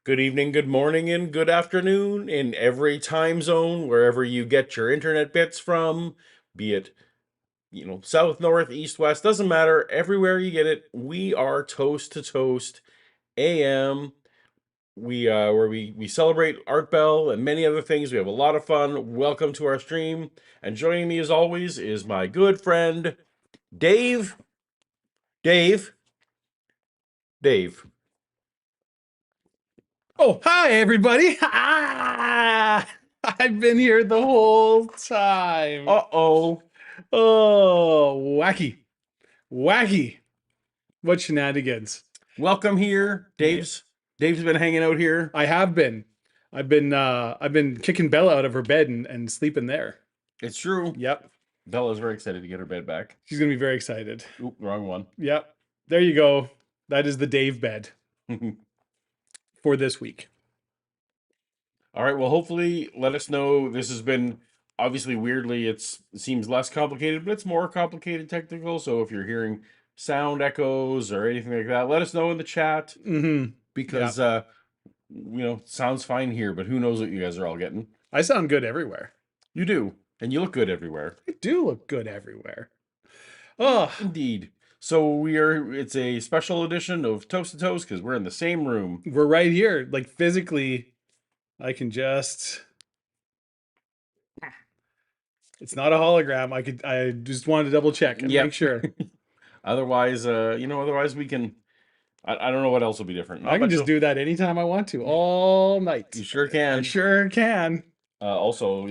Good evening, good morning, and good afternoon in every time zone, wherever you get your internet bits from, be it, south, north, east, west, doesn't matter. Everywhere you get it, we are Toast to Toast AM. We celebrate Art Bell and many other things. We have a lot of fun. Welcome to our stream. And joining me as always is my good friend Dave. Dave. Dave. Oh, hi everybody. I've been here the whole time. Uh-oh. Oh, wacky. Wacky. What shenanigans. Welcome here. Yeah, Dave's been hanging out here. I have been. I've been kicking Bella out of her bed and sleeping there. It's true. Yep. Bella's very excited to get her bed back. She's gonna be very excited. Oop, wrong one. Yep. There you go. That is the Dave bed for this week. All right, well, hopefully let us know. This has been obviously weirdly, it seems less complicated, but it's more complicated technical. So if you're hearing sound echoes or anything like that, let us know in the chat Mm-hmm. because sounds fine here, but who knows what you guys are all getting. I sound good everywhere. You do, and you look good everywhere. I do look good everywhere. Oh, Indeed. So it's a special edition of Toast to Toast because we're in the same room. we're right here. Like physically, I can just. It's not a hologram. I just wanted to double check and Yep. make sure. Otherwise we can. I don't know what else will be different. Not I can much just else. do that anytime I want to, all night. You sure I can. sure can. Also,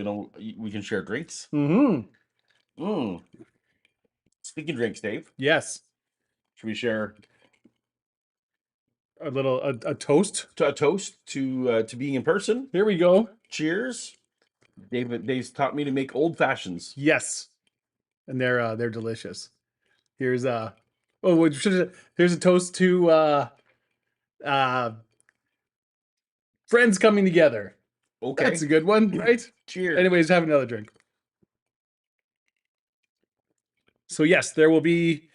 we can share drinks. Mm-hmm. Speaking drinks, Dave, Yes. should we share A toast. a toast to being in person? Here we go. Cheers. Dave's taught me to make old fashions. Yes. And they're delicious. Here's here's a toast to uh friends coming together. Okay. That's a good one, right? Cheers. Anyways, have another drink. So yes, there will be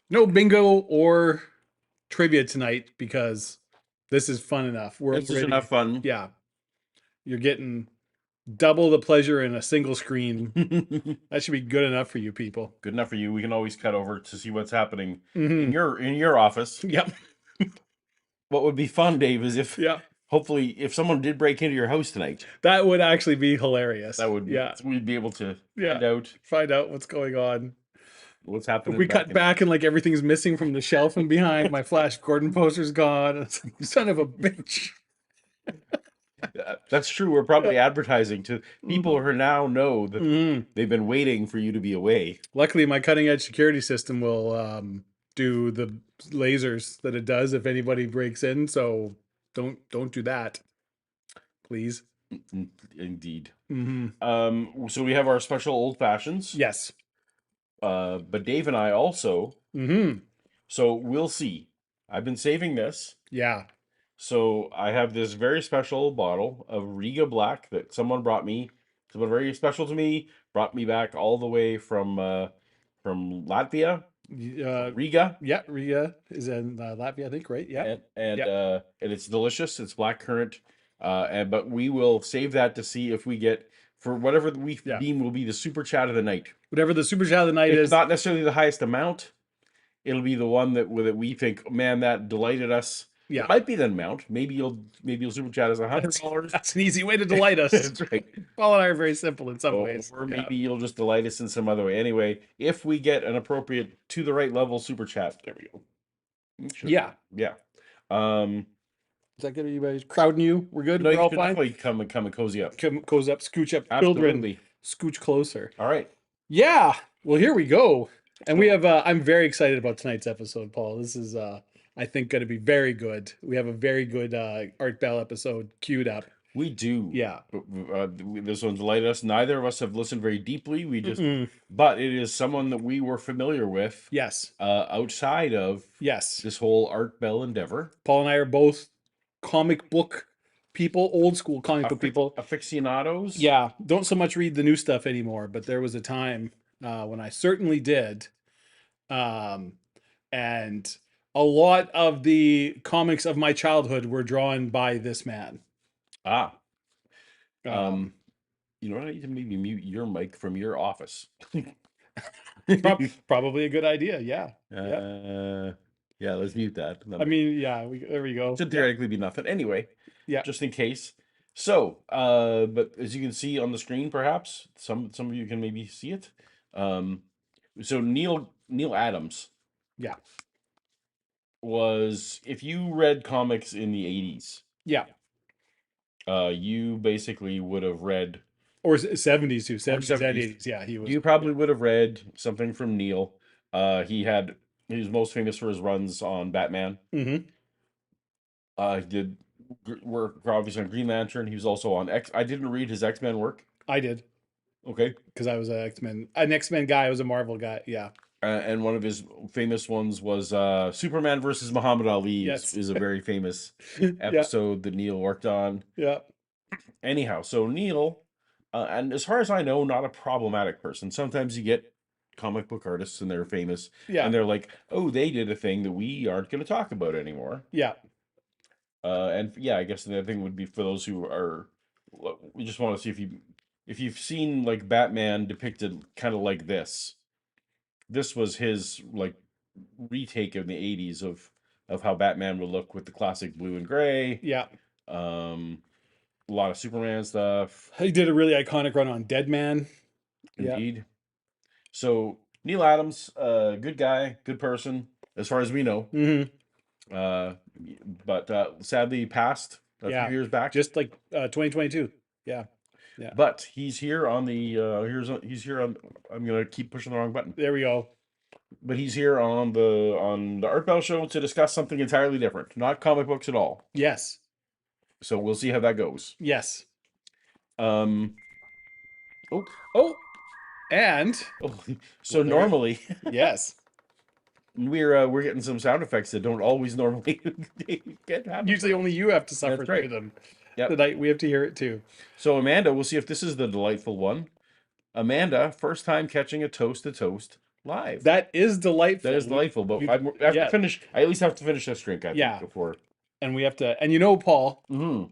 no bingo or trivia tonight because this is fun enough. We're This is already, enough fun. yeah. You're getting double the pleasure in a single screen. Good That should be good enough for you people. enough for you. We can always cut over to see what's happening Mhm. in your office. Yep. What would be fun, Dave, is if Yeah. hopefully if someone did break into your house tonight, That would actually be hilarious. that would yeah. we'd be able to Yeah. find out Find out what's going on. what's If happening. we cut back and like everything's missing from the shelf and behind, my Flash Gordon poster's gone. It's like, son of a bitch. That's true. We're probably advertising to people who now know that Mhm. they've been waiting for you to be away. Luckily, my cutting edge security system will do the lasers that it does if anybody breaks in. So don't do that, please. Indeed. Mm-hmm. So we have our special old fashions. Yes. But Dave and I also. Mm-hmm. So we'll see. I've been saving this. Yeah. So I have this very special bottle of Riga Black that someone brought me. Someone very special to me brought me back all the way from Latvia, Riga, Yeah. Riga is in Latvia, I think, right? Yeah. and it's delicious. It's blackcurrant, but we will save that to see if we get for whatever we Yeah. deem will be the super chat of the night. Whatever the super chat of the night It's is. not necessarily the highest amount. It'll be the one that we think, man, that delighted us. Yeah. It might be the amount. Maybe you'll super chat us $100. That's an easy way to delight us. That's right. Paul and I are very simple in some ways. Or maybe you'll just delight us in some other way. Anyway, if we get an appropriate to the right level super chat, there we go. Sure. Yeah. Yeah. Is that good? Are you guys crowding you? We're good. No, We're you all should fine. definitely come and cozy up. Goes up, scooch up. Children, Absolutely. scooch closer. All right. Yeah. Well, here we go. And we have. I'm very excited about tonight's episode, Paul. This is, I think, going to be very good. We have a very good Art Bell episode queued up. We do. Yeah. This one's delighted us. Neither of us have listened very deeply. But it is someone that we were familiar with. Yes. Outside of this whole Art Bell endeavor. Paul and I are both comic book people, old school comic book people. Aficionados. Yeah. Don't so much read the new stuff anymore, but there was a time when I certainly did. And A lot of the comics of my childhood were drawn by this man. Ah, Um, um, you know what? I need to maybe mute your mic from your office. Probably a good idea. Yeah. Yep. uh, yeah, let's mute that. That I might mean, yeah, there we go. should Yeah. theoretically be nothing. Anyway, Yeah. just in case. So, but as you can see on the screen, perhaps some of you can maybe see it. Um, so Neal Adams Yeah. was, if you read comics in the 80s, Yeah. you basically would have read, Or 70s too, or 70s and 70s, 80s. Yeah, he was. you probably would have read something from Neal. He was most famous for his runs on Batman. Hmm. He did work obviously on Green Lantern. He was also on X. I didn't read his X-Men work. I did Okay. because I was an X-Men guy. I was a Marvel guy. Yeah. And one of his famous ones was Superman versus Muhammad Ali Yes. is a very famous Yeah. episode that Neal worked on. Yeah. Anyhow, so Neal, and as far as I know, not a problematic person. Sometimes you get comic book artists and they're famous Yeah. and they're like, oh, they did a thing that we aren't going to talk about anymore. Yeah. And yeah, I guess the other thing would be for those who are, we just want to see if you've seen like Batman depicted kind of like this. This was his like retake of the 80s of how Batman would look with the classic blue and gray. Yeah. Um, a lot of Superman stuff, He did a really iconic run on Dead Man. Yeah. indeed. So Neal Adams, good guy, good person, as far as we know. Hmm. Uh, but sadly passed a few Yeah. years back. Just like 2022. Yeah. Yeah. But he's here on the he's here on. I'm gonna keep pushing the wrong button. There we go. But he's here on the Art Bell show to discuss something entirely different, not comic books at all. Yes. So we'll see how that goes. Yes. Um. Oh. Oh, and Oh. So well, there- normally yes. we're getting some sound effects that don't always normally get happen. Usually only you have to suffer That's through right. them. Yep. Tonight we have to hear it too. So Amanda, we'll see if this is the delightful one. Amanda, first time catching a toast to toast live. That is delightful. That is delightful, but we- I have yeah. to finish. I at least have to finish this drink. I Yeah. think before. And we have to, and you know, Paul, Mm-hmm.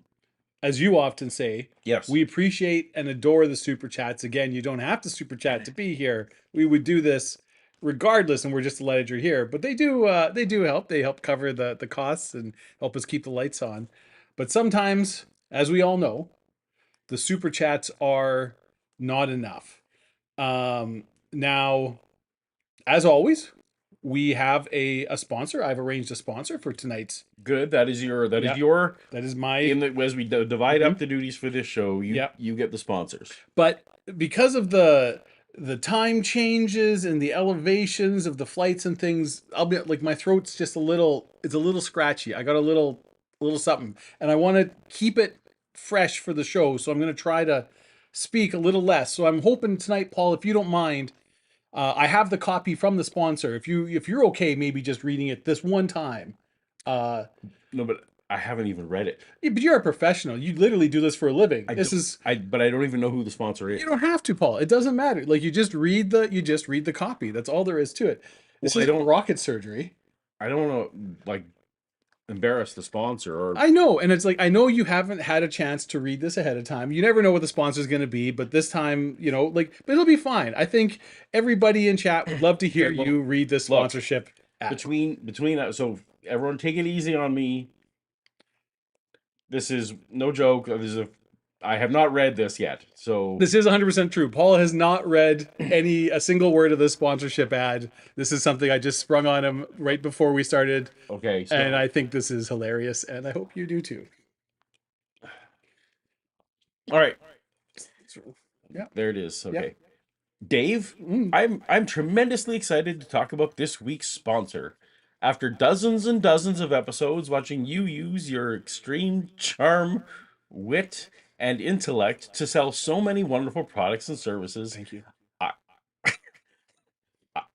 as you often say, Yes. we appreciate and adore the super chats. Again, you don't have to super chat to be here. We would do this regardless, and we're just delighted you're here. But they do help. They help cover the costs and help us keep the lights on. But sometimes, as we all know, the super chats are not enough. Now, as always, we have a sponsor. I've arranged a sponsor for tonight's. Good. That is your. That Yeah. is your. That is my. In the as we divide up Mhm. the duties for this show, you Yeah. you get the sponsors. But because of the time changes and the elevations of the flights and things, I'll be like my throat's just it's a little scratchy. I got a little something, and I want to keep it fresh for the show, so I'm going to try to speak a little less. So I'm hoping tonight, Paul, if you don't mind, I have the copy from the sponsor. If you're okay, maybe just reading it this one time. Uh, No, but I haven't even read it. yeah, but you're a professional. You literally do this for a living. I This don't- is but I don't even know who the sponsor is. You don't have to, Paul. It doesn't matter. Like you just read the copy. That's all there is to it. This Well, I is don't- rocket surgery. I don't want to like embarrass the sponsor or I know, and it's like I know you haven't had a chance to read this ahead of time. You never know what the sponsor is going to be, but this time, but it'll be fine. I think everybody in chat would love to hear Okay, well, you read this look, sponsorship. ad. between so everyone take it easy on me. This is no joke. I have not read this yet. So This is 100% true. Paul has not read a single word of this sponsorship ad. This is something I just sprung on him right before we started, okay, so and I think this is hilarious, and I hope you do too. all right. Yeah. There it is. Okay. Dave, Mm. I'm tremendously excited to talk about this week's sponsor. After dozens and dozens of episodes watching you use your extreme charm, wit, and intellect to sell so many wonderful products and services, Thank you.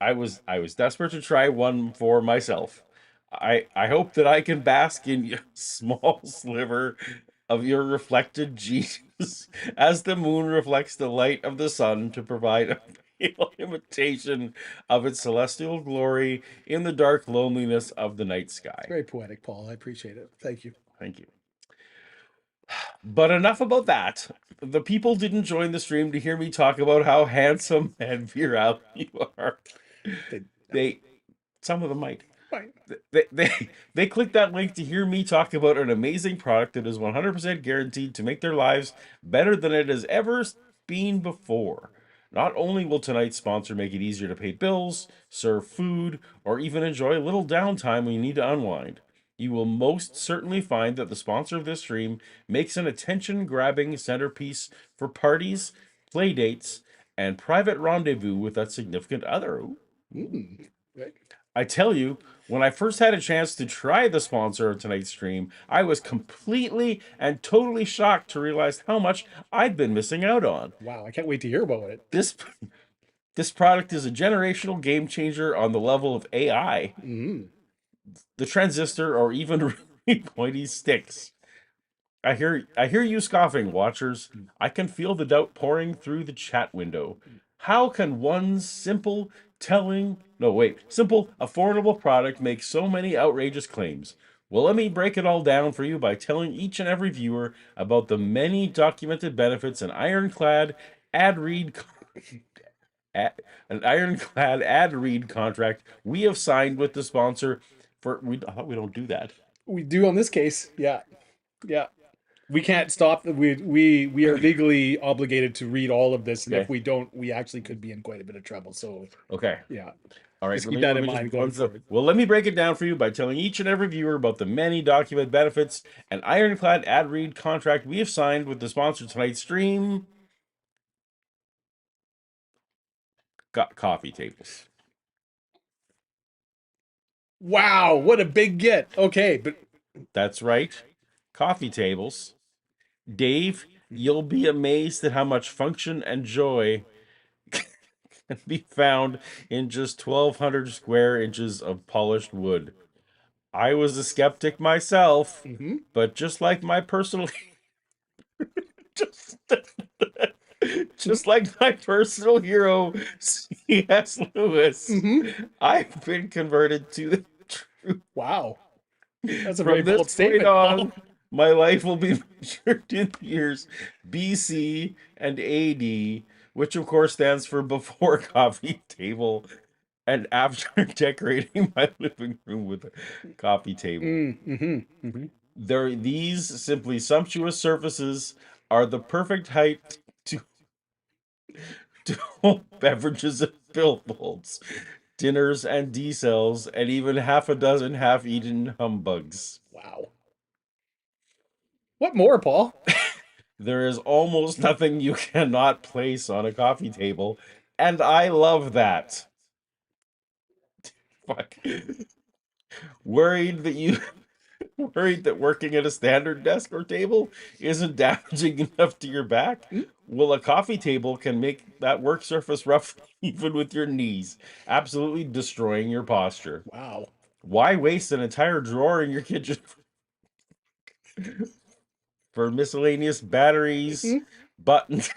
I was desperate to try one for myself. I hope that I can bask in a small sliver of your reflected genius as the moon reflects the light of the sun to provide pale imitation of its celestial glory in the dark loneliness of the night It's sky. very poetic, Paul. I appreciate it. Thank you. Thank you. But enough about that. The people didn't join the stream to hear me talk about how handsome and virile you are. They, They, some of them might. fine. They clicked that link to hear me talk about an amazing product that is 100% guaranteed to make their lives better than it has ever been before. Not only will tonight's sponsor make it easier to pay bills, serve food, or even enjoy a little downtime when you need to unwind, you will most certainly find that the sponsor of this stream makes an attention-grabbing centerpiece for parties, play dates, and private rendezvous with that significant other. Mm. Right. I tell you, when I first had a chance to try the sponsor of tonight's stream, I was completely and totally shocked to realize how much I'd been missing out on. Wow, I can't wait to hear about it. This product is a generational game changer on the level of AI, Mm. the transistor, or even really pointy sticks. I hear you scoffing, watchers. I can feel the doubt pouring through the chat window. How can one simple, affordable product make so many outrageous claims? Well, let me break it all down for you by telling each and every viewer about the many documented benefits ad read an ironclad ad read contract we have signed with the sponsor for I thought we don't do that. We do on this case. Yeah. Yeah. We can't stop. We are legally obligated to read all of this, and if Okay. we don't, we actually could be in quite a bit of trouble. So Okay. yeah, All right, just keep that in mind going forward. well, let me break it down for you by telling each and every viewer about the many document benefits and ironclad ad read contract we have signed with the sponsor of tonight's stream. Got coffee tables. Wow, what a big get. Okay, but That's right, coffee tables. Dave, you'll be amazed at how much function and joy can be found in just 1,200 square inches of polished wood. I was a skeptic myself, mhm, but just like my personal just mhm, just like my personal hero, C.S. Lewis, mhm. I've been converted to the truth. Wow, that's a very From this bold point statement, Paul. on, my life will be measured in years BC and AD, which of course stands for before coffee table and after decorating my living room with a coffee table. Mhm. These simply sumptuous surfaces are the perfect height to hold beverages and billboards, dinners and D-cells, and even half a dozen half-eaten humbugs. Wow. What more, Paul? There is almost nothing you cannot place on a coffee table, and I love that. Fuck. Worried that you worried that working at a standard desk or table isn't damaging enough to your back? Mm, Well, a coffee table can make that work surface rough even with your knees, absolutely destroying your posture. wow. Why waste an entire drawer in your kitchen for miscellaneous batteries, Mhm, buttons,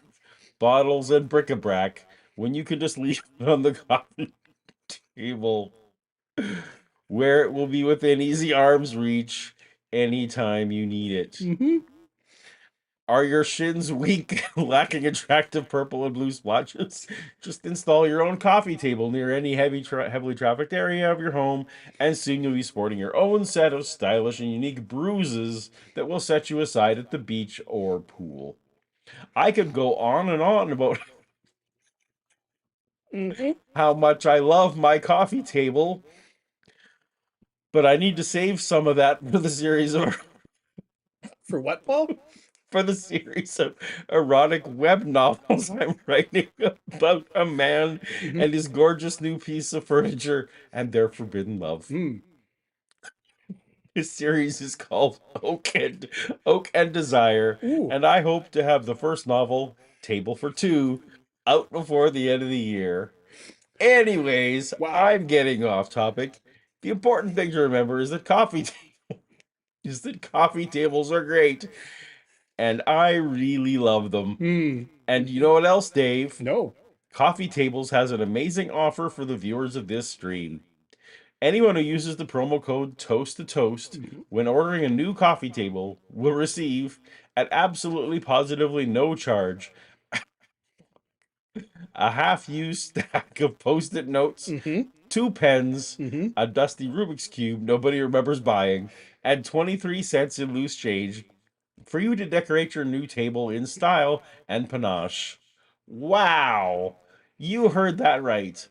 bottles, and bric-a-brac when you can just leave it on the coffee table where it will be within easy arm's reach anytime you need it? mhm, Are your shins weak, lacking attractive purple and blue splotches? Just install your own coffee table near any heavily trafficked area of your home, and soon you'll be sporting your own set of stylish and unique bruises that will set you aside at the beach or pool. I could go on and on about mhm. how much I love my coffee table, but I need to save some of that For what, Paul? for the series of erotic web novels I'm writing about a man Mhm, and his gorgeous new piece of furniture and their forbidden love. mm. His series is called Oak and Desire, Ooh, and I hope to have the first novel, Table for Two, out before the end of the year. Anyways, wow. I'm getting off topic. The important thing to remember is that coffee tables are great, and I really love them. Hmm. And you know what else, Dave? No. Coffee Tables has an amazing offer for the viewers of this stream. Anyone who uses the promo code Toast to Toast Mhm. when ordering a new coffee table will receive, at absolutely positively no charge, a half-used stack of post-it notes, Mhm. 2 pens, Mhm. a dusty Rubik's Cube nobody remembers buying, and 23 cents in loose change for you to decorate your new table in style and panache. Wow! You heard that right.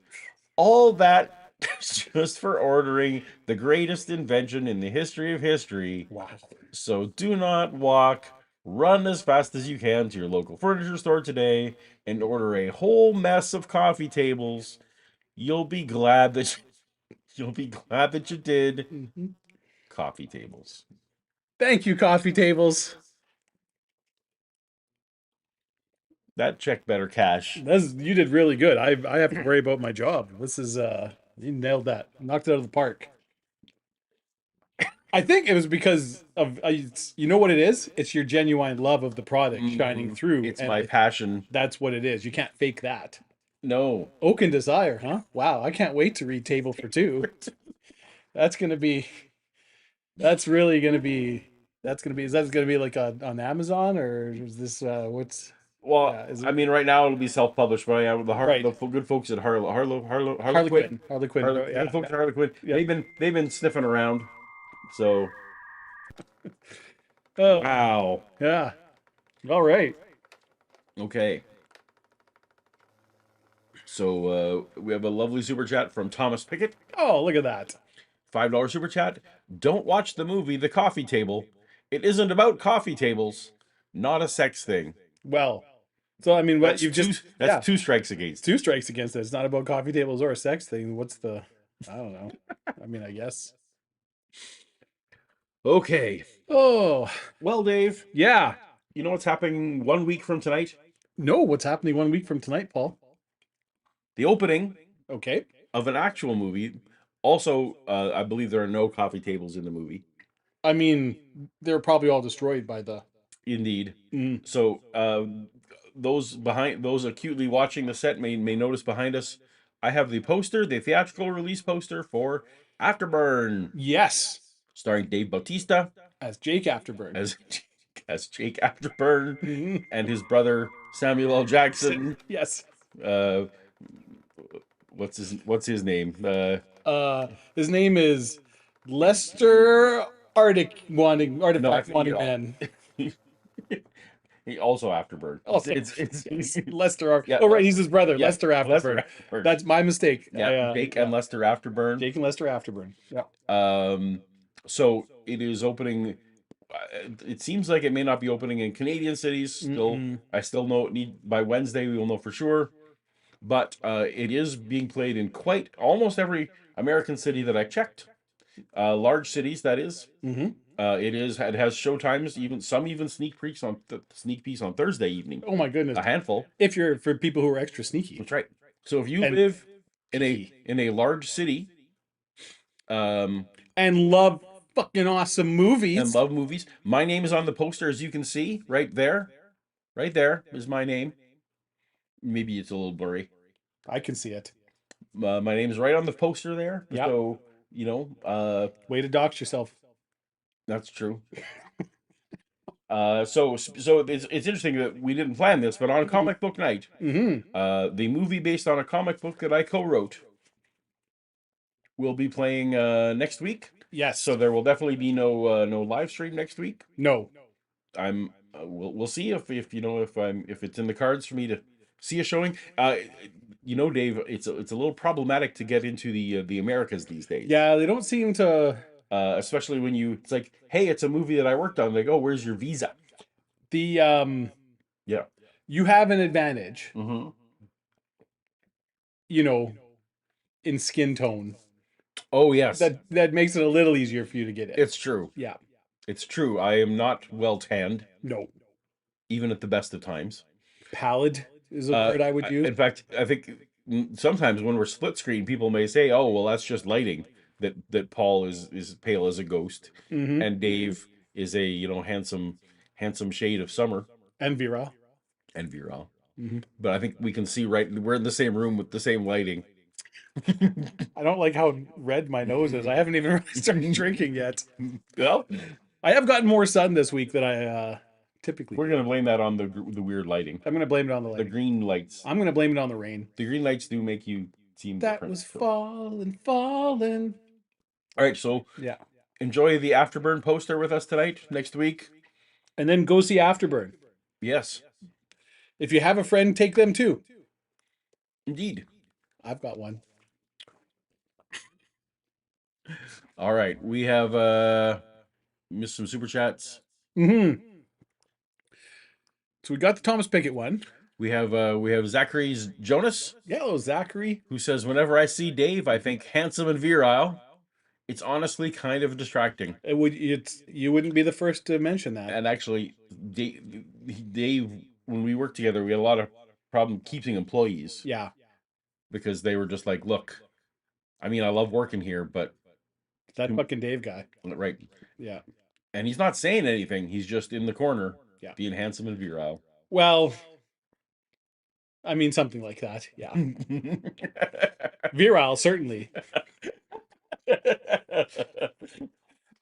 All that just for ordering the greatest invention in the history of history. Wow. So do not walk. Run as fast as you can to your local furniture store today and order a whole mess of coffee tables. You'll be glad that you'll be glad that you did. Mhm. Coffee tables. Thank you, coffee tables. That check better cash. You did really good. I have to worry about my job. This is you nailed that. Knocked it out of the park. I think it was because of you know what it is? It's your genuine love of the product shining through, It's and my passion. that's what it is. You can't fake that. No. Oak and Desire, huh? Wow, I can't wait to read Table for Two. That's gonna be. That's really gonna be. That's gonna be. Is that gonna be like on Amazon, or is this what's? Well, Yeah, is I it mean, right now it'll be self-published, but yeah, right? the good folks at Harley Harlequin, Quinn. Harley Quinn. Oh, The yeah, folks yeah, at Harlequin, yeah. they've been sniffing around. So Oh, wow. yeah. All right. Okay. So we have a lovely super chat from Thomas Pickett. Oh, look at that. $5 super chat. Don't watch the movie The Coffee Table. It isn't about coffee tables. Not a sex thing. Well, so I mean, what That's you've just yeah, two strikes it's against. two strikes against it. It's not about coffee tables or a sex thing. What's the? I don't know. I mean, I guess. Okay. Oh, Well, Dave, yeah. you know what's happening 1 week from tonight? No, what's happening 1 week from tonight, Paul? The opening Okay. of an actual movie. Also, I believe there are no coffee tables in the movie. I mean, they're probably all destroyed by the. Indeed. Mm. So, those acutely watching the set may notice behind us, I have the poster, the theatrical release poster for Afterburn, Yes, starring Dave Bautista as Jake Afterburn. as as Jake Afterburn Mhm. and his brother Samuel L. Jackson. Yes. Uh, what's his name? His name is Lester No, I Artifact think Wanting Man. he also Afterburn. Also, It's yes, Lester. yeah, Oh, right, he's his brother, yeah, Lester Lester Afterburn. Afterburn. That's my mistake. Yeah, Jake Yeah, and Lester Afterburn. Jake and Lester Afterburn. Yeah. Um, so it is opening. It seems like it may not be opening in Canadian cities. Still, Mm-mm. I still know it need by Wednesday we will know for sure. But it is being played in quite almost every American city that I checked. Large cities, that is. Mm-hmm. It has show times, even sneak peeks on Thursday evening. Oh my goodness! A handful. If you're for people who are extra sneaky That's right. So if you and live picky in a large city, um, and love fucking awesome and movies, love movies, my name is on the poster, as you can see right there. Right there is my name. Maybe it's a little blurry. I can see it. My name is right on the poster there. Yeah. So Way to dox yourself. that's true. So it's interesting that we didn't plan this, but on comic book night, Mm-hmm. the movie based on a comic book that I co-wrote will be playing next week. Yes. So there will definitely be no live stream next week. No. I'm we'll see if if it's in the cards for me to see a showing. Dave, it's a little problematic to get into the Americas these days. Yeah, they don't seem to. Especially when it's like, hey, it's a movie that I worked on. Like, oh, where's your visa? The Yeah. you have an advantage, Mm-hmm. you know, in skin tone. Oh yes, That makes it a little easier for you to get in. it's true. Yeah. It's true. I am not well tanned, No. even at the best of times. Pallid is a word I would use. In fact, I think sometimes when we're split screen, people may say, "Oh, well, that's just lighting." That Paul is pale as a ghost, Mm-hmm. and Dave is a handsome shade of summer And virile. and virile. Hmm. but I think we can see right. We're in the same room with the same lighting. I don't like how red my nose is. I haven't even really started drinking yet. Well, I have gotten more sun this week than I typically we're do. gonna blame that on the weird lighting. I'm going to blame it on the The lighting. green lights. I'm going to blame it on the rain. The green lights do make you seem That different. was So, falling, falling. all right. So Yeah. enjoy the Afterburn poster with us tonight. Next week, And then go see Afterburn. yes, If you have a friend, take them too. indeed. I've got one. All right, we have missed some super chats. Hmm. So we got the Thomas Pickett one. We have Zachary's Jonas, Yeah, little Zachary. who says, "Whenever I see Dave, I think handsome and virile. It's honestly kind of distracting." You wouldn't be the first to mention that. And actually, Dave, when we worked together, we had a lot of problem keeping employees Yeah, because they were just like, "Look, I mean, I love working here, but that fucking Dave guy. right." Yeah, And he's not saying anything. He's just in the corner, yeah. being handsome and virile. Well, I mean something like that. Yeah, virile certainly,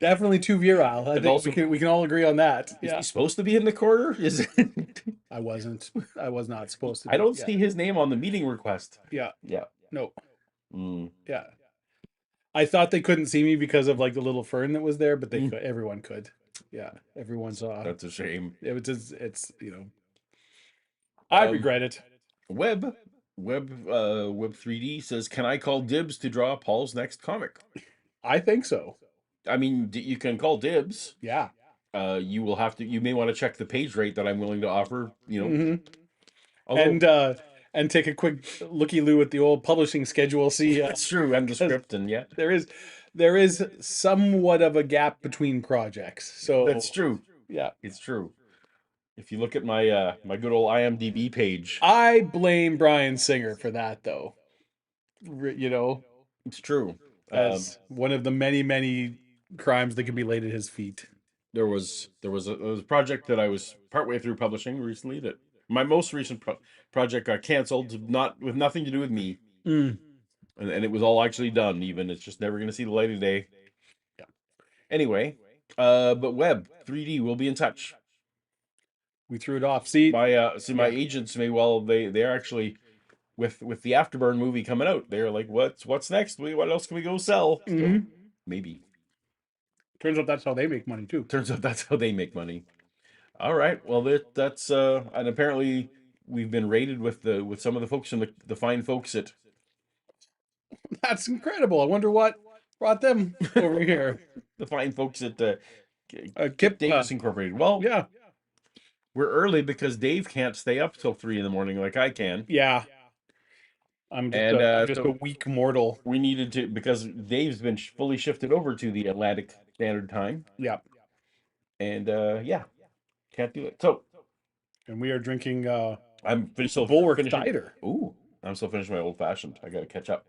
definitely too virile. I And think also, we can all agree on that. is he Yeah, supposed to be in the corner? Is it? I wasn't. I was not supposed to I be. don't Yeah, see his name on the meeting request. yeah. Yeah. No. Mm. Yeah. I thought they couldn't see me because of like the little fern that was there, but they Mm. could. Everyone could. Yeah, everyone saw. That's a shame. It was just. It's I Um, regret it. Web 3D says, "Can I call dibs to draw Paul's next comic?" I think so. I mean, you can call dibs. Yeah. You will have to. You may want to check the page rate that I'm willing to offer. Hmm. Although And take a quick looky loo at the old publishing schedule. See, that's true, and the because script, and yeah, there is there is somewhat of a gap between projects. that's So true. yeah, It's true. If you look at my my good old IMDb page, I blame Brian Singer for that though. You know, it's true. as one of the many crimes that can be laid at his feet. There was a project that I was partway through publishing recently that my most recent project got canceled, not with nothing to do with me, Mm, and it was all actually done. Even it's just never going to see the light of day. yeah, Anyway, but Web 3D will be in touch. we threw it off. See, My yeah. agents may well they're actually with the Afterburn movie coming out. They're like, what's next? What else can we go sell? So Hmm. maybe Turns out that's how they make money too. turns out that's how they make money. All right. Well, that's and apparently we've been rated with some of the folks in the fine folks at That's incredible. I wonder what brought them over here. the fine folks at Kip Kip. Davis Incorporated. Well, Yeah, we're early because Dave can't stay up till 3 in the morning like I can, yeah. and I'm just a so weak mortal. we needed to because Dave's been fully shifted over to the Atlantic Standard Time, Yeah, and yeah, can't do it. So and we are drinking I'm still Bulwark finishing. cider. Ooh, I'm still finishing my old fashioned. I got to catch up.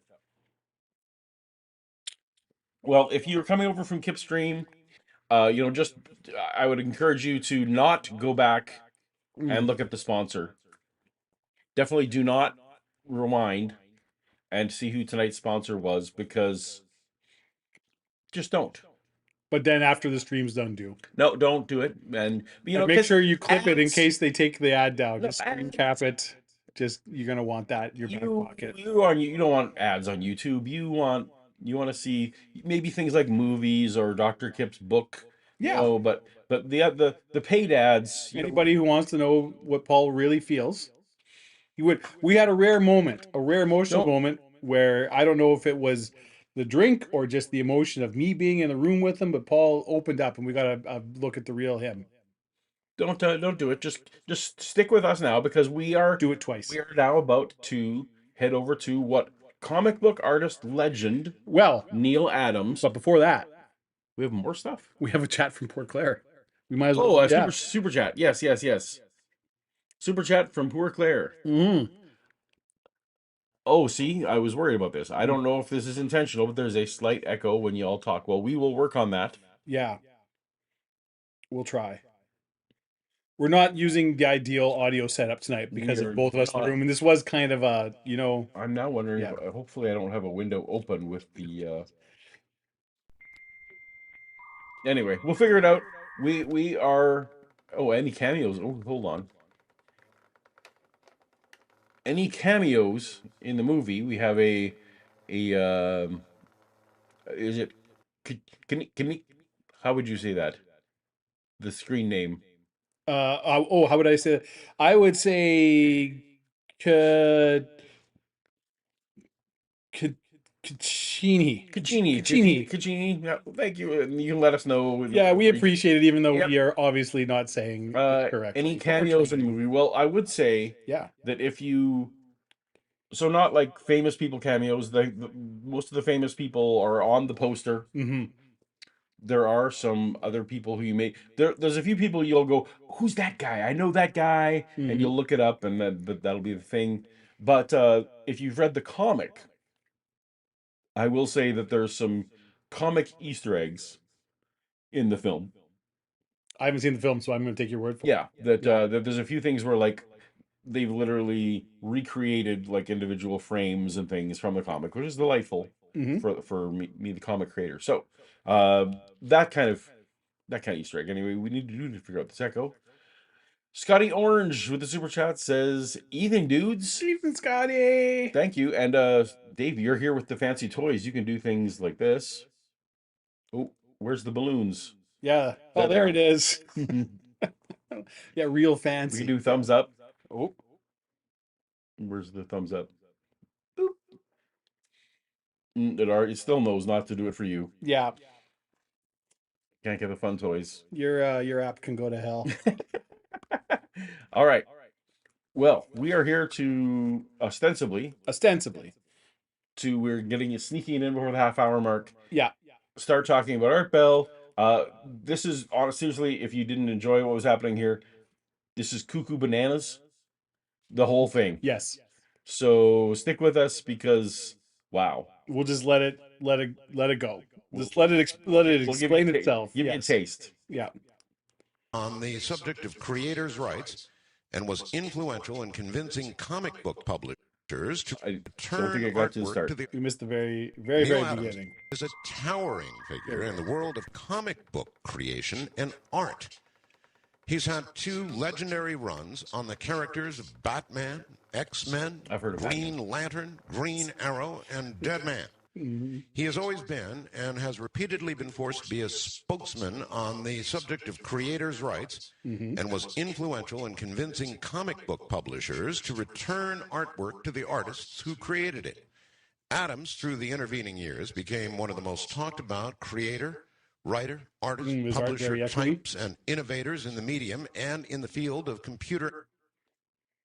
Well, if you're coming over from Kip Stream, just I would encourage you to not go back and Mm. look at the sponsor. Definitely do not rewind and see who tonight's sponsor was because just don't. But then after the stream's done, do. No, don't do it. And And make because sure you clip it in ads, case they take the ad down. no Just screen cap ads. it. Just you're gonna want that in your back You pocket. you don't want ads on YouTube. You want to see maybe things like movies or Dr. Kip's book, Yeah. but the paid ads, Anybody who wants to know what Paul really feels, he would. We had a rare moment, a rare emotional don't moment where I don't know if it was the drink or just the emotion of me being in the room with him, but Paul opened up and we got a look at the real him. don't do it. Just stick with us now because Do it twice. we are now about to head over to what comic book artist legend Well, Neal Adams. but before that, We have more stuff. we have a chat from Port Claire. We might as well. Oh, Yeah. super chat. Yes. Super chat from Poor Claire. Mm-hmm. Oh, see, I was worried about this. I don't know if this is intentional, but there's a slight echo when you all talk. Well, we will work on that. Yeah. We'll try. we're not using the ideal audio setup tonight We because of are both of us in the not. room, and this was kind of a, I'm now wondering yeah. if hopefully I don't have a window open with the. Anyway, we'll figure it out. We are. Oh, any cameos? Oh, hold on. Any cameos in the movie? We have a. Is it? Can how would you say that? The screen name. Oh, how would I say that? I would say, Ka, Ka, Kachini, Kachini. Kachini. Yeah, thank you. And you can let us know. Yeah, we appreciate it, even though Yep. we are obviously not saying it Any correctly, but we're cameos in the trying. movie? Well, I would say Yeah. that if you so not like famous people cameos. Most of the famous people are on the poster. Hmm. There are some other people who you may there's a few people you'll go, who's that guy? I know that guy, and Hmm. you'll look it up, and that'll be the thing. But if you've read the comic, I will say that there's some comic Easter eggs in the film. I haven't seen the film, so I'm going to take your word for it. Yeah, that Yeah. that there's a few things where like they've literally recreated like individual frames and things from the comic, which is delightful Hmm. for me the comic creator. So uh, that kind of that kind of Easter egg. Anyway, we need to do to figure out this echo. Scotty Orange with the super chat says, "Ethan dudes, Ethan, Scotty. thank you." And Dave, you're here with the fancy toys. You can do things like this. Oh, where's the balloons? Yeah. Oh, That there it is. we Yeah, real can fancy. do Yeah. thumbs up. Oh, Where's the thumbs up? Boop. It still knows not to do it for you. yeah. Can't get the fun toys. Your app can go to hell. All right. Well, we are here to ostensibly Ostensibly. we're getting it sneaking in before the half hour mark. Yeah. Start talking about Art Bell. This is seriously, if you didn't enjoy what was happening here, this is cuckoo bananas, the whole thing. Yes. So stick with us because wow, We'll just let it go. we'll, Just let it we'll give you explain itself. give you a Yes. taste. Yeah. On the subject of creators' rights and was influential in convincing comic book publishers to I don't think return I got to the artwork to start. the We missed the very Neal Adams beginning. is a towering There figure we in the go. world of comic book creation and art. He's had two legendary runs on the characters of Batman, X-Men, I've heard of Green Batman. Lantern, Green Arrow, and Deadman. Hmm. He has always been and has repeatedly been forced to be a spokesman on the subject of creators' rights Hmm. and was influential in convincing comic book publishers to return artwork to the artists who created it. Adams, through the intervening years, became one of the most talked about creator, writer, artist, Was art publisher very echoey? types and innovators in the medium and in the field of computer.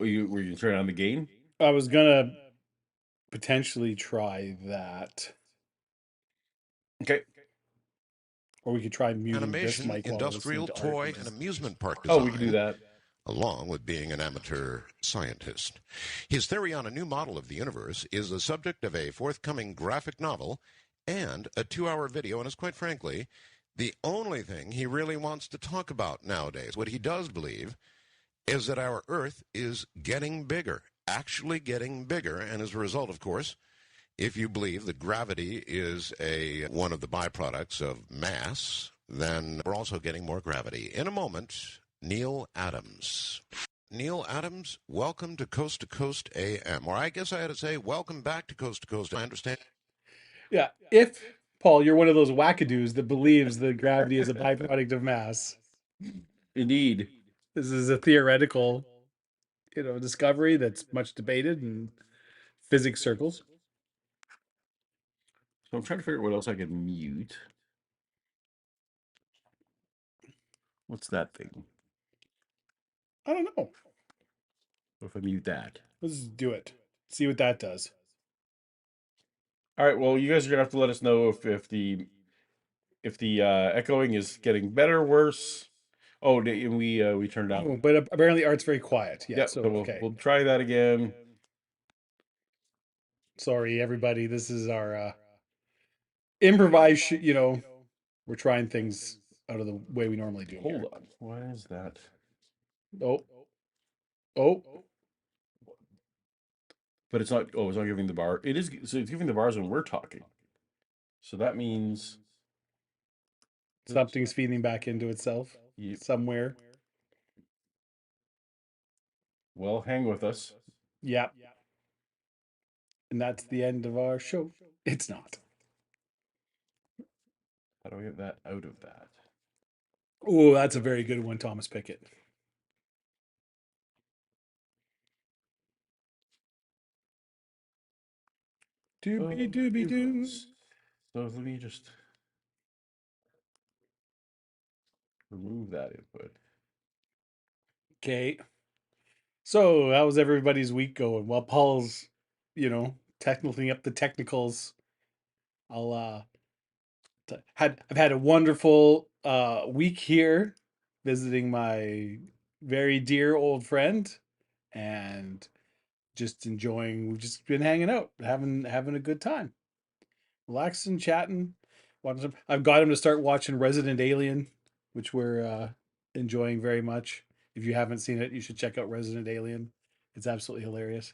Were you turn on the gain? I was gonna potentially try that, Okay. or we could try muting this Animation, mic while we're listening industrial, to art, toy, which and is amusement park Oh, we can do design, that. along with being an amateur scientist. His theory on a new model of the universe is the subject of a forthcoming graphic novel and a 2-hour video, and is quite frankly the only thing he really wants to talk about nowadays. What he does believe is that our Earth is getting bigger, actually getting bigger, and as a result, of course, if you believe that gravity is one of the byproducts of mass, then we're also getting more gravity. In a moment, Neal Adams. Neal Adams, welcome to Coast AM. Or I guess I had to say, welcome back to Coast. I understand. yeah. If Paul, you're one of those wackadoos that believes that gravity is a byproduct of mass, Indeed. this is a theoretical, discovery that's much debated in physics circles. So I'm trying to figure out what else I could mute. What's that thing? I don't know. What if I mute that? Let's do it. See what that does. All right. Well, you guys are gonna have to let us know if the echoing is getting better, worse. Oh, and we turned down. Oh, but apparently art's very quiet. Yeah. Yeah. So So okay. we'll try that again. Sorry, everybody. This is our improvised. We're trying things out of the way we normally do here. Hold on. Why is that? Oh, oh, But it's not. Oh, it's not giving the bar. It is. So it's giving the bars when we're talking. So that means. something's feeding back into itself You, somewhere. well, hang with us. Yep. And that's the end of our show. It's not. How do I get that out of that? Oh, that's a very good one, Thomas Pickett. Doobie doobie doo. So let me just remove that input. Okay. So, how was everybody's week going? While Paul's, technically up the technicals, I'll I've had a wonderful week here visiting my very dear old friend and just enjoying. We've just been hanging out, having a good time, relaxing, chatting. Watching. I've got him to start watching Resident Alien, which we're enjoying very much. If you haven't seen it, you should check out Resident Alien. It's absolutely hilarious.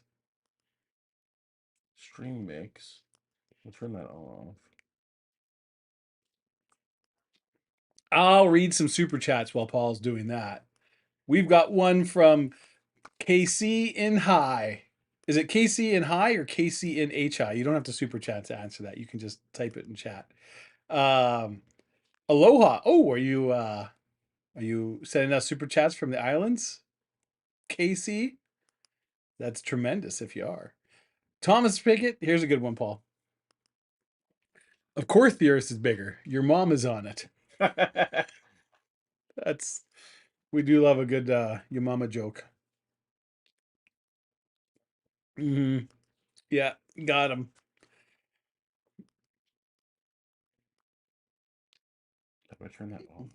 Stream mix. We'll turn that off. I'll read some super chats while Paul's doing that. We've got one from KC in High. Is it KC in High or KC in HI? You don't have to super chat to answer that. You can just type it in chat. Aloha. Oh, are you sending us super chats from the islands? KC? That's tremendous if you are. Thomas Pickett, here's a good one, Paul. Of course the earth is bigger. Your mom is on it. That's we do love a good your mama joke. Mm-hmm. Yeah, got him. How do I turn that off?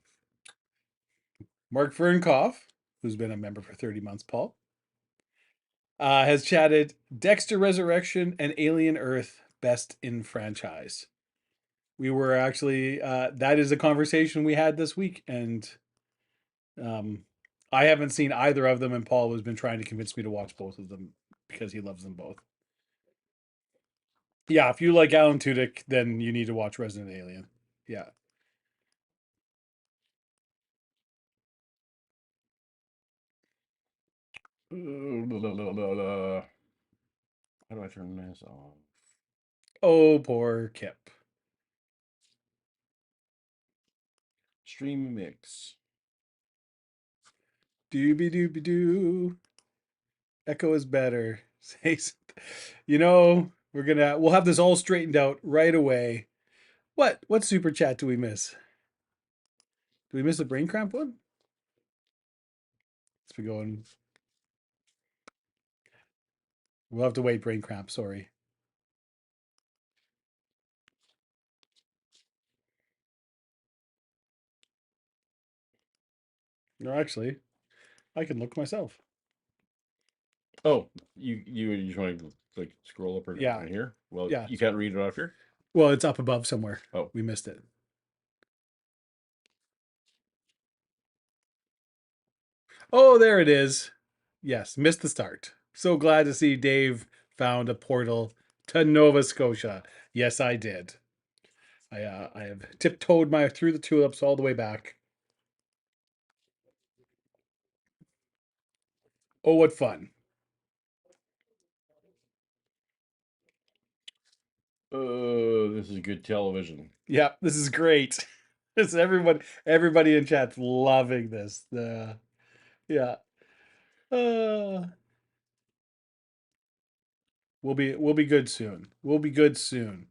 Mark Vernkoff, who's been a member for 30 months, Paul, has chatted Dexter Resurrection and Alien Earth best in franchise. We were actually, that is a conversation we had this week, and um, I haven't seen either of them, and Paul has been trying to convince me to watch both of them because he loves them both. Yeah, if you like Alan Tudyk, then you need to watch Resident Alien. Yeah. How do I turn this off? Oh, poor Kip. Stream mix. Doobie doobie doo. Echo is better. We'll have this all straightened out right away. What super chat do we miss? Do we miss the brain cramp one? Let's be going. We'll have to wait, brain cramp, sorry. No, actually, I can look myself. Oh, you just want to like scroll up or Yeah. down here? Well, Yeah. you can't read it off here. Well, it's up above somewhere. Oh, We missed it. Oh, there it is. Yes, missed the start. So glad to see Dave found a portal to Nova Scotia. Yes, I did. I have tiptoed through the tulips all the way back. Oh, what fun! this is good television. Yeah, this is great. This everybody in chat's loving this. Yeah. Uh, we'll be good soon. We'll be good soon.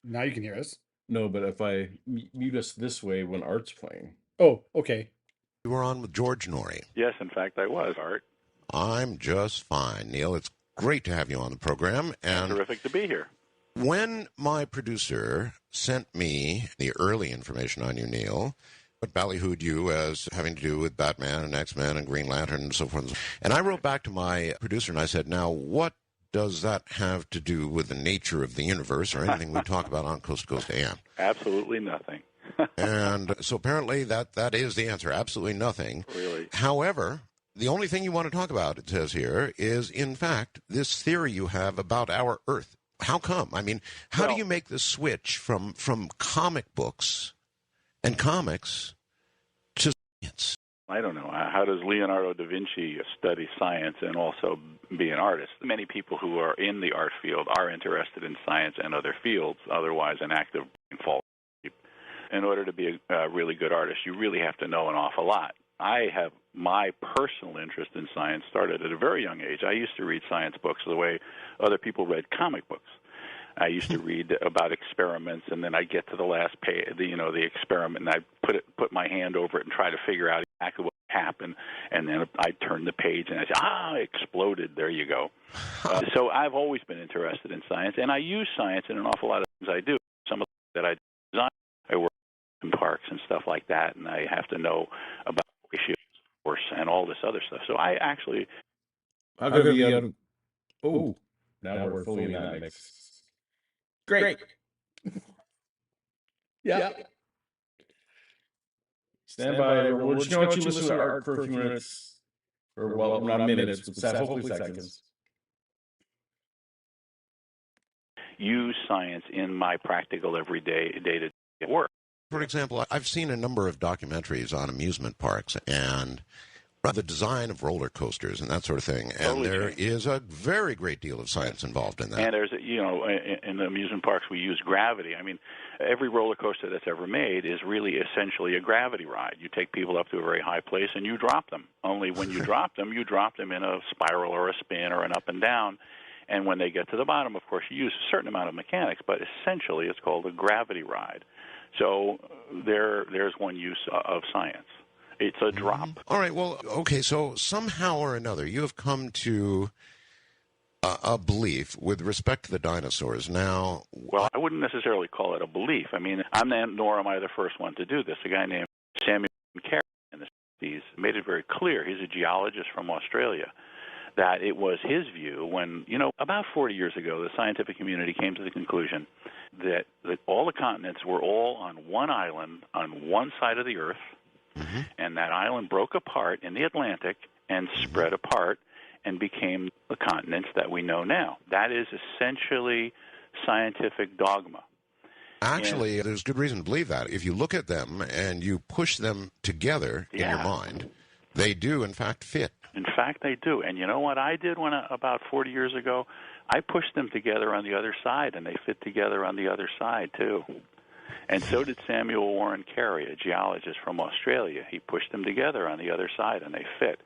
Now you can hear us. No, but if I mute us this way when Art's playing. Oh, okay. You were on with George Norrie. Yes, in fact, I was, Art. I'm just fine, Neal. It's great to have you on the program. And terrific to be here. when my producer sent me the early information on you, Neal, What ballyhooed you as having to do with Batman and X-Men and Green Lantern and so forth. And I wrote back to my producer and I said, now, what does that have to do with the nature of the universe or anything we talk about on Coast to Coast AM? Absolutely nothing. And so apparently that is the answer. Absolutely nothing. Really? However, the only thing you want to talk about, it says here, is, in fact, this theory you have about our Earth. How come? I mean, how do you make the switch from comic books and comics to science? I don't know. How does Leonardo da Vinci study science and also be an artist? Many people who are in the art field are interested in science and other fields, otherwise an active fault. In order to be a really good artist, you really have to know an awful lot. I have my personal interest in science started at a very young age. I used to read science books the way other people read comic books. I used to read about experiments, and then I'd get to the last page, the experiment, and I'd put my hand over it and try to figure out exactly what happened, and then I'd turn the page, and I'd say, it exploded, there you go. So I've always been interested in science, and I use science in an awful lot of things I do. Some of the that I design, I work in parks and stuff like that, and I have to know about ratios and all this other stuff. So I actually... How good the oh, now we're fully in that mix. Great. Yeah. Stand by. We're just going to let you listen to art for a few minutes. Or, well, not minutes, but hopefully seconds. Use science in my practical everyday day-to-day work. For example, I've seen a number of documentaries on amusement parks and the design of roller coasters and that sort of thing. And there is a very great deal of science involved in that. And there's, in the amusement parks, we use gravity. I mean, every roller coaster that's ever made is really essentially a gravity ride. You take people up to a very high place and you drop them. Only when you drop them in a spiral or a spin or an up and down. And when they get to the bottom, of course, you use a certain amount of mechanics, but essentially it's called a gravity ride. So there's one use of science. It's a drop. All right. Well, okay. So somehow or another, you have come to a belief with respect to the dinosaurs. Now, well, I wouldn't necessarily call it a belief. I mean, nor am I the first one to do this. A guy named Samuel Carey in the 60s made it very clear. He's a geologist from Australia. That it was his view when, about 40 years ago, the scientific community came to the conclusion that all the continents were all on one island on one side of the Earth. Mm-hmm. And that island broke apart in the Atlantic and spread apart and became the continents that we know now. That is essentially scientific dogma. Actually, there's good reason to believe that. If you look at them and you push them together in your mind, they do, in fact, fit. In fact, they do. And you know what I did about 40 years ago? I pushed them together on the other side, and they fit together on the other side, too. And so did Samuel Warren Carey, a geologist from Australia. He pushed them together on the other side, and they fit.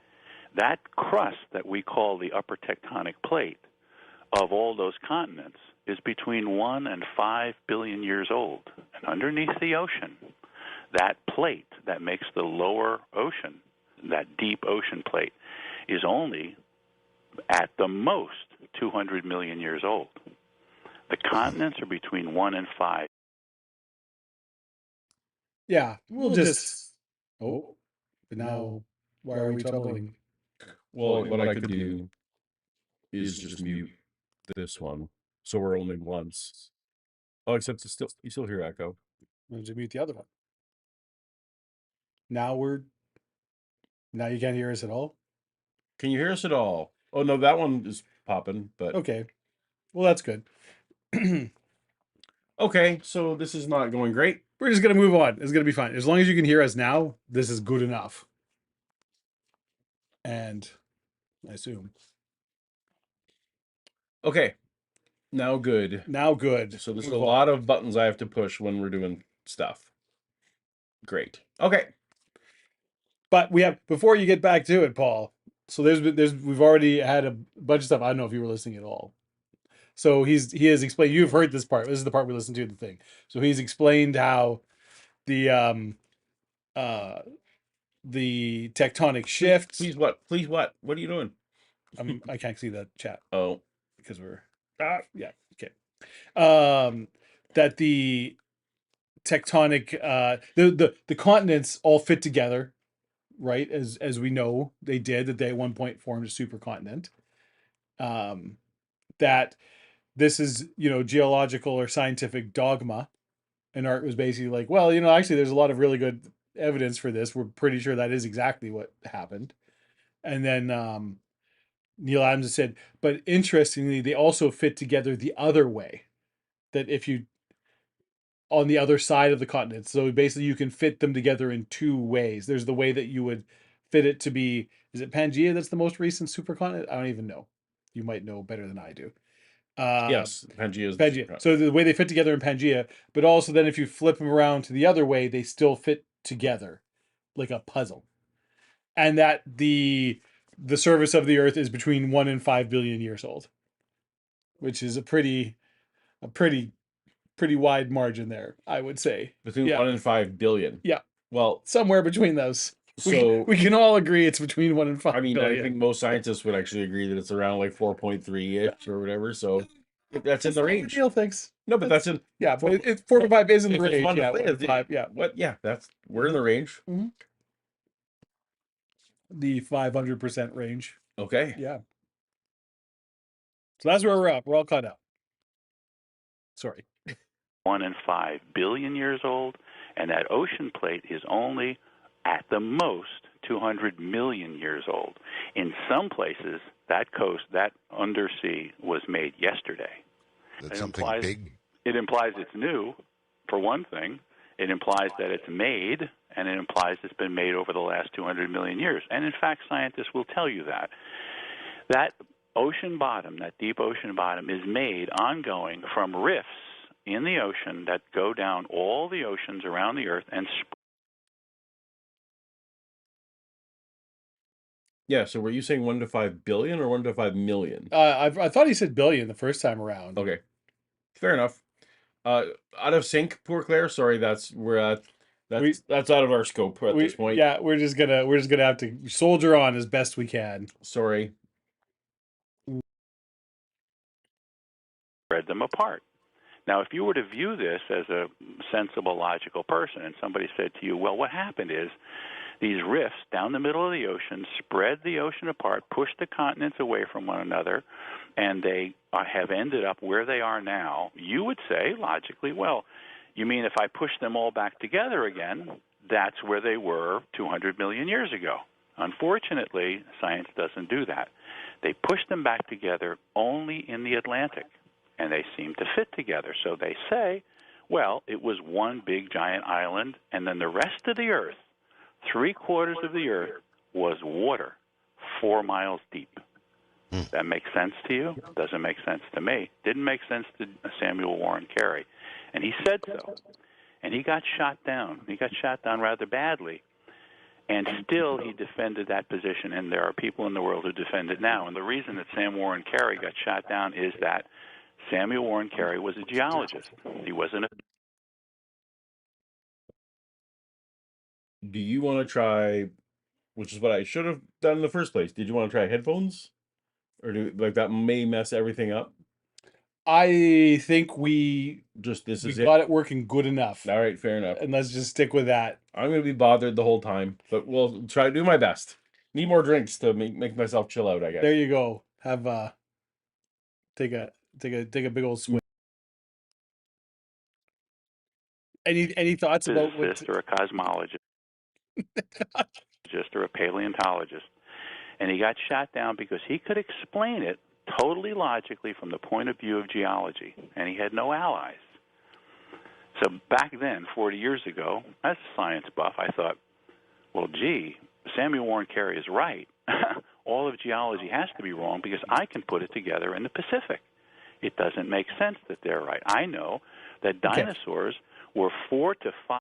That crust that we call the upper tectonic plate of all those continents is between 1 and 5 billion years old. And underneath the ocean, that plate that makes the lower ocean, that deep ocean plate, is only, at the most, 200 million years old. The continents are between 1 and 5. Yeah, we'll just... Oh, but now, why are we troubling? Well, what I could do is just mute this one, so we're only once. Oh, except you still hear echo. We'll just mute the other one. Now you can't hear us at all? Can you hear us at all? Oh, no, that one is popping, but... Okay. Well, that's good. Okay, so this is not going great. We're just going to move on. It's going to be fine. As long as you can hear us now, this is good enough. And I assume. Okay. Now good. Now good. So there's a lot of buttons I have to push when we're doing stuff. Great. Okay. But before you get back to it, Paul. So we've already had a bunch of stuff. I don't know if you were listening at all. So he has explained. You've heard this part. This is the part we listened to, the thing. So he's explained how the tectonic shifts. Please what? Please what? What are you doing? I can't see the chat. Oh, because we're yeah, okay. That the tectonic the continents all fit together, right? As we know they did, that they at one point formed a supercontinent. That this is, geological or scientific dogma, and Art was basically like, well, actually there's a lot of really good evidence for this. We're pretty sure that is exactly what happened. And then Neal Adams said, but interestingly, they also fit together the other way. That if you on the other side of the continent, so basically you can fit them together in two ways. There's the way that you would fit it to be, is it Pangea that's the most recent supercontinent? I don't even know. You might know better than I do. Yes, Pangea is the Pangea. supercontinent. So the way they fit together in Pangea, but also then if you flip them around to the other way, they still fit together like a puzzle. And that the surface of the Earth is between 1 and 5 billion years old, which is a pretty wide margin there, I would say. Between Yeah. 1 and 5 billion. Yeah. Well, Somewhere between those. so We can all agree it's between 1 and 5 I mean, billion. I think most scientists would actually agree that it's around like 4.3-ish or whatever. So that's in the range. Neil thinks. No, but that's in Yeah, but it's 4 to 5 is in the if it's range. 1 to Yeah, 5, 1 to 5. Yeah. What? Yeah, we're in the range. Mhm. The 500% range. Okay. Yeah. So that's where we're at. We're all caught up. Sorry. 1 and 5 billion years old, and that ocean plate is only at the most 200 million years old. In some places, that coast, that undersea, was made yesterday. That's something big. It implies it's new, for one thing. It implies that it's made, and it implies it's been made over the last 200 million years. And in fact, scientists will tell you that. That ocean bottom, that deep ocean bottom, is made ongoing from rifts in the ocean that go down all the oceans around the Earth and Yeah, so were you saying 1 to 5 billion or 1 to 5 million? I thought he said billion the first time around. Okay. Fair enough. Out of sync, poor Claire. Sorry, that's out of our scope at this point. Yeah, we're just gonna have to soldier on as best we can. Sorry. spread them apart. Now, if you were to view this as a sensible, logical person, and somebody said to you, well, what happened is these rifts down the middle of the ocean spread the ocean apart, pushed the continents away from one another, and they have ended up where they are now, you would say, logically, well, you mean if I push them all back together again, that's where they were 200 million years ago. Unfortunately, science doesn't do that. They push them back together only in the Atlantic, and they seem to fit together. So they say, well, it was one big giant island, and then the rest of the Earth, 3/4 of the Earth, was water, 4 miles deep. That makes sense to you? Doesn't make sense to me. Didn't make sense to Samuel Warren Carey. And he said so. And he got shot down. He got shot down rather badly. And still he defended that position, and there are people in the world who defend it now. And the reason that Sam Warren Carey got shot down is that Samuel Warren Carey was a geologist. He wasn't a... Do you want to try, which is what I should have done in the first place, did you want to try headphones? Or that may mess everything up? I think we This is got it working good enough. All right, fair enough. And let's just stick with that. I'm going to be bothered the whole time, but we'll try to do my best. Need more drinks to make myself chill out, I guess. There you go. Have take a big old swig. Any thoughts about what or a cosmologist or a paleontologist. And he got shot down because he could explain it totally logically from the point of view of geology, and he had no allies. So back then, 40 years ago, as a science buff, I thought, well, gee, Samuel Warren Carey is right. All of geology has to be wrong because I can put it together in the Pacific. It doesn't make sense that they're right. I know that dinosaurs were 4 to 5.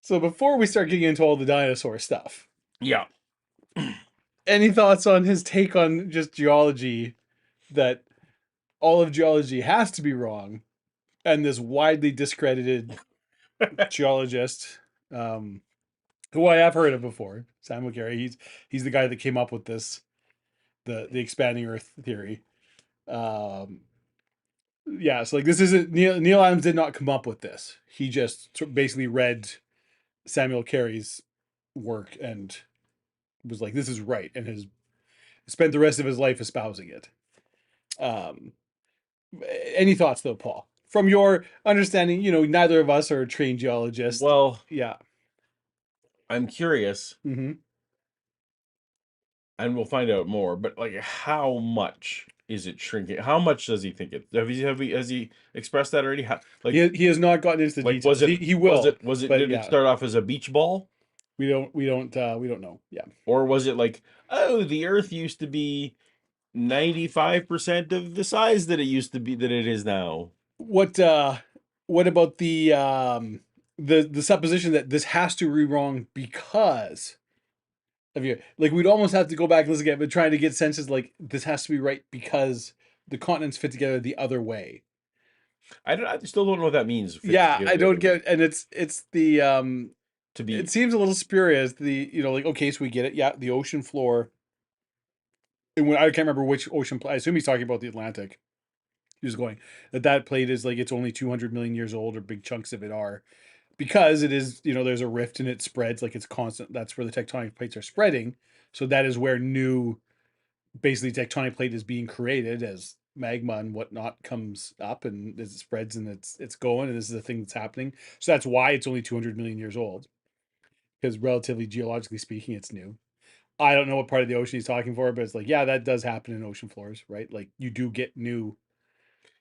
So before we start getting into all the dinosaur stuff, yeah. Any thoughts on his take on just geology, that all of geology has to be wrong, and this widely discredited geologist, who I have heard of before, Samuel Carey. He's the guy that came up with this, the expanding Earth theory. Yeah, so like this isn't Neal Adams did not come up with this. He just basically read Samuel Carey's work and was like, "This is right," and has spent the rest of his life espousing it. Um, any thoughts though, Paul? From your understanding, neither of us are a trained geologist. Well, Yeah. I'm curious, Mm-hmm. and we'll find out more. But like, how much is it shrinking? How much does he think it? Has he expressed that already? He has not gotten into the Like details. He will, but did it yeah, start off as a beach ball, we don't know. Yeah. or was it like, oh, the Earth used to be 95% of the size that it used to be that it is now? What about the supposition that this has to be wrong because of you? Like we'd almost have to go back and listen again, but trying to get senses like this has to be right because the continents fit together the other way. I still don't know what that means. Fits Yeah, together I the don't other way. get, and it's the To it be, seems a little spurious. Like okay, so we get it. Yeah, the ocean floor. And when I can't remember which I assume he's talking about the Atlantic. He was going that plate is like it's only 200 million years old, or big chunks of it are, because it is, there's a rift and it spreads like it's constant. That's where the tectonic plates are spreading. So that is where new, basically, tectonic plate is being created as magma and whatnot comes up and as it spreads and it's going, and this is the thing that's happening. So that's why it's only 200 million years old, because relatively geologically speaking, it's new. I don't know what part of the ocean he's talking for, but it's like, yeah, that does happen in ocean floors, right? Like you do get new,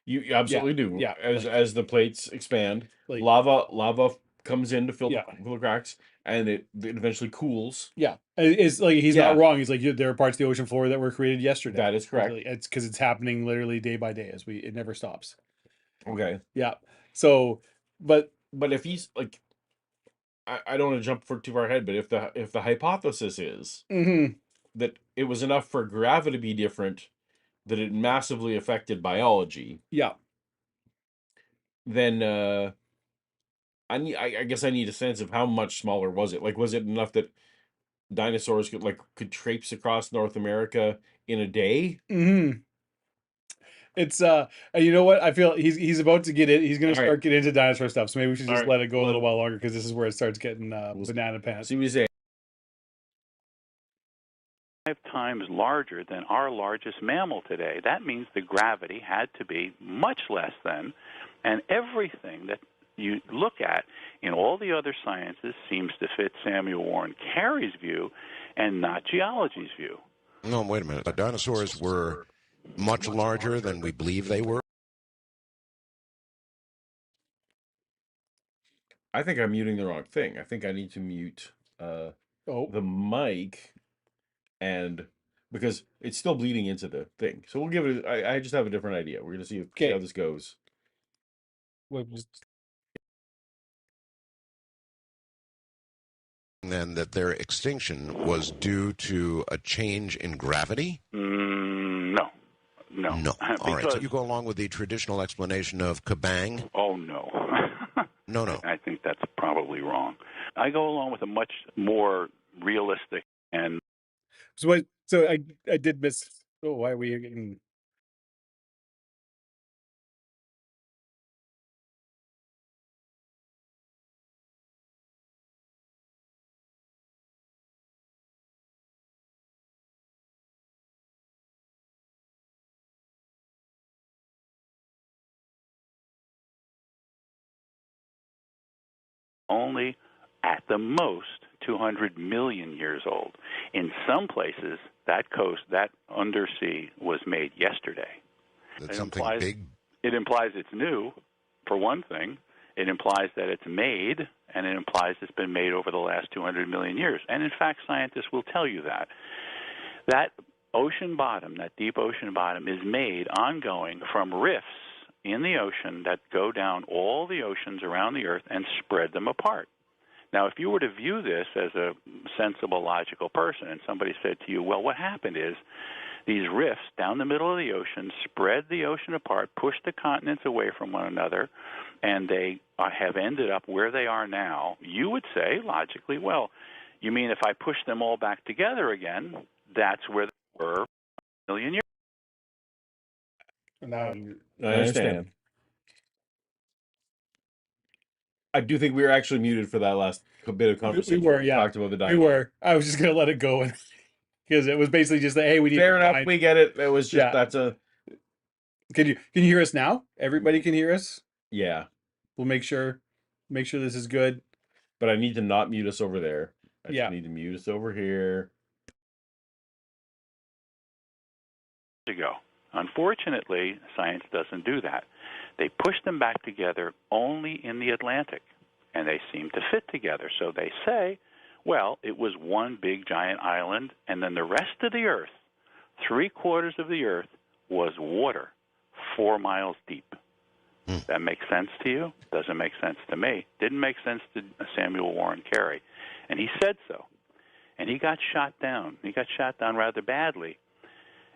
you yeah, absolutely do. yeah, As the plates expand, like lava comes in to yeah, fill the cracks, and it eventually cools. yeah. It's like he's not Yeah, wrong. He's like there are parts of the ocean floor that were created yesterday. that is It's correct. like it's because it's happening literally day by day it never stops. Okay, Yeah. So, but but if he's like, I don't want to jump for too far ahead, but if the hypothesis is mhm, that it was enough for gravity to be different, that it massively affected biology, yeah. then I guess I need a sense of how much smaller was it. Like, was it enough that dinosaurs could traipse across North America in a day? Hmm. It's and you know what? I feel he's about to get it. He's gonna All right, start getting into dinosaur stuff. So maybe we should all just right. let it go a little Well, while longer, because this is where it starts getting we'll banana pants. see what you say. 5 times larger than our largest mammal today. That means the gravity had to be much less than, and everything that you look at in all the other sciences seems to fit Samuel Warren Carey's view and not geology's view. No, wait a minute. The dinosaurs were much larger than we believe they were. I think I'm muting the wrong thing. I think I need to mute Oh, the mic, and because it's still bleeding into the thing. So we'll give it. I just have a different idea. We're gonna see how okay. this goes. We'll just And then that their extinction was due to a change in gravity? No, no. No. All right. So Because, you go along with the traditional explanation of kabang? oh no. No, no. I think that's probably wrong. I go along with a much more realistic and so I did miss. Oh, why are we getting? only at the most 200 million years old. In some places, that coast, that undersea, was made yesterday. That It something implies big. it implies it's new, for one thing. It implies that it's made, and it implies it's been made over the last 200 million years. And in fact, scientists will tell you that. That ocean bottom, that deep ocean bottom, is made ongoing from rifts in the ocean that go down all the oceans around the Earth and spread them apart. Now, if you were to view this as a sensible, logical person, and somebody said to you, well, what happened is these rifts down the middle of the ocean spread the ocean apart, pushed the continents away from one another, and they have ended up where they are now, you would say, logically, well, you mean if I push them all back together again, that's where they were a million years Now I understand. I do think we were actually muted for that last bit of We conversation. were, yeah. Talked about the We dinosaur. were. I was just gonna let it go because it was basically just that, hey, we need Fair to enough. find. We get it. It was just Yeah. that's a Can you hear us now? Everybody can hear us. yeah. We'll make sure this is good. But I need to not mute us over there. I just Yeah. need to mute us over here. Ago. Unfortunately, science doesn't do that. They push them back together only in the Atlantic, and they seem to fit together. So they say, well, it was one big giant island, and then the rest of the Earth, 3/4 of the Earth, was water, 4 miles deep. That makes sense to you? Doesn't make sense to me. Didn't make sense to Samuel Warren Carey. And he said so. And he got shot down. He got shot down rather badly.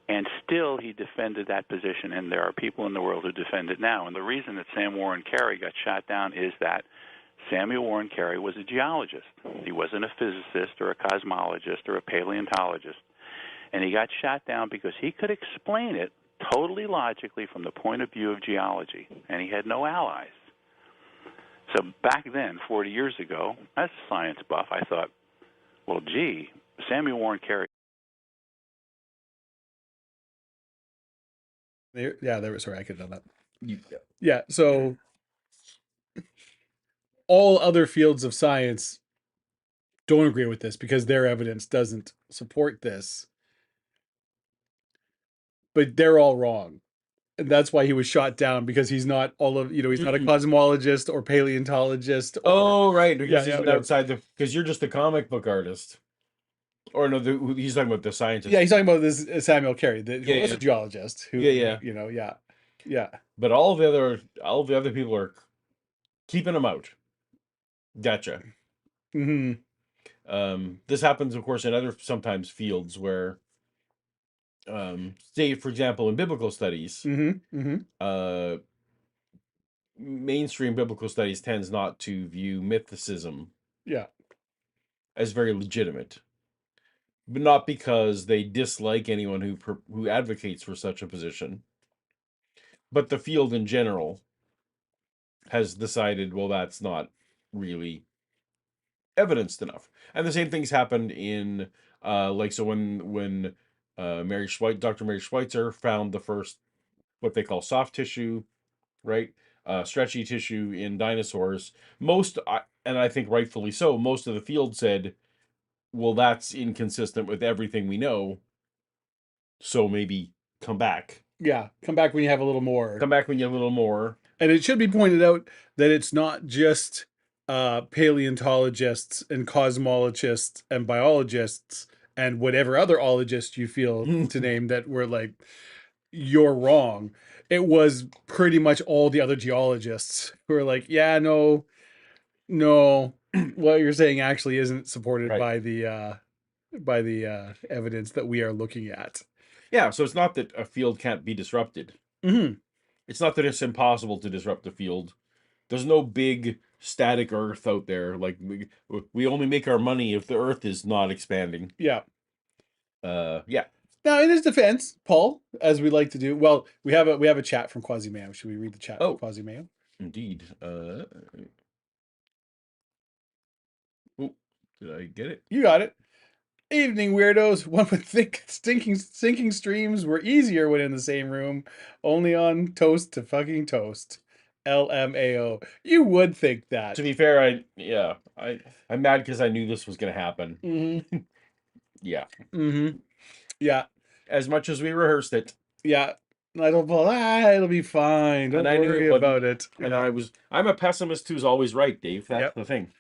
And still he defended that position, and there are people in the world who defend it now. And the reason that Sam Warren Carey got shot down is that Samuel Warren Carey was a geologist. He wasn't a physicist or a cosmologist or a paleontologist. And he got shot down because he could explain it totally logically from the point of view of geology, and he had no allies. So back then, 40 years ago, as a science buff, I thought, well, gee, Samuel Warren Carey. Sorry, I could have done that. Yeah. So all other fields of science don't agree with this because their evidence doesn't support this. But they're all wrong. And that's why he was shot down, because he's not he's not a cosmologist or paleontologist. Oh, right. Because Yeah, he's outside because you're just a comic book artist. Or no, he's talking about the scientist. Yeah, he's talking about this Samuel Carey, who was a geologist. Who, yeah. Yeah. But all the other people are keeping him out. Gotcha. Mm-hmm. This happens, of course, in other sometimes fields where, say, for example, in biblical studies, mainstream biblical studies tends not to view mythicism as very legitimate, but not because they dislike anyone who advocates for such a position, but the field in general has decided, well, that's not really evidenced enough. And the same things happened in so when Dr. Mary Schweitzer found the first what they call soft tissue, right? Stretchy tissue in dinosaurs. And I think rightfully so, most of the field said, well, that's inconsistent with everything we know. So maybe come back. Yeah, come back when you have a little more. Come back when you have a little more. And it should be pointed out that it's not just paleontologists and cosmologists and biologists and whatever other ologist you feel to name that were like, you're wrong. It was pretty much all the other geologists who were like, yeah, no, what you're saying actually isn't supported by the evidence that we are looking at. Yeah, so it's not that a field can't be disrupted. Mm-hmm. It's not that it's impossible to disrupt a field. There's no big static Earth out there. Like we only make our money if the Earth is not expanding. Yeah. Yeah. Now, in his defense, Paul, as we like to do, well, we have a chat from Quasi-Mayo. Should we read the chat from Quasi-Mayo? Indeed. Did I get it? You got it. Evening, weirdos. One would think sinking streams were easier when in the same room. Only on toast to fucking toast. LMAO. You would think that. To be fair, I'm mad because I knew this was going to happen. Mm-hmm. Yeah. Mm-hmm. Yeah. As much as we rehearsed it. Yeah. It'll be fine. Don't worry about it. And I'm a pessimist who's always right, Dave. That's the thing.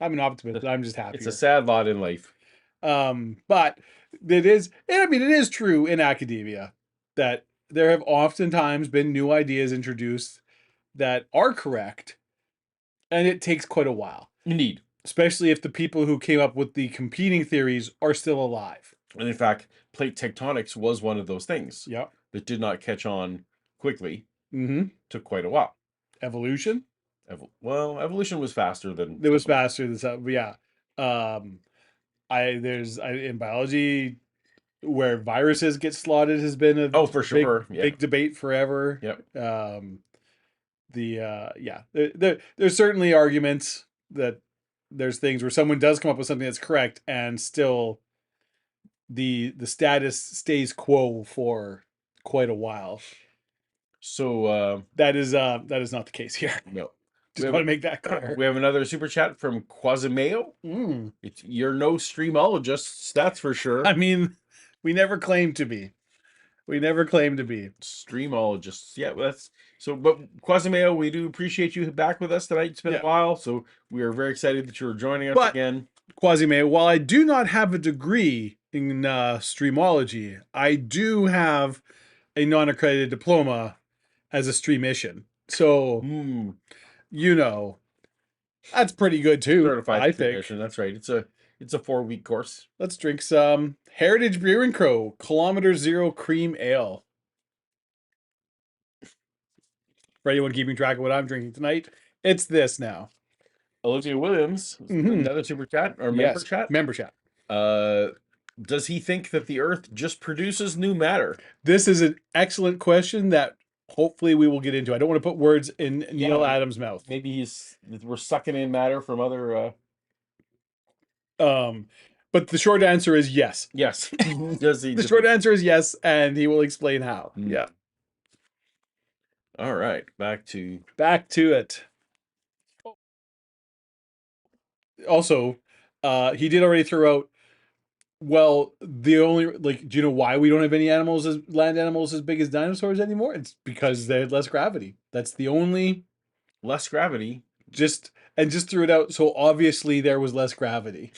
I'm an optimist, but I'm just happy. It's a sad lot in life. But it is true in academia that there have oftentimes been new ideas introduced that are correct, and it takes quite a while. Indeed. Especially if the people who came up with the competing theories are still alive. And in fact, plate tectonics was one of those things. Yeah. That did not catch on quickly. Mm-hmm. Took quite a while. Evolution? Evolution was faster than... It was faster than... Yeah. In biology, where viruses get slotted has been a Oh, for sure. big debate forever. Yep. There's certainly arguments that there's things where someone does come up with something that's correct and still the status stays quo for quite a while. So that is not the case here. no. Just want to make that clear. We have another super chat from Quasimeo. You're no streamologists, that's for sure. I mean, we never claimed to be. Streamologists. Yeah, that's so. But Quasimeo, we do appreciate you back with us tonight. It's been a while, so we are very excited that you are joining us again. Quasimeo, while I do not have a degree in streamology, I do have a non-accredited diploma as a streamician. So, that's pretty good too. Certified I streamician. think That's right. It's a 4-week course. Let's drink some Heritage Brew and Co. Kilometer Zero Cream Ale. For anyone keeping track of what I'm drinking tonight, it's this now. Olivia Williams, another super chat or member chat. Member chat. Does he think that the Earth just produces new matter? This is an excellent question that hopefully we will get into. I don't want to put words in Neal Adams' mouth. Maybe we're sucking in matter from other. But the short answer is yes. Yes. Does he? The short answer is yes, and he will explain how. Yeah. All right, back to it. Also, he did already throw out. Well, the only do you know why we don't have any land animals as big as dinosaurs anymore? It's because they had less gravity. That's the only less gravity. Just threw it out. So obviously there was less gravity.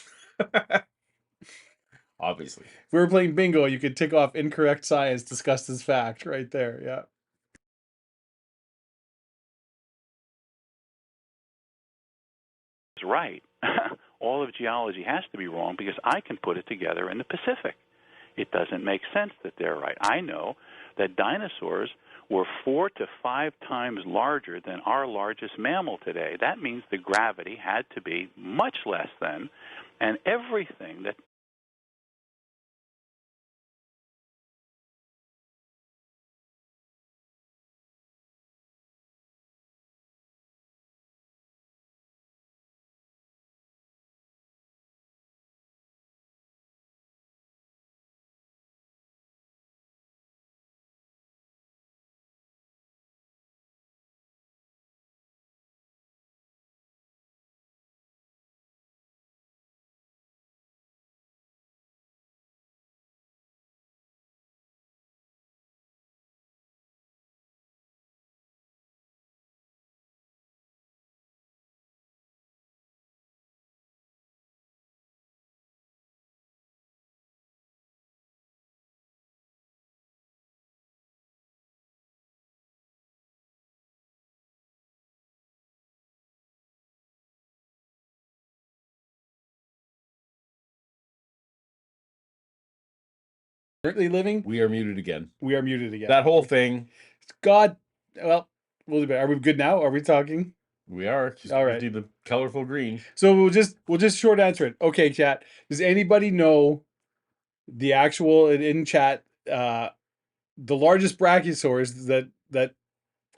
Obviously, if we were playing bingo, you could tick off incorrect science discussed as fact right there. Yeah. It's right. All of geology has to be wrong because I can put it together in the Pacific. It doesn't make sense that they're right. I know that dinosaurs were 4 to 5 times larger than our largest mammal today. That means the gravity had to be much less than, and everything that currently living. We are muted again. That whole thing. God. Well, are we good now? Are we talking? We are. Just all right. Do the colorful green. So we'll just short answer it. Okay, chat. Does anybody know the actual in chat? The largest brachiosaurs that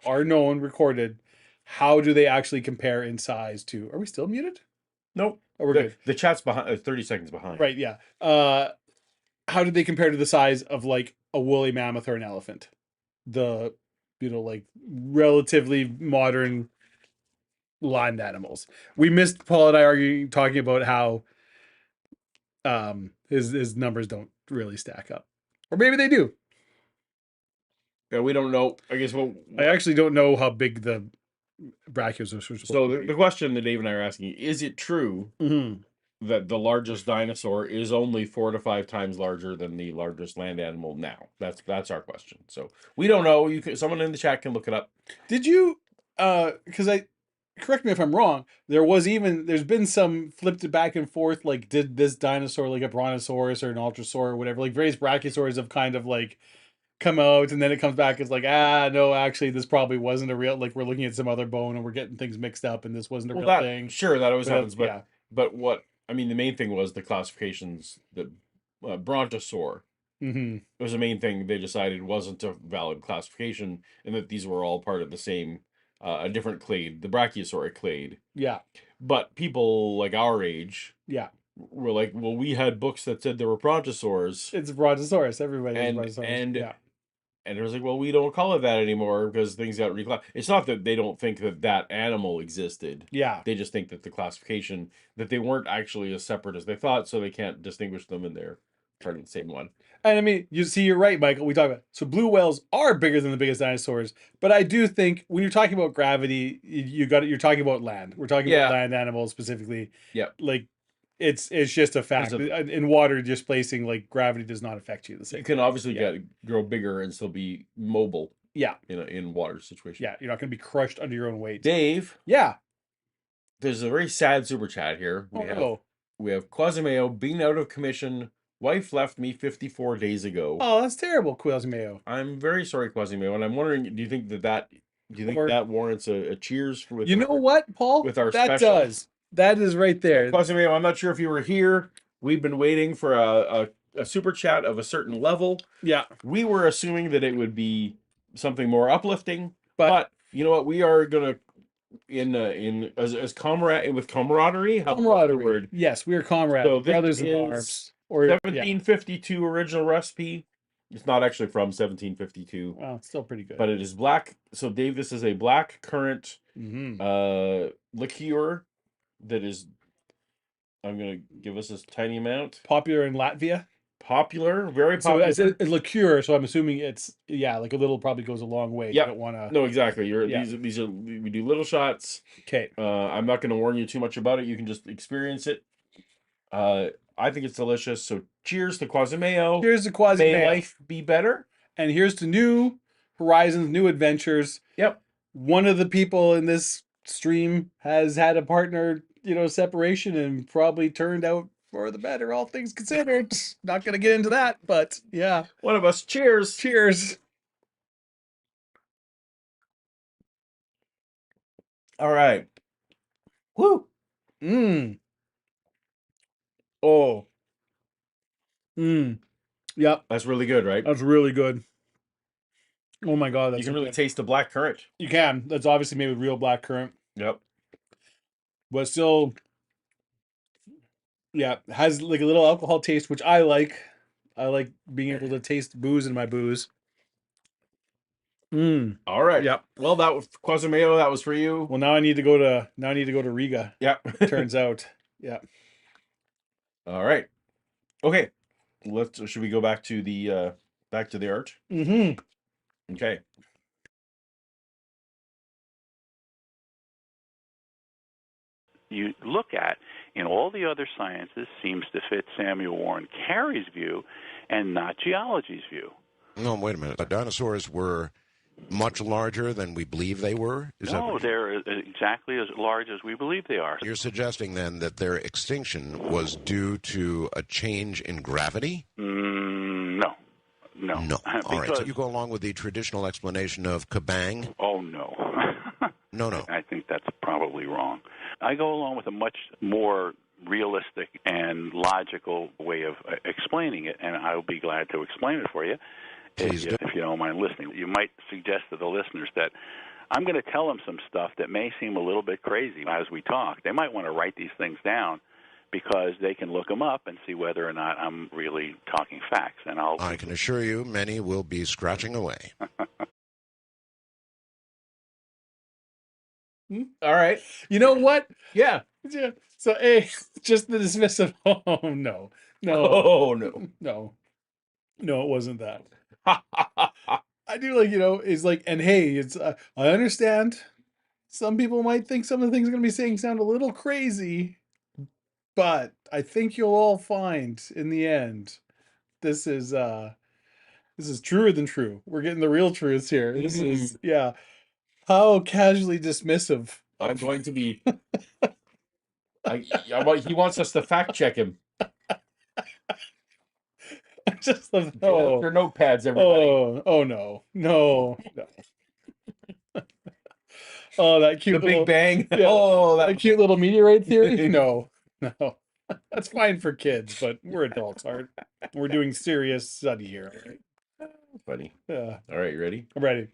are known recorded. How do they actually compare in size to? Are we still muted? Nope. Oh, we're good. The chat's behind. 30 seconds behind. Right. Yeah. How do they compare to the size of like a woolly mammoth or an elephant? The relatively modern land animals. We missed Paul and I talking about how his numbers don't really stack up, or maybe they do. Yeah, we don't know. I guess I actually don't know how big the brachiosaurs are. So the question that Dave and I are asking: is it true that the largest dinosaur is only 4 to 5 times larger than the largest land animal now? That's our question. So we don't know. Someone in the chat can look it up. Did you? Because correct me if I'm wrong. There's been some flipped back and forth. Like, did this dinosaur, like a brontosaurus or an ultrasaur or whatever, like various brachiosaurs have kind of like come out, and then it comes back as like, no, actually, this probably wasn't a real. Like, we're looking at some other bone and we're getting things mixed up, and this wasn't a real thing. Sure, that always happens. But what I mean, the main thing was the classifications. The brontosaur Mm-hmm. was the main thing they decided wasn't a valid classification, and that these were all part of the same, a different clade, the Brachiosauric clade. Yeah. But people like our age Yeah. were like, well, we had books that said there were brontosaurs, It's Brontosaurus. Everybody knows and Brontosaurus. and Yeah. and it was like, well, we don't call it that anymore because things got reclassified. It's not that they don't think that that animal existed. Yeah. They just think that the classification, that they weren't actually as separate as they thought, so they can't distinguish them, and they're part of the same one. And I mean, you see, you're right, Michael. We talk about so blue whales are bigger than the biggest dinosaurs, but I do think when you're talking about gravity, you got it. You're talking about land. We're talking about Yeah. land animals specifically. Yep. Like, it's just a fact. In water displacing, like gravity does not affect you the same. You can obviously grow bigger and still be mobile. Yeah. In water situation. Yeah, you're not going to be crushed under your own weight. Dave. Yeah. There's a very sad super chat here. We have Quasimeo being out of commission. Wife left me 54 days ago. Oh, that's terrible, Quasimeo. I'm very sorry, Quasimeo, and I'm wondering, do you think that warrants a cheers with? You know what, Paul? With our that special? Does. That is right there. Quasimeo, I'm not sure if you were here. We've been waiting for a super chat of a certain level. Yeah. We were assuming that it would be something more uplifting, but you know what? We are gonna as camaraderie. Camaraderie. Yes, we are comrades. So brothers in arms. Or 1752 original recipe. It's not actually from 1752. Well, it's still pretty good. But it is black. So Dave, this is a black currant liqueur that is. I'm gonna give us this tiny amount. Popular in Latvia. Popular, very popular. So it's a liqueur, so I'm assuming it's like a little probably goes a long way. Yeah. Wanna... No, exactly. These are we do little shots. Okay. I'm not gonna warn you too much about it. You can just experience it. I think it's delicious. So cheers to Quasimeo. Cheers to Quasimeo. May life be better. And here's to new horizons, new adventures. Yep. One of the people in this stream has had a partner, separation and probably turned out for the better, all things considered. Not going to get into that, but yeah. One of us. Cheers. Cheers. All right. Woo. Oh. Yep. That's really good, right? That's really good. Oh my God. You can really taste the black currant. You can. That's obviously made with real black currant. Yep. But still, has like a little alcohol taste, which I like. I like being able to taste booze in my booze. All right. Yep. Well, that was Quasimeo. That was for you. Well, now I need to go to Riga. Yep. Turns out. Yeah. All right. Okay. Should we go back to the art? Mm-hmm. Okay. You look at in all the other sciences seems to fit Samuel Warren Carey's view and not geology's view. No, wait a minute. The dinosaurs were much larger than we believe they were? They're exactly as large as we believe they are. You're suggesting then that their extinction was due to a change in gravity? No. All right, so you go along with the traditional explanation of kabang? Oh, no. No. I think that's probably wrong. I go along with a much more realistic and logical way of explaining it, and I'll be glad to explain it for you. Please do. If you don't mind listening. You might suggest to the listeners that I'm going to tell them some stuff that may seem a little bit crazy as we talk. They might want to write these things down because they can look them up and see whether or not I'm really talking facts. And I can assure you many will be scratching away. All right. You know what? Yeah. So, just the dismissive. Oh, no. Oh, no. No, it wasn't that. I do is like, and hey, it's, I understand some people might think some of the things I'm going to be saying sound a little crazy, but I think you'll all find in the end, this is truer than true. We're getting the real truths here. This is, how casually dismissive. I'm going to be. He wants us to fact check him. Just their notepads, everybody. Oh no. Oh, that cute Big Bang. Yeah, that cute little meteorite theory. No. That's fine for kids, but we're adults, aren't? We're doing serious study here. Right? Funny. Yeah, All right, you ready? I'm ready.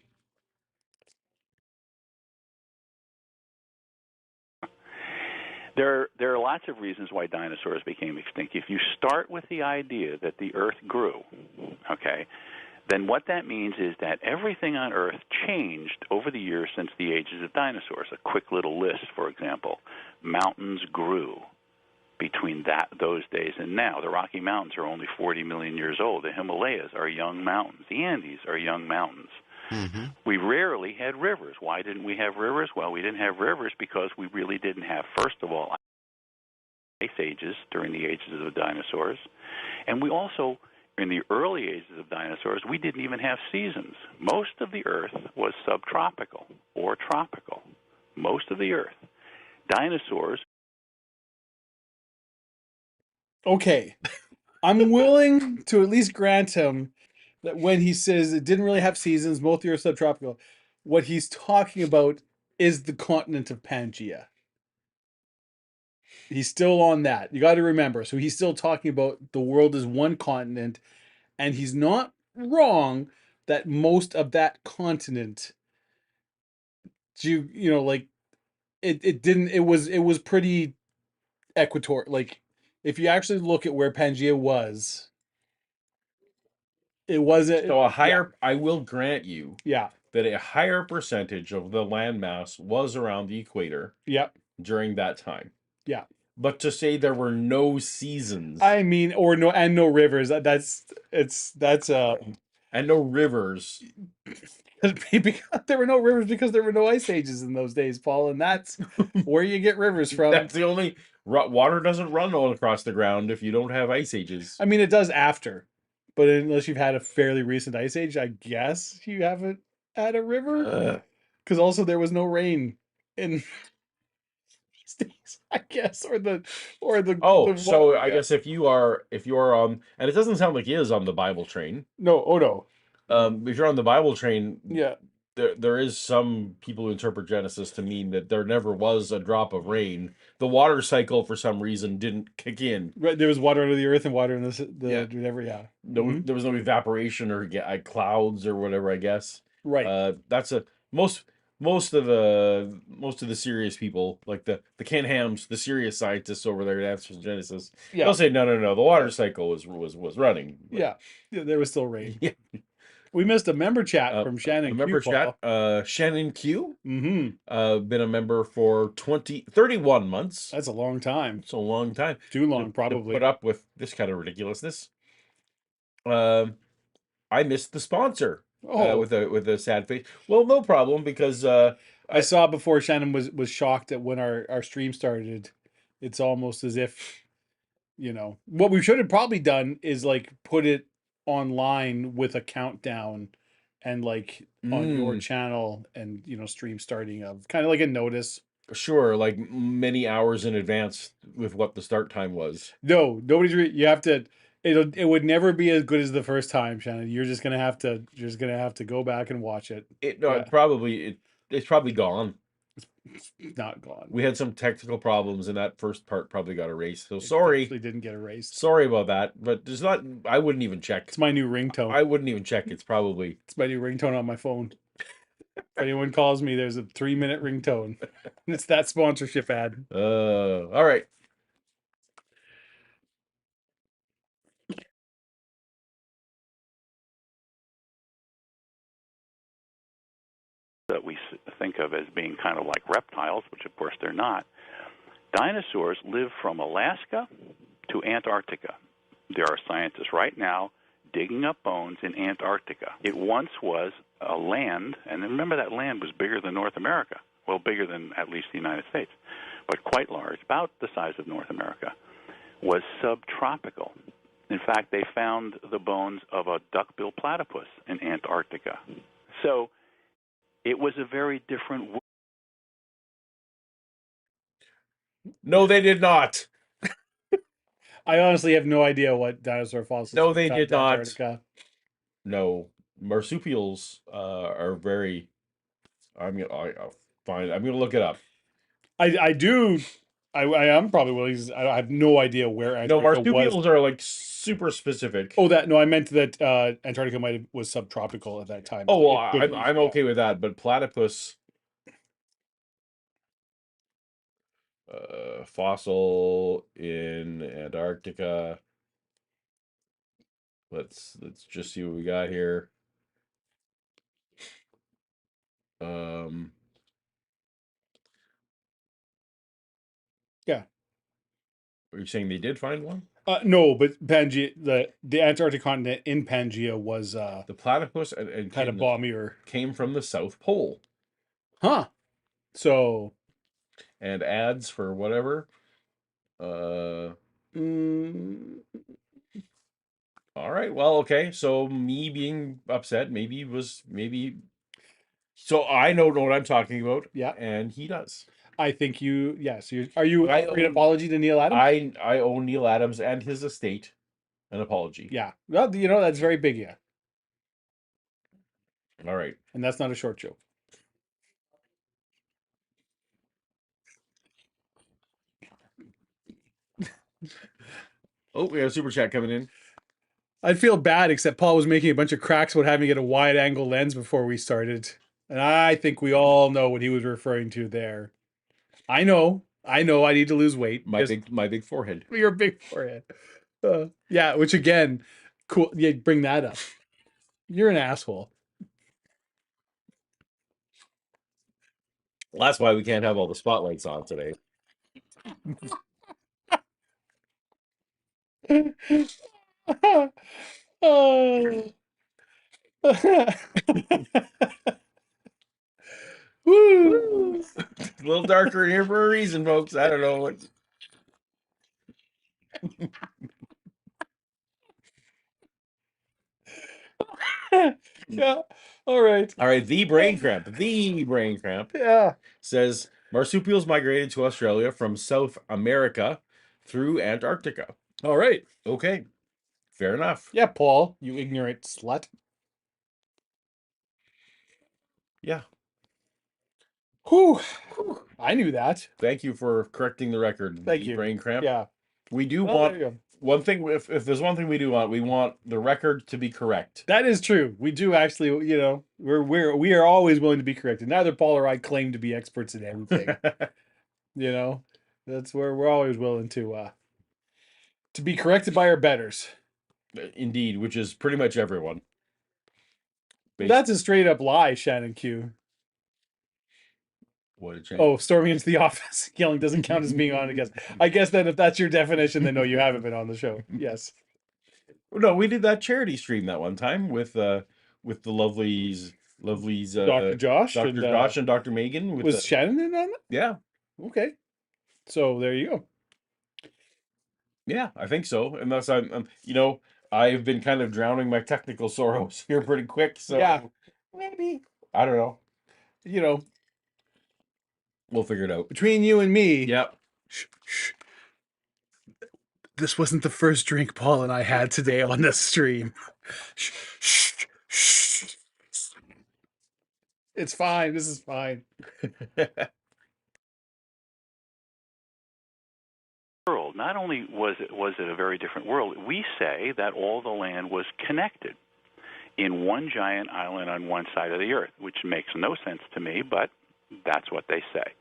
There are lots of reasons why dinosaurs became extinct. If you start with the idea that the Earth grew, okay, then what that means is that everything on Earth changed over the years since the ages of dinosaurs. A quick little list, for example: mountains grew between those days and now. The Rocky Mountains are only 40 million years old. The Himalayas are young mountains. The Andes are young mountains. Mm-hmm. We rarely had rivers. Why didn't we have rivers? Well, we didn't have rivers because we really didn't have, first of all, ice ages during the ages of the dinosaurs. And we also, in the early ages of dinosaurs, we didn't even have seasons. Most of the Earth was subtropical or tropical. Most of the Earth. Dinosaurs. Okay, I'm willing to at least grant him that when he says it didn't really have seasons, most of the Earth subtropical, what he's talking about is the continent of Pangaea. He's still on that. You got to remember. So he's still talking about the world as one continent, and he's not wrong that most of that continent, you know, like it didn't. It was pretty equator. Like if you actually look at where Pangaea was, it wasn't. So Yeah, I will grant you yeah, that a higher percentage of the landmass was around the equator yeah, during that time. yeah. But to say there were no seasons I mean, or no rivers. That's and no rivers, because there were no rivers because there were no ice ages in those days, Paul, and that's where you get rivers from. that's the only water doesn't run all across the ground if you don't have ice ages. I mean, it does after, but unless you've had a fairly recent ice age, I guess you haven't had a river. Because also there was no rain in these days, I guess, Oh, so I yeah. guess if you are on, and it doesn't sound like he is on the Bible train. No, oh no, If you're on the Bible train, yeah, there is some people who interpret Genesis to mean that there never was a drop of rain. The water cycle for some reason didn't kick in. right. There was water under the earth and water in the Yeah. whatever. Yeah, No, there was no evaporation or clouds or whatever, I guess. right. That's a most most of the serious people, like the Ken Hams, the serious scientists over there at Answers Genesis, Yeah, they'll say no, the water cycle was running. But, yeah. There was still rain. yeah. We missed a member chat from A Shannon Q, member chat, Paul. Shannon Q, Mm-hmm. been a member for 31 months. That's a long time. It's a long time. Too long, to probably. put up with this kind of ridiculousness. I missed the sponsor. Oh, With a sad face. Well, no problem because I saw before Shannon was shocked at when our stream started. It's almost as if, what we should have probably done is like put it online with a countdown and like on your channel and stream starting of kind of like a notice. sure, like many hours in advance with what the start time was. No, you have to. It would never be as good as the first time, Shannon. You're just gonna have to go back and watch it. No, Yeah, it's probably gone. it's not gone. We had some technical problems and that first part probably got erased. So It sorry. definitely didn't get erased. Sorry about that, but there's not. I wouldn't even check. It's my new ringtone. I wouldn't even check. It's probably. It's my new ringtone on my phone. If anyone calls me, there's a 3-minute ringtone. It's that sponsorship ad. All right. That we think of as being kind of like reptiles, which of course they're not. Dinosaurs live from Alaska to Antarctica. There are scientists right now digging up bones in Antarctica. It once was a land, and remember that land was bigger than North America. Well, bigger than at least the United States, but quite large, about the size of North America, was subtropical. In fact, they found the bones of a duck-billed platypus in Antarctica. So it was a very different world. No, they did not. I honestly have no idea what dinosaur fossils. No, they found did in not. Antarctica. No, marsupials are very. I'm gonna find. I'm gonna look it up. I do I am probably willing. I have no idea where No, Antarctica was. marsupials are like super specific. Oh, that no, I meant that Antarctica was subtropical at that time. Oh, well, It could be, I'm yeah. okay with that, but platypus fossil in Antarctica. Let's just see what we got here. Yeah. Are you saying they did find one? No, but Pangea, the Antarctic continent in Pangea was The platypus and kind of bombier. came from the South Pole. Huh. So And ads for whatever. All right. Well, okay. So me being upset maybe. So I don't know what I'm talking about. Yeah. And he does. I think you. Yes. Are you offering an apology to Neal Adams? I owe Neal Adams and his estate an apology. Yeah. Well, that's very big. Yeah. All right. And that's not a short joke. Oh, we have a super chat coming in. I'd feel bad, except Paul was making a bunch of cracks about having to get a wide angle lens before we started. And I think we all know what he was referring to there. I know I need to lose weight. My big forehead. Your big forehead. Yeah, which again, cool. Yeah, bring that up. You're an asshole. Well, that's why we can't have all the spotlights on today. Oh. Woo! A little darker in here for a reason, folks. I don't know what. Yeah. All right. All right. The brain cramp. The brain cramp. Yeah. Says marsupials migrated to Australia from South America through Antarctica. All right. Okay. Fair enough. Yeah, Paul, you ignorant slut. Yeah. Whew. I knew that. Thank you for correcting the record. Thank the you. Brain cramp. Yeah. We do Well, want there you go. one thing. If there's one thing we do want, we want the record to be correct. That is true. We do actually, we are always willing to be corrected. Neither Paul or I claim to be experts in everything. That's where we're always willing to be corrected by our betters. Indeed, which is pretty much everyone. That's a straight up lie, Shannon Q. What a change. Oh, storming into the office, yelling doesn't count as being on. I guess then if that's your definition, then no, you haven't been on the show. Yes. No, we did that charity stream that one time with the lovelies, Dr. Josh Dr. and Josh and Dr. Megan. Was Shannon in on that? Yeah. Okay. So there you go. Yeah, I think so. Unless I've been kind of drowning my technical sorrows here pretty quick. So Yeah. maybe. I don't know. We'll figure it out. Between you and me. Yep. Shh. This wasn't the first drink Paul and I had today on this stream. Shh. It's fine. This is fine. World. Not only was it a very different world, we say that all the land was connected in one giant island on one side of the earth, which makes no sense to me, but that's what they say.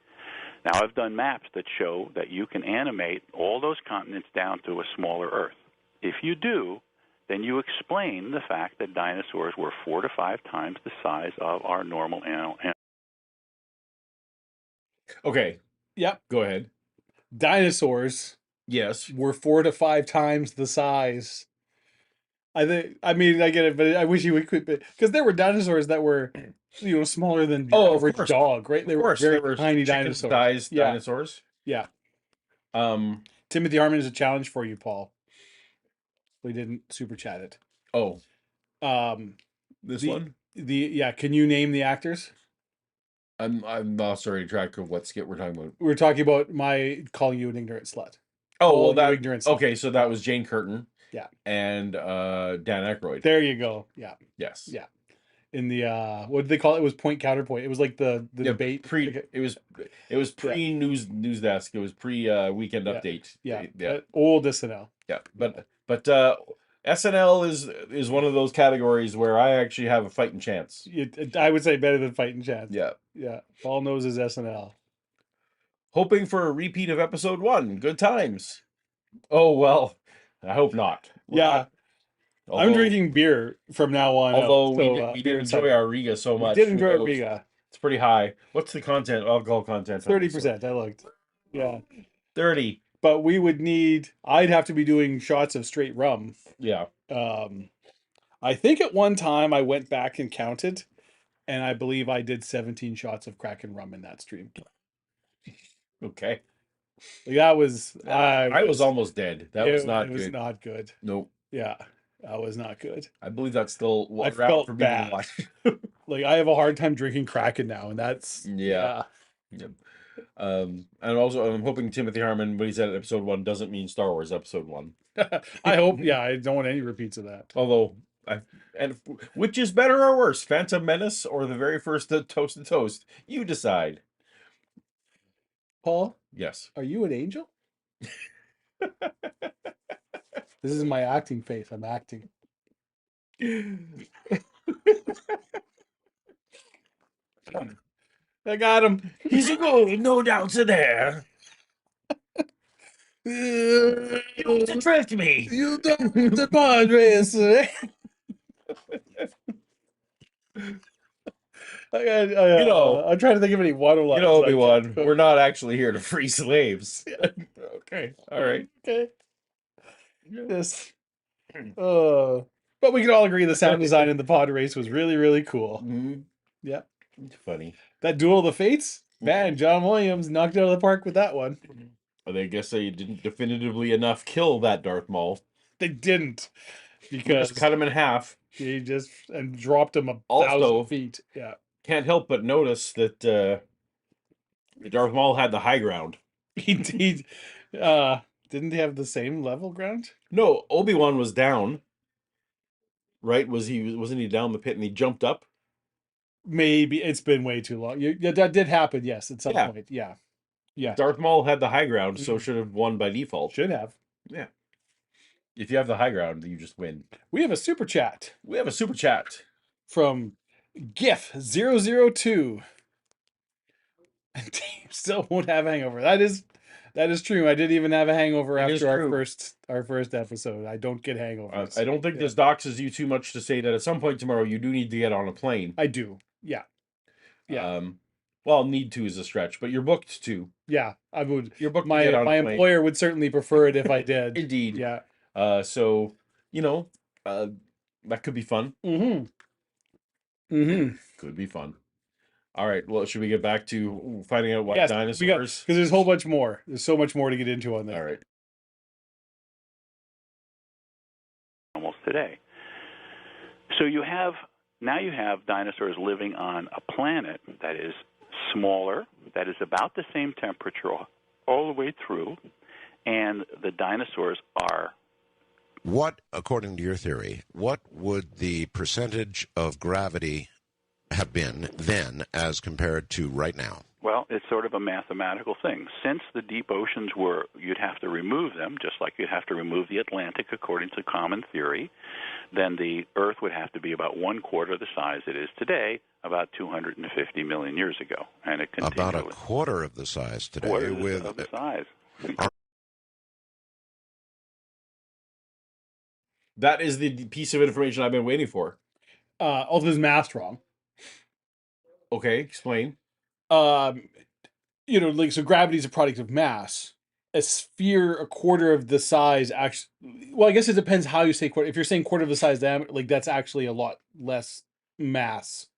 Now, I've done maps that show that you can animate all those continents down to a smaller Earth. If you do, then you explain the fact that dinosaurs were 4 to 5 times the size of our normal animal. Okay. Yep. Go ahead. Dinosaurs. Yes. Were 4 to 5 times the size. I get it, but I wish you would quit, because there were dinosaurs that were, smaller than the average dog, right? They were very tiny dinosaurs. Dinosaurs. Yeah. Timothy Harmon is a challenge for you, Paul. We didn't super chat it. Oh. This one? Can you name the actors? I'm not sorry to track of what skit we're talking about. We're talking about my calling you an ignorant slut. Oh, well, that ignorant slut. Okay, so that was Jane Curtin. Yeah. And Dan Aykroyd. There you go. Yeah. Yes. Yeah. in the what did they call it? It was point counterpoint. It was like the debate. It was pre news desk. It was pre weekend Yeah. update. Yeah. Yeah. Old SNL. Yeah. But SNL is one of those categories where I actually have a fighting chance. I would say better than Fighting Chance. Yeah. Yeah. Paul knows his SNL. Hoping for a repeat of episode 1. Good times. Oh well, I hope not. Yeah. I'm drinking beer from now on Although out. we did enjoy our Riga so much. We did enjoy our Riga. It's pretty high. What's the alcohol content? 30%. I looked. Yeah. 30. But I'd have to be doing shots of straight rum. Yeah. I think at one time I went back and counted, and I believe I did 17 shots of Kraken rum in that stream. Okay. Like that was I was almost dead. That was not good. It was not good. Nope. Yeah, that was not good. I believe that's still I felt for bad. Like I have a hard time drinking Kraken now, and that's yeah. And also I'm hoping Timothy Harmon, when he said episode 1, doesn't mean Star Wars episode 1. I hope. Yeah, I don't want any repeats of that. Although which is better or worse, Phantom Menace or the very first Toast to Toast? You decide. Paul? Yes. Are you an angel? This is my acting face. I'm acting. I got him. He's a goal, no doubts in there. You don't trick me. You don't the Padres. I'm trying to think of any water lines. Obi-Wan, we're not actually here to free slaves. Okay. All right. Okay. Yes. But we can all agree the sound design in the pod race was really, really cool. Mm-hmm. Yeah. Funny. That Duel of the Fates? Man, John Williams knocked it out of the park with that one. I guess they didn't definitively enough kill that Darth Maul. They didn't. Because just cut him in half. He just dropped him 1,000 feet. Yeah. Can't help but notice that Darth Maul had the high ground. He didn't they have the same level ground? No, Obi-Wan was down. Right? Wasn't he down the pit and he jumped up? Maybe it's been way too long. That did happen, yes, at some point. Yeah. Yeah. Darth Maul had the high ground, so should have won by default. Should have. Yeah. If you have the high ground, you just win. We have a super chat. From GIF002. And Dave still won't have a hangover. That is true. I didn't even have a hangover after our first episode. I don't get hangovers. I don't think this doxes you too much to say that at some point tomorrow you do need to get on a plane. I do. Yeah. Yeah. Well, need to is a stretch, but you're booked to. Yeah, I would. You're booked. My employer would certainly prefer it if I did. Indeed. Yeah. So that could be fun. Mm-hmm. Mm-hmm. Could be fun. All right. Well, should we get back to finding out what dinosaurs? Because there's a whole bunch more. There's so much more to get into on that. All right. Almost today. So you have dinosaurs living on a planet that is smaller, that is about the same temperature all the way through, and the dinosaurs are. What, according to your theory, what would the percentage of gravity have been then as compared to right now? Well, it's sort of a mathematical thing. Since the deep oceans you'd have to remove them, just like you'd have to remove the Atlantic according to common theory, then the Earth would have to be about 1/4 the size it is today, about 250 million years ago. And it continually. About 1/4 of the size today. Of the size. That is the piece of information I've been waiting for. Also, there's math wrong. Okay, explain. So gravity is a product of mass. A sphere 1/4 of the size actually. Well, I guess it depends how you say quarter. If you're saying 1/4 of the size diameter, that's actually a lot less mass.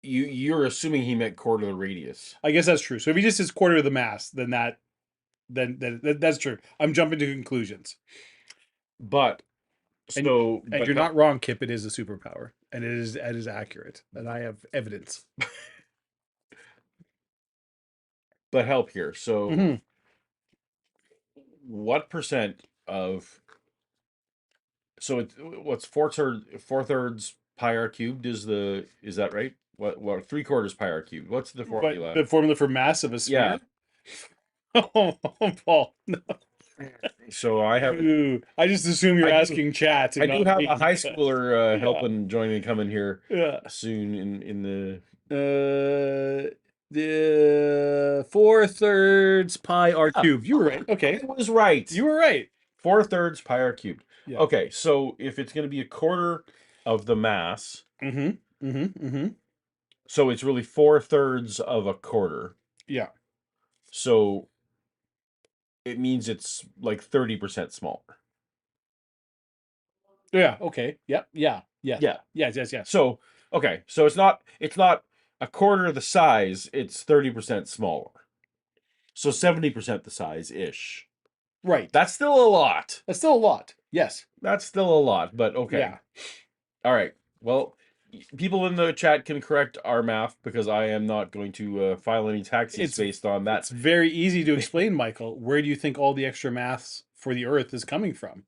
You're assuming he meant 1/4 of the radius. I guess that's true. So if he just says 1/4 of the mass, then that's true. I'm jumping to conclusions. But you're not wrong, Kip. It is a superpower, and it is accurate, and I have evidence. But help here. So, what percent of? So what's 4/3 pi r cubed is that right? What 3/4 pi r cubed? What's the But formula? the formula for mass of a Yeah. sphere? Oh, Paul. No. So I have Ooh, I just assume you're I do asking chat I and do not have me. a high schooler Yeah. helping joining coming here Yeah. soon in the The 4/3 pi r cubed. You were right. Okay. I was right. You were right. 4/3 pi r cubed. Yeah. Okay, so if it's going to be a quarter of the mass, so it's really 4/3 of a quarter. Yeah. So it means it's like 30% smaller. Yeah. Okay. Yep. Yeah. Yes. Yeah. Yes. So okay, so it's not a quarter the size, it's 30% smaller. So 70% the size ish. Right. That's still a lot. That's still a lot. Yes. That's still a lot, but okay. Yeah. All right. Well, people in the chat can correct our math because I am not going to file any taxes based on that. It's very easy to explain, Michael. Where do you think all the extra maths for the Earth is coming from?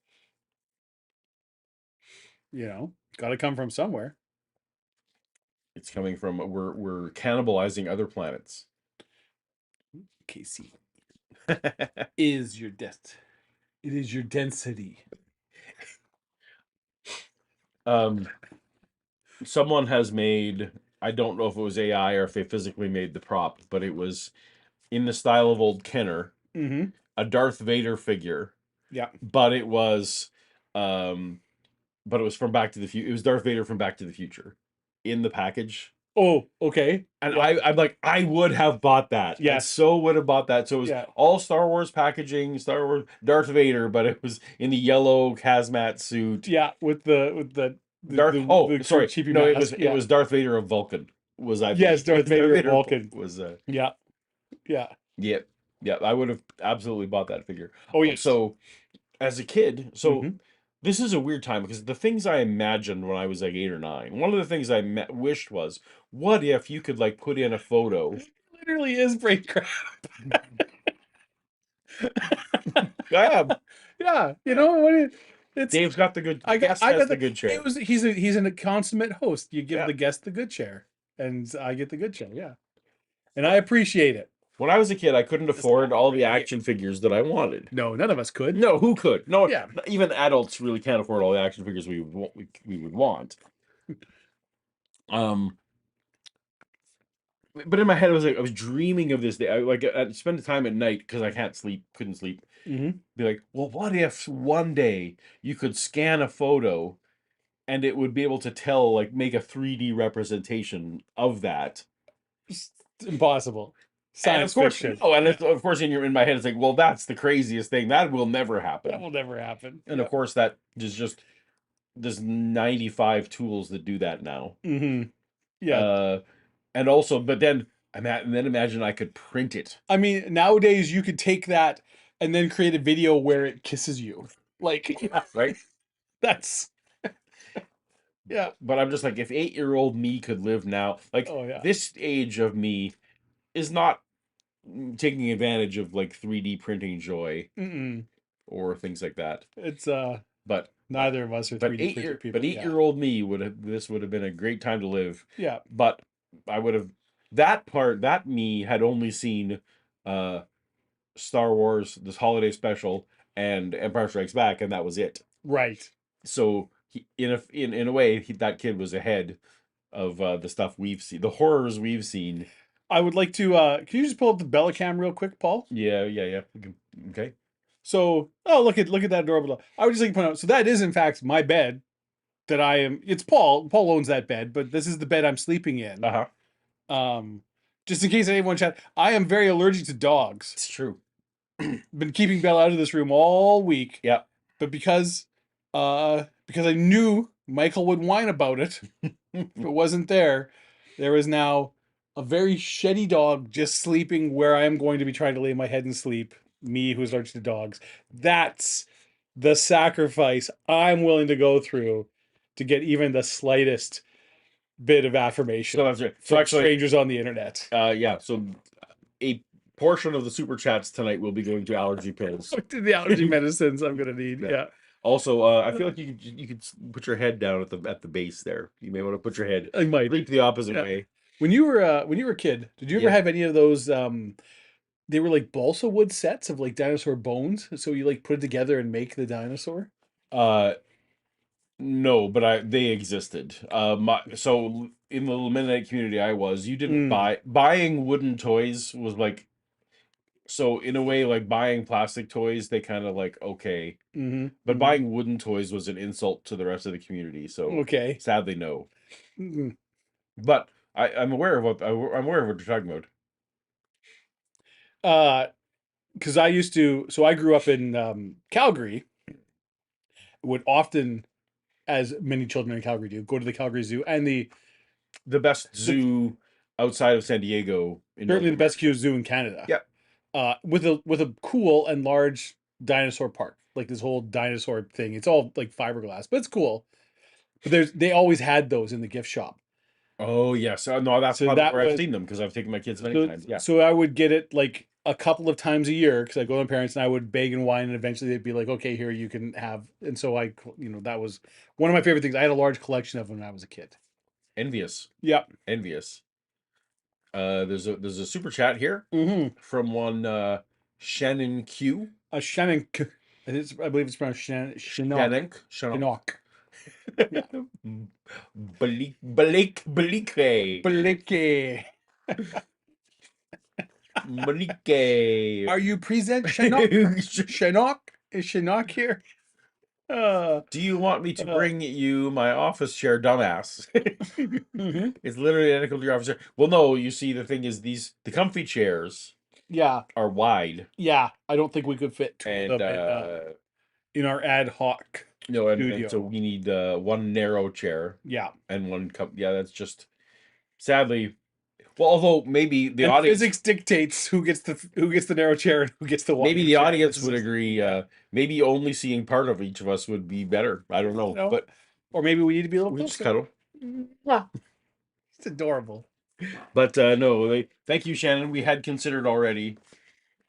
Got to come from somewhere. It's coming from we're cannibalizing other planets. KC is your depth. It is your density. Someone has made, I don't know if it was AI or if they physically made the prop, but it was in the style of old Kenner, a Darth Vader figure. Yeah. But it was from Back to the Future. It was Darth Vader from Back to the Future in the package. Oh, okay. And yeah. I'm like, I would have bought that. Yes. I so would have bought that. So it was all Star Wars packaging, Star Wars Darth Vader, but it was in the yellow hazmat suit. Yeah, with the Darth. Sorry. No, mask. it was Darth Vader of Vulcan. Yes, Darth Vader of Vulcan. Was yeah. I would have absolutely bought that figure. Oh yes. So as a kid, this is a weird time because the things I imagined when I was like 8 or 9, one of the things I wished was, what if you could like put in a photo? It literally is brain crap. I am. Yeah, what? Dave's got the good. I got the good chair. He's a consummate host. You give the guest the good chair, and I get the good chair. Yeah, and I appreciate it. When I was a kid, I couldn't afford all the action figures that I wanted. No, none of us could. No, who could? No, even adults really can't afford all the action figures we would want. But in my head, I was dreaming of this day. I'd spend the time at night because I couldn't sleep. Be like, well, what if one day you could scan a photo, and it would be able to tell, like, make a 3D representation of that. It's impossible. Science fiction. Of course, in my head, it's like, well, that's the craziest thing. That will never happen. That will never happen. And of course, there's 95 tools that do that now. Yeah. And also, but then imagine I could print it. I mean, nowadays you could take that and then create a video where it kisses you. Like, right? That's yeah. But I'm just like, if 8-year-old me could live now, like this age of me is not taking advantage of like 3D printing joy or things like that. It's but neither of us are 3D printing people. But 8-year-old me would have been a great time to live. Yeah. But I would have that me had only seen Star Wars, this holiday special, and Empire Strikes Back, and that was it. Right. So in a way, that kid was ahead of the stuff we've seen, the horrors we've seen. I would like to. Can you just pull up the Bella cam real quick, Paul? Yeah. Okay. So, look at that adorable. I would just like to point out. So that is in fact my bed. That I am. It's Paul. Paul owns that bed, but this is the bed I'm sleeping in. Just in case anyone chat, I am very allergic to dogs. It's true. Been keeping Bella out of this room all week. Yeah. But because I knew Michael would whine about it, if it wasn't there is now a very shitty dog just sleeping where I am going to be trying to lay my head and sleep. Me, who's allergic to dogs. That's the sacrifice I'm willing to go through to get even the slightest bit of affirmation. So that's right. So actually, strangers on the internet. So a portion of the super chats tonight will be going to allergy pills. To the allergy medicines I'm going to need. Yeah. Also, I feel like you could put your head down at the base there. You may want to put your head I might. leap the opposite Yeah. way. When you were a kid, did you ever Yeah. have any of those? They were like balsa wood sets of like dinosaur bones. So you like put it together and make the dinosaur. Uh, no, but they existed. So in the Mennonite community I was, you didn't Mm. buying wooden toys was like, so in a way, like buying plastic toys, they kind of like okay, but buying wooden toys was an insult to the rest of the community. So Okay. sadly, no. Mm. But I'm aware of I'm aware of what you're talking about. Because I used to. So I grew up in Calgary. Would often, as many children in Calgary do, go to the Calgary Zoo and The best the zoo outside of San Diego in North apparently the best America. zoo in Canada. Yeah. With a cool and large dinosaur park, like this whole dinosaur thing. It's all like fiberglass, but it's cool. But they always had those in the gift shop. Oh yes. No, that's So probably that where I've was seen them because I've taken my kids many so times. Yeah. so I would get it like a couple of times a year because I go to my parents and I would beg and whine and eventually they'd be like, okay, here you can have. And so that was one of my favorite things. I had a large collection of them when I was a kid. Envious. Yeah. Envious. There's a super chat here Mm-hmm. from one Shannon Q. A Shannon, I believe it's pronounced Shinnok. Shannon. Shinnok. Yeah. Blake. Blake. Blake. Are you present, Shinnok? Shinnok? Is Shinnok here? Do you want me to uh, bring you my office chair, dumbass? mhm. It's literally identical to your office chair. Well, no, you see, the thing is, the comfy chairs Yeah. are wide, Yeah. I don't think we could fit two of and them in our ad hoc no, and studio. so we need one narrow chair Yeah. and one cup. Yeah, that's just sadly. Well, although maybe the And audience, physics dictates who gets the narrow chair and who gets the wide maybe the chair. audience This would is- agree. yeah. Maybe only seeing part of each of us would be better. I don't know, No. but Or maybe we need to be a little we just closer. cuddle. Yeah. It's adorable. But no, thank you, Shannon. We had considered already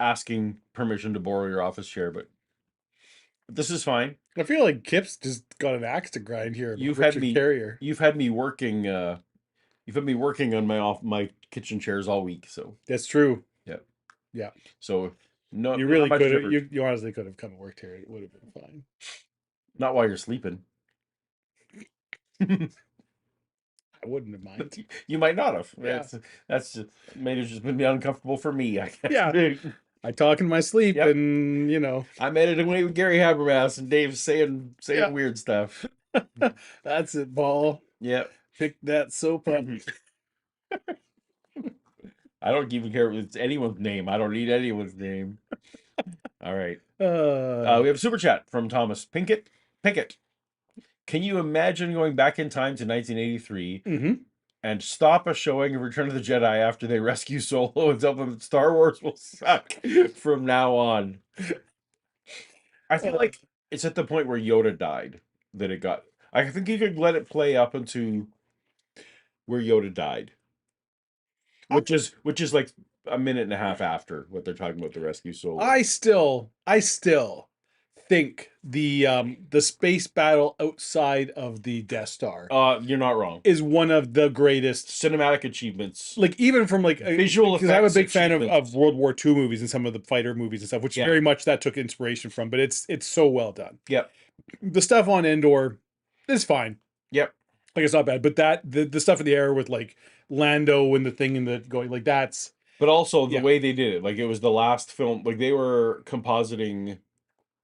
asking permission to borrow your office chair, but this is fine. I feel like Kip's just got an axe to grind here about You've had Richard me Carrier. you've had me working on my kitchen chairs all week, so That's true. yeah. Yeah. So no, You not really much could have. different. You honestly could have come and worked here. It would have been fine. Not while you're sleeping. I wouldn't have minded. You might not have. Yeah. That's just made it just been uncomfortable for me, I guess. Yeah. I talk in my sleep, Yep. and I'm editing away with Gary Habermas and Dave's saying Yeah. weird stuff. That's it, Paul. Yep. Pick that soap up. I don't even care if it's anyone's name. I don't need anyone's name. All right. We have a super chat from Thomas Pinkett. Can you imagine going back in time to 1983 Mhm. and stop a showing of Return of the Jedi after they rescue Solo and tell them that Star Wars will suck from now on? I feel like it's at the point where Yoda died that it got. I think you could let it play up into where Yoda died, which is like a minute and a half after what they're talking about the rescue Solo. I still think the space battle outside of the Death Star You're not wrong. is one of the greatest. Cinematic achievements. Like even from like Visual because I'm a effects big fan of achievements. World War II movies and some of the fighter movies and stuff, which Yeah. very much that took inspiration from. But it's so well done. Yep. The stuff on Endor is fine. Yep. Like it's not bad, but the stuff in the air with like Lando and the thing and the going like that's. But also the Yeah. way they did it, like it was the last film, like they were compositing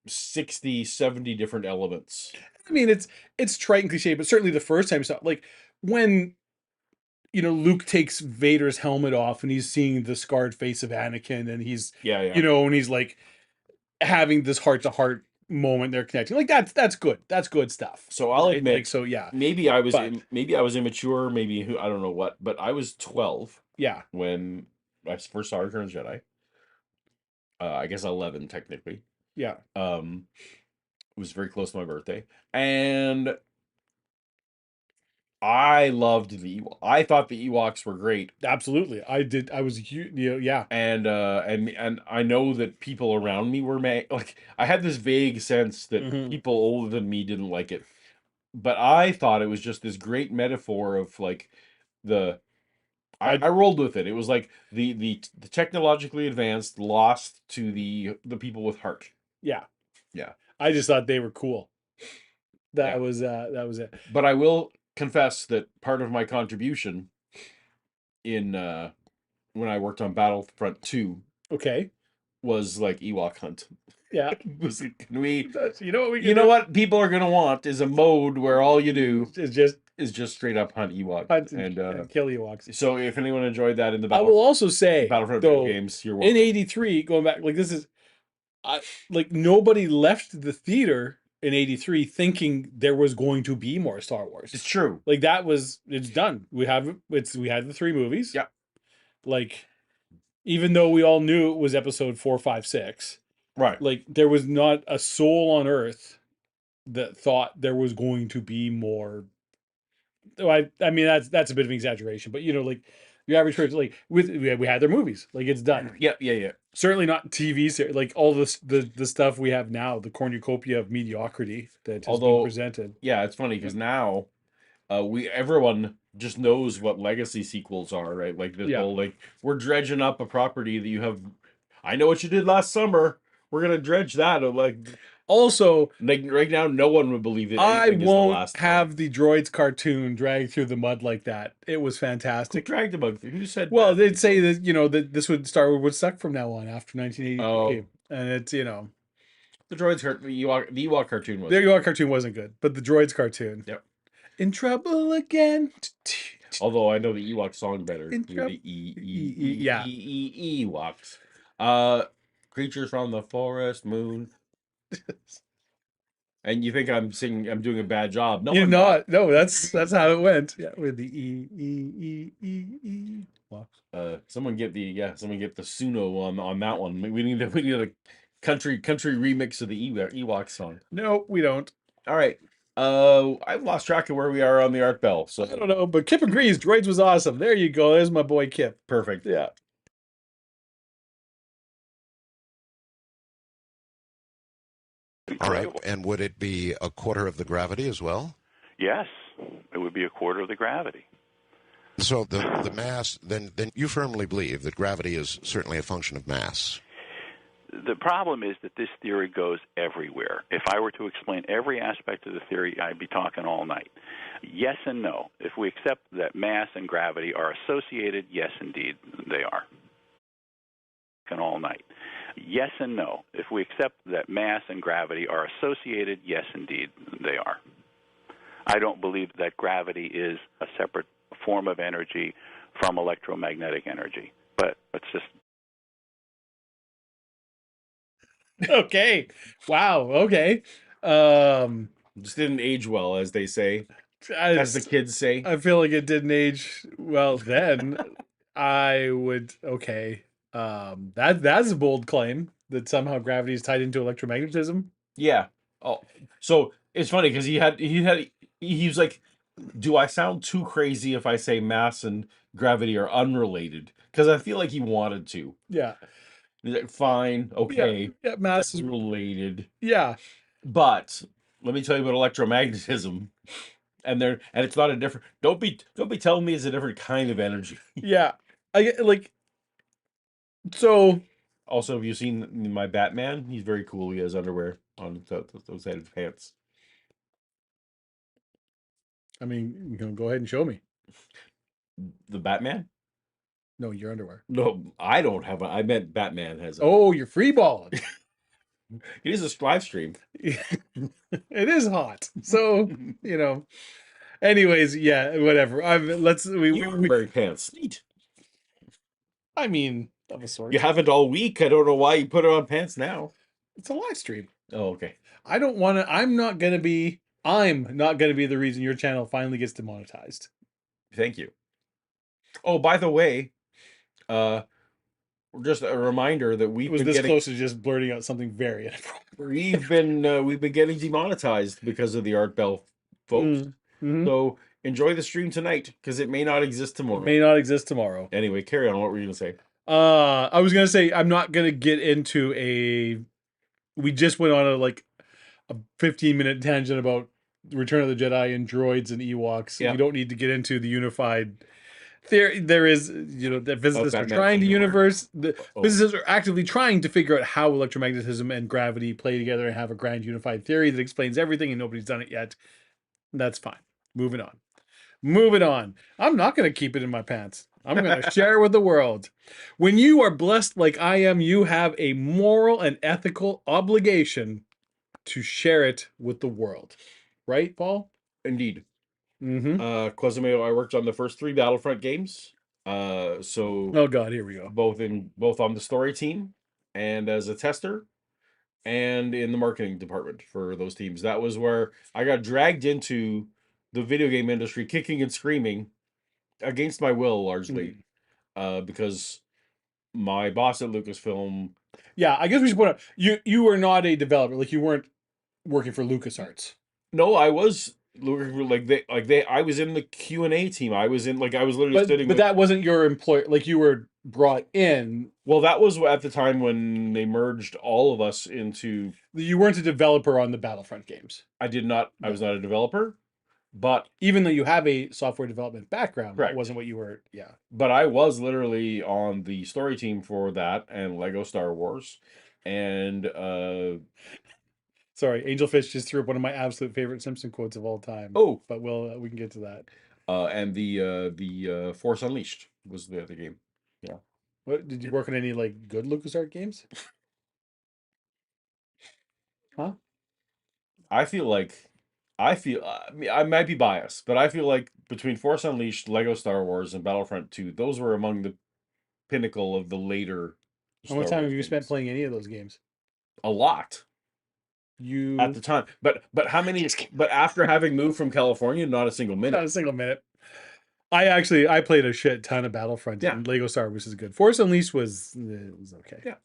60, 70 different elements. I mean, it's trite and cliche, but certainly the first time, so like when Luke takes Vader's helmet off and he's seeing the scarred face of Anakin, and he's Yeah. and he's like having this heart to heart moment. They're connecting, like that's good. That's good stuff. So I'll Right? admit, Like, so yeah, maybe I was But- maybe I was immature, maybe I don't know what, but I was 12 yeah, when I first saw Return of the Jedi. I guess 11 technically. yeah. It was very close to my birthday, and I loved the Ewok. I thought the Ewoks were great. Absolutely. I did. I was, yeah. And I know that people around me were like, I had this vague sense that Mhm. people older than me didn't like it, but I thought it was just this great metaphor of like the I rolled with it. It was like the technologically advanced lost to the people with heart. Yeah. Yeah. I just thought they were cool. That Yeah. was it. But I will confess that part of my contribution in when I worked on Battlefront 2 Okay. was like Ewok Hunt. Yeah. Can we You know what we can You know do? what people are gonna want is a mode where all you do Is just straight up hunt Ewoks. hunt And and kill Ewoks. so if anyone enjoyed that in the I will also say, Battlefront video though, games, you're in welcome. '83, going back, like this is, like nobody left the theater in '83 thinking there was going to be more Star Wars. It's true. Like it's done. We had the 3 movies. Yeah. Like, even though we all knew it was episode 4, 5, 6, Right. like there was not a soul on earth that thought there was going to be more. I mean that's a bit of an exaggeration, but like your average person, like we had their movies, like it's done. Yeah. Certainly not TV series, like all this the stuff we have now, the cornucopia of mediocrity that has been presented. Yeah, it's funny because now everyone just knows what legacy sequels are, right? Like this whole like we're dredging up a property that you have. I know what you did last summer. We're gonna dredge that. Like also, like right now, no one would believe it. I won't have the droids cartoon dragged through the mud like that. It was fantastic. Who dragged about? Who said? Well, they'd say that that this would Star Wars would suck from now on after 1983, Oh. and it's the droids hurt. The Ewok cartoon was. The Ewok cartoon wasn't good, but the droids cartoon. Yep. In trouble again. Although I know the Ewok song better. Yeah. Ewoks. Creatures from the forest moon. And you think I'm doing a bad job? No, You're I'm not. No, that's how it went. Yeah, with the E. Someone get the Suno on that one. We need a country remix of the Ewok song. No, we don't. All right. I've lost track of where we are on the art bell. So I don't know, but Kip agrees. Droids was awesome. There you go. There's my boy Kip. Perfect. Yeah. All right. And would it be a quarter of the gravity as well? Yes, it would be a quarter of the gravity. So the mass, then you firmly believe that gravity is certainly a function of mass. The problem is that this theory goes everywhere. If I were to explain every aspect of the theory, I'd be talking all night. Yes and no. If we accept that mass and gravity are associated, yes, indeed, they are. Talking all night. Yes and no. If we accept that mass and gravity are associated, yes, indeed, they are. I don't believe that gravity is a separate form of energy from electromagnetic energy. But it's just... Okay. Wow. Okay. Just didn't age well, as they say. As the kids say. I feel like it didn't age well then. I would Okay. That's a bold claim that somehow gravity is tied into electromagnetism. Yeah. Oh, so it's funny because he was like, do I sound too crazy if I say mass and gravity are unrelated? Because I feel like he wanted to. Yeah. He's like, fine, okay. Yeah, mass is related. Yeah. But let me tell you about electromagnetism. And it's not a different. Don't be telling me it's a different kind of energy. Yeah. I get like. So. Also, have you seen my Batman? He's very cool. He has underwear on those headed pants. I mean, you can go ahead and show me. The Batman? No, your underwear. No, I don't have. I meant Batman has. Oh, you're freeballing. It is a live stream. It is hot. So, anyways, yeah, whatever. We wearing pants. Neat. I mean, of a sort. You haven't all week. I don't know why you put it on pants now. It's a live stream. Oh, okay. I'm not going to be the reason your channel finally gets demonetized. Thank you. Oh, by the way, just a reminder that we've been getting close to just blurting out something very inappropriate. We've been getting demonetized because of the Art Bell folks. Mm-hmm. So enjoy the stream tonight because it may not exist It tomorrow. may not exist tomorrow. Anyway, carry on. What were you gonna say? I was gonna say I'm not gonna get into a. We just went on a 15-minute tangent about Return of the Jedi and droids and Ewoks. Yeah. We don't need to get into the unified. There is, the physicists are Batman trying the Kingdom. universe. The Oh. physicists are actively trying to figure out how electromagnetism and gravity play together and have a grand unified theory that explains everything, and nobody's done it yet. That's fine. Moving on. I'm not going to keep it in my pants. I'm going to share it with the world. When you are blessed like I am, you have a moral and ethical obligation to share it with the world. Right, Paul? Indeed. Mm-hmm. Quasimodo, I worked on the first 3 Battlefront games. So Oh God, here we go. both on the story team and as a tester and in the marketing department for those teams. That was where I got dragged into the video game industry kicking and screaming against my will largely. Because my boss at Lucasfilm. Yeah, I guess we should point out you were not a developer. Like, you weren't working for LucasArts. No, I was I was in the Q&A team. I was literally sitting But that wasn't your employer. Like, you were brought in. Well, that was at the time when they merged all of us into. You weren't a developer on the Battlefront games. I did not. I was not a developer, but even though you have a software development background, correct. That wasn't what you were. Yeah. But I was literally on the story team for that and Lego Star Wars, and sorry, Angelfish just threw up one of my absolute favorite Simpson quotes of all time. Oh, but we can get to that. And the Force Unleashed was the other game. Yeah. What did you work on any like good LucasArts games? Huh? I might be biased, but I feel like between Force Unleashed, Lego Star Wars, and Battlefront 2, those were among the pinnacle of the later. How much time have you spent playing any of those games? A lot. At the time, but how many? But after having moved from California, not a single minute. Not a single minute. I played a shit ton of Battlefront and Lego Star Wars is good. Force Unleashed was okay. Yeah.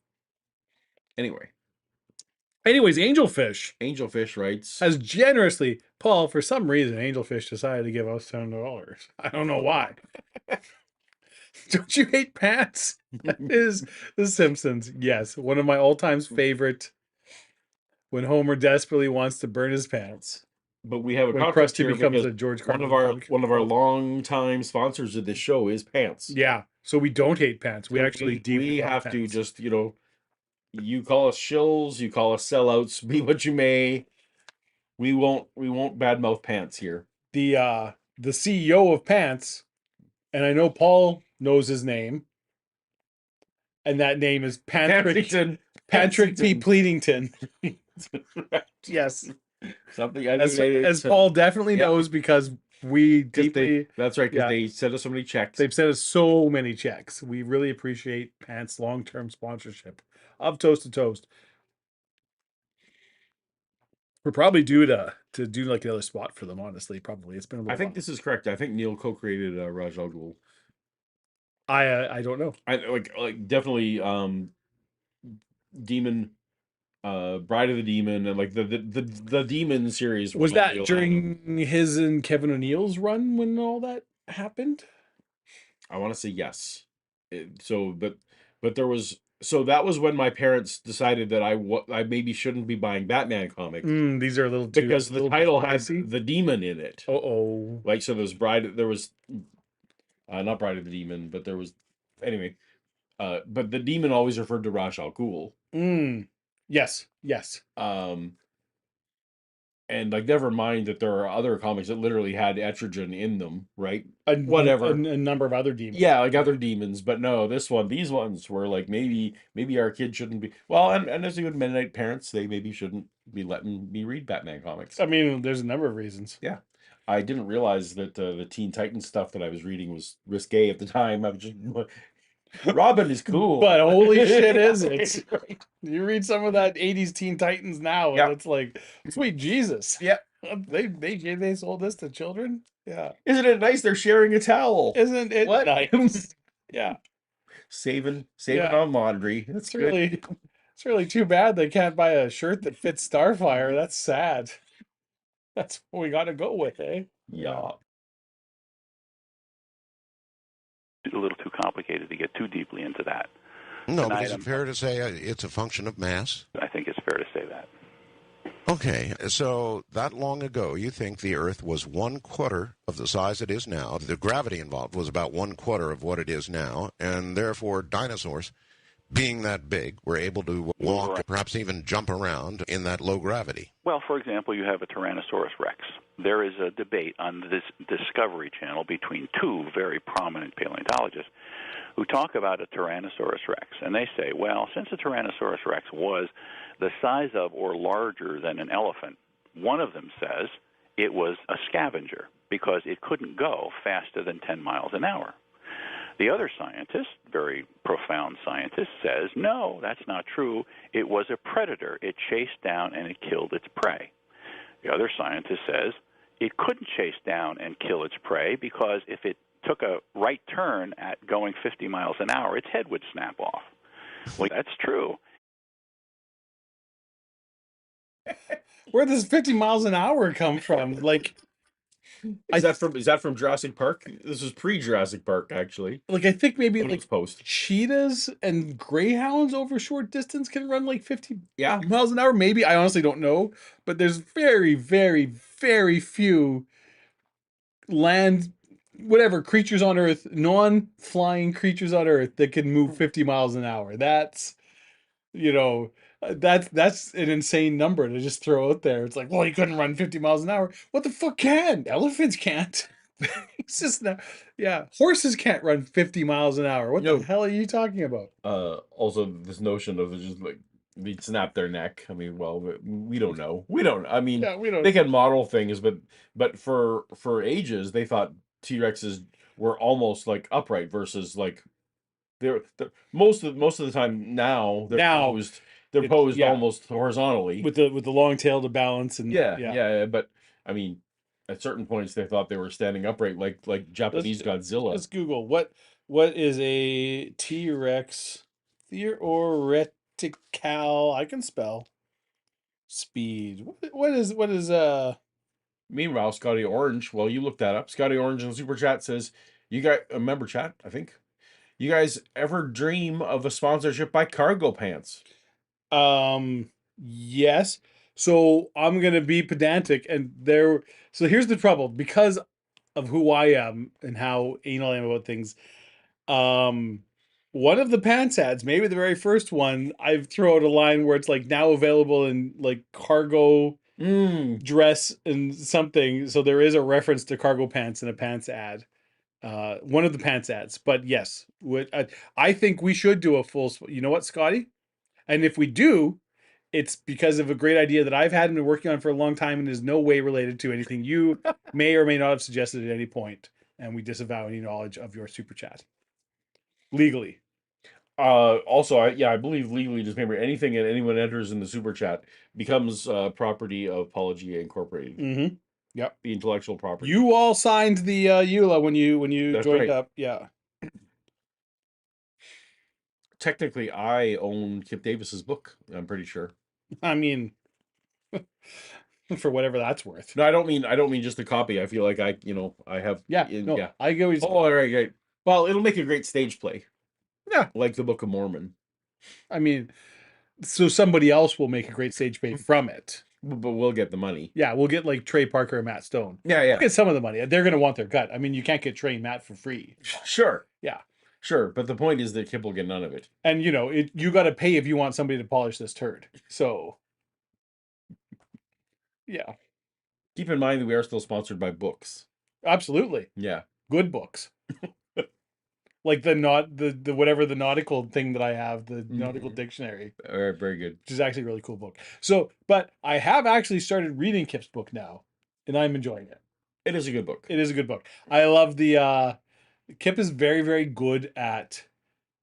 Anyways, Angelfish writes has generously, Paul, for some reason, Angelfish decided to give us $10. I don't know why. Don't you hate pants? That is The Simpsons. Yes, one of my all-time favorite. When Homer desperately wants to burn his pants. But we have a when Krusty becomes a George Carlin. One of our long-time sponsors of this show is pants. Yeah, so we don't hate pants. We actually we have pants. To just you call us shills, you call us sellouts, be what you may. We won't badmouth pants here. The CEO of Pants, and I know Paul knows his name, and that name is Patrick P. Pleadington. Yes. Something as Paul definitely knows because we deeply. That's right, because they sent us so many checks. They've sent us so many checks. We really appreciate Pants' long-term sponsorship of Toast to Toast. We're probably due to do like another spot for them, honestly. Probably. It's been a little I think this is correct. I think Neal co-created Raj Al Ghul. I don't know. I like definitely Demon, Bride of the Demon, and like the Demon series. Was that during his and Kevin O'Neill's run when all that happened? I want to say yes. But there was. So that was when my parents decided that I maybe shouldn't be buying Batman comics. These are a little too, because the title had the demon in it. Oh, like so. There was not Bride of the Demon, but there was anyway. But the demon always referred to Ra's al Ghul. Yes. And like, never mind that there are other comics that literally had Etrigan in them, right? A number of other demons. Yeah, like other demons, but no, these ones were like maybe our kid shouldn't be. Well, and as good Mennonite parents, they maybe shouldn't be letting me read Batman comics. I mean, there's a number of reasons. Yeah, I didn't realize that the Teen Titans stuff that I was reading was risque at the time. I was just. Robin is cool, but holy shit, is it? Right. You read some of that '80s Teen Titans now, and it's like, sweet Jesus! Yeah, they sold this to children. Yeah, isn't it nice? They're sharing a towel. Isn't it nice? Yeah, saving on laundry. It's really too bad they can't buy a shirt that fits Starfire. That's sad. That's what we got to go with, eh? Yeah. a little too complicated to get too deeply into that. No, but is it fair to say it's a function of mass? I think it's fair to say that. Okay, so that long ago, you think the Earth was 1/4 of the size it is now. The gravity involved was about 1/4 of what it is now, and therefore dinosaurs, being that big, were able to walk, perhaps even jump around in that low gravity. Well, for example, you have a Tyrannosaurus rex. There is a debate on this Discovery Channel between two very prominent paleontologists who talk about a Tyrannosaurus rex. And they say, well, since a Tyrannosaurus rex was the size of or larger than an elephant, one of them says it was a scavenger because it couldn't go faster than 10 miles an hour. The other scientist, very profound scientist, says, no, that's not true. It was a predator. It chased down and it killed its prey. The other scientist says it couldn't chase down and kill its prey because if it took a right turn at going 50 miles an hour, its head would snap off. Well, that's true. Where does 50 miles an hour come from? Like, Is that from Jurassic Park? This was pre-Jurassic Park, actually. like I think maybe It was like post. cheetahs and greyhounds over short distance can run like 50 Yeah. miles an hour. Maybe, I honestly don't know, but there's very, very, very few land, whatever creatures on Earth, non-flying creatures on Earth that can move 50 miles an hour. That's, you know, that's an insane number to just throw out there. It's like, well, you couldn't run 50 miles an hour. What the fuck can? Elephants can't. It's just not, yeah. Horses can't run 50 miles an hour. What the hell are you talking about? Also, this notion of just like they snap their neck. I mean, well, we don't know. We don't. I mean, Yeah, we don't. They can model things, but for ages they thought T-Rexes were almost like upright versus like they're most of the time now they're posed yeah, almost horizontally with the long tail to balance and yeah. But I mean, at certain points they thought they were standing upright like Japanese Godzilla. Let's Google what is a T-Rex theoretical. I can spell speed. What is Meanwhile, Scotty Orange, well, you looked that up. Scotty Orange in the super chat says, "You guys remember chat? I think you guys ever dream of a sponsorship by Cargo Pants?" Yes. So I'm gonna be pedantic, and so here's the trouble because of who I am and how anal I am about things. One of the pants ads, maybe the very first one, I've thrown out a line where it's like now available in like cargo dress and something. So there is a reference to cargo pants in a pants ad. One of the pants ads. But yes, I think we should do a full. You know what, Scotty? And if we do, it's because of a great idea that I've had and been working on for a long time and is no way related to anything you may or may not have suggested at any point. And we disavow any knowledge of your super chat. Legally. Also, I believe legally, just remember anything that anyone enters in the super chat becomes property of Paulogia Incorporated. Mm-hmm. Yep. The intellectual property. You all signed the EULA when you That's joined right. up. Yeah. Technically, I own Kip Davis's book. I'm pretty sure. I mean, for whatever that's worth. No, I don't mean just a copy. I feel like I have. Yeah. I go. Oh, all right, great. Well, it'll make a great stage play. Yeah. Like the Book of Mormon. I mean, so somebody else will make a great stage play from it. But we'll get the money. Yeah, we'll get like Trey Parker and Matt Stone. Yeah. We'll get some of the money. They're going to want their cut. I mean, you can't get Trey and Matt for free. Sure. Yeah. Sure, but the point is that Kip will get none of it. And you got to pay if you want somebody to polish this turd. So, yeah. Keep in mind that we are still sponsored by books. Absolutely. Yeah. Good books. Like the whatever the nautical thing that I have, the nautical dictionary. All right, very good. Which is actually a really cool book. So, but I have actually started reading Kip's book now, and I'm enjoying it. It is a good book. It is a good book. I love the Kip is very, very good at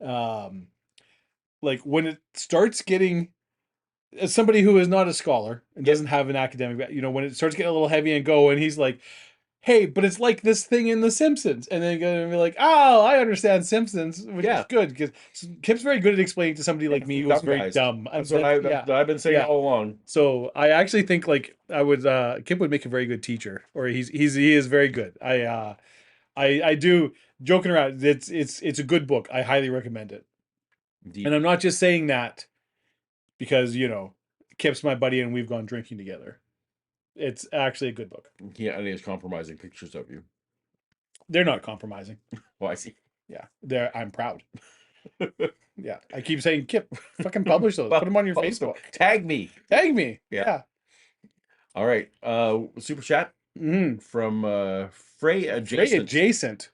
like when it starts getting, as somebody who is not a scholar and doesn't have an academic, when it starts getting a little heavy and go, and he's like, hey, but it's like this thing in The Simpsons. And then going to be like, oh, I understand Simpsons, which is good because Kip's very good at explaining to somebody like me who's very dumb. That's what I've been saying all along. So I actually think like Kip would make a very good teacher, or he is very good. I do joking around. It's a good book. I highly recommend it. Indeed. And I'm not just saying that because, Kip's my buddy and we've gone drinking together. It's actually a good book. Yeah, and he has compromising pictures of you. They're not compromising. Well, I see. Yeah, I'm proud. Yeah, I keep saying, Kip, fucking publish those. Put them on your Facebook. Tag me. Tag me. Yeah. Yeah. All right. Super chat from Frey Adjacent. Frey Adjacent.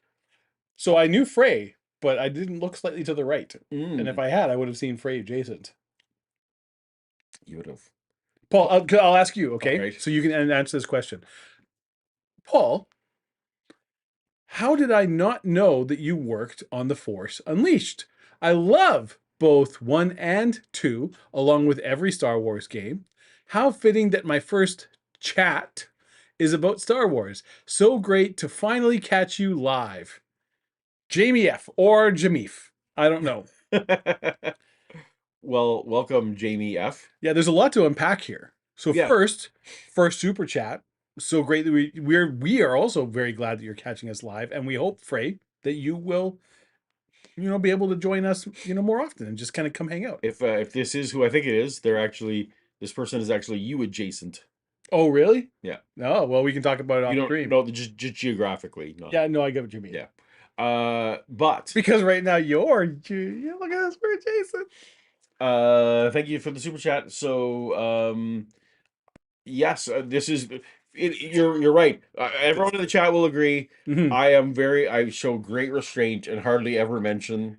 So I knew Frey, but I didn't look slightly to the right. And if I had, I would have seen Frey Adjacent. You would have. Paul, I'll ask you, okay? Right. So you can answer this question. Paul, how did I not know that you worked on The Force Unleashed? I love both 1 and 2, along with every Star Wars game. How fitting that my first chat is about Star Wars. So great to finally catch you live. Jamie F. or Jamif. I don't know. Well, welcome, Jamie F. Yeah, there's a lot to unpack here. So Yeah. first super chat. So great that we are also very glad that you're catching us live, and we hope, Frey, that you will, be able to join us, more often and just kind of come hang out. If this is who I think it is, this person is actually you adjacent. Oh, really? Yeah. Oh, well, we can talk about it off You don't stream. know just geographically. Not. Yeah, no, I get what you mean. Yeah. But Because right now you look at us, we're adjacent. thank you for the super chat. So yes, this is you're right. Everyone in the chat will agree. Mhm. I show great restraint and hardly ever mention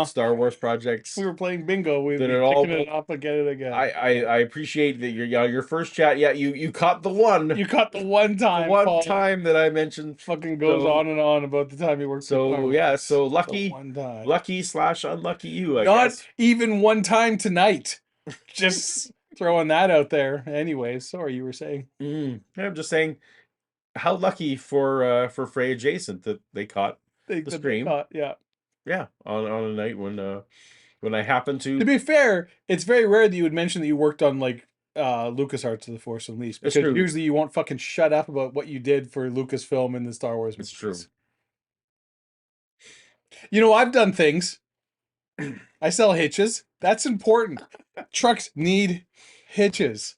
Star Wars projects. We were playing bingo. We've That been it all- picking it up again. I appreciate that your first chat. Yeah, you caught the one. You caught the one time. Paul time that I mentioned. fucking goes on and on about the time he worked. So yeah, so lucky, one time. lucky/unlucky you. I Not guess. even one time tonight. Just throwing that out there. Anyway, sorry, you were saying. I'm just saying, how lucky for Frey Adjacent that they caught the stream. Yeah, on a night when I happened to. To be fair, it's very rare that you would mention that you worked on like LucasArts of The Force Unleashed, It's because true. usually you won't fucking shut up about what you did for Lucasfilm and the Star Wars movies. It's true. I've done things. I sell hitches. That's important. Trucks need hitches,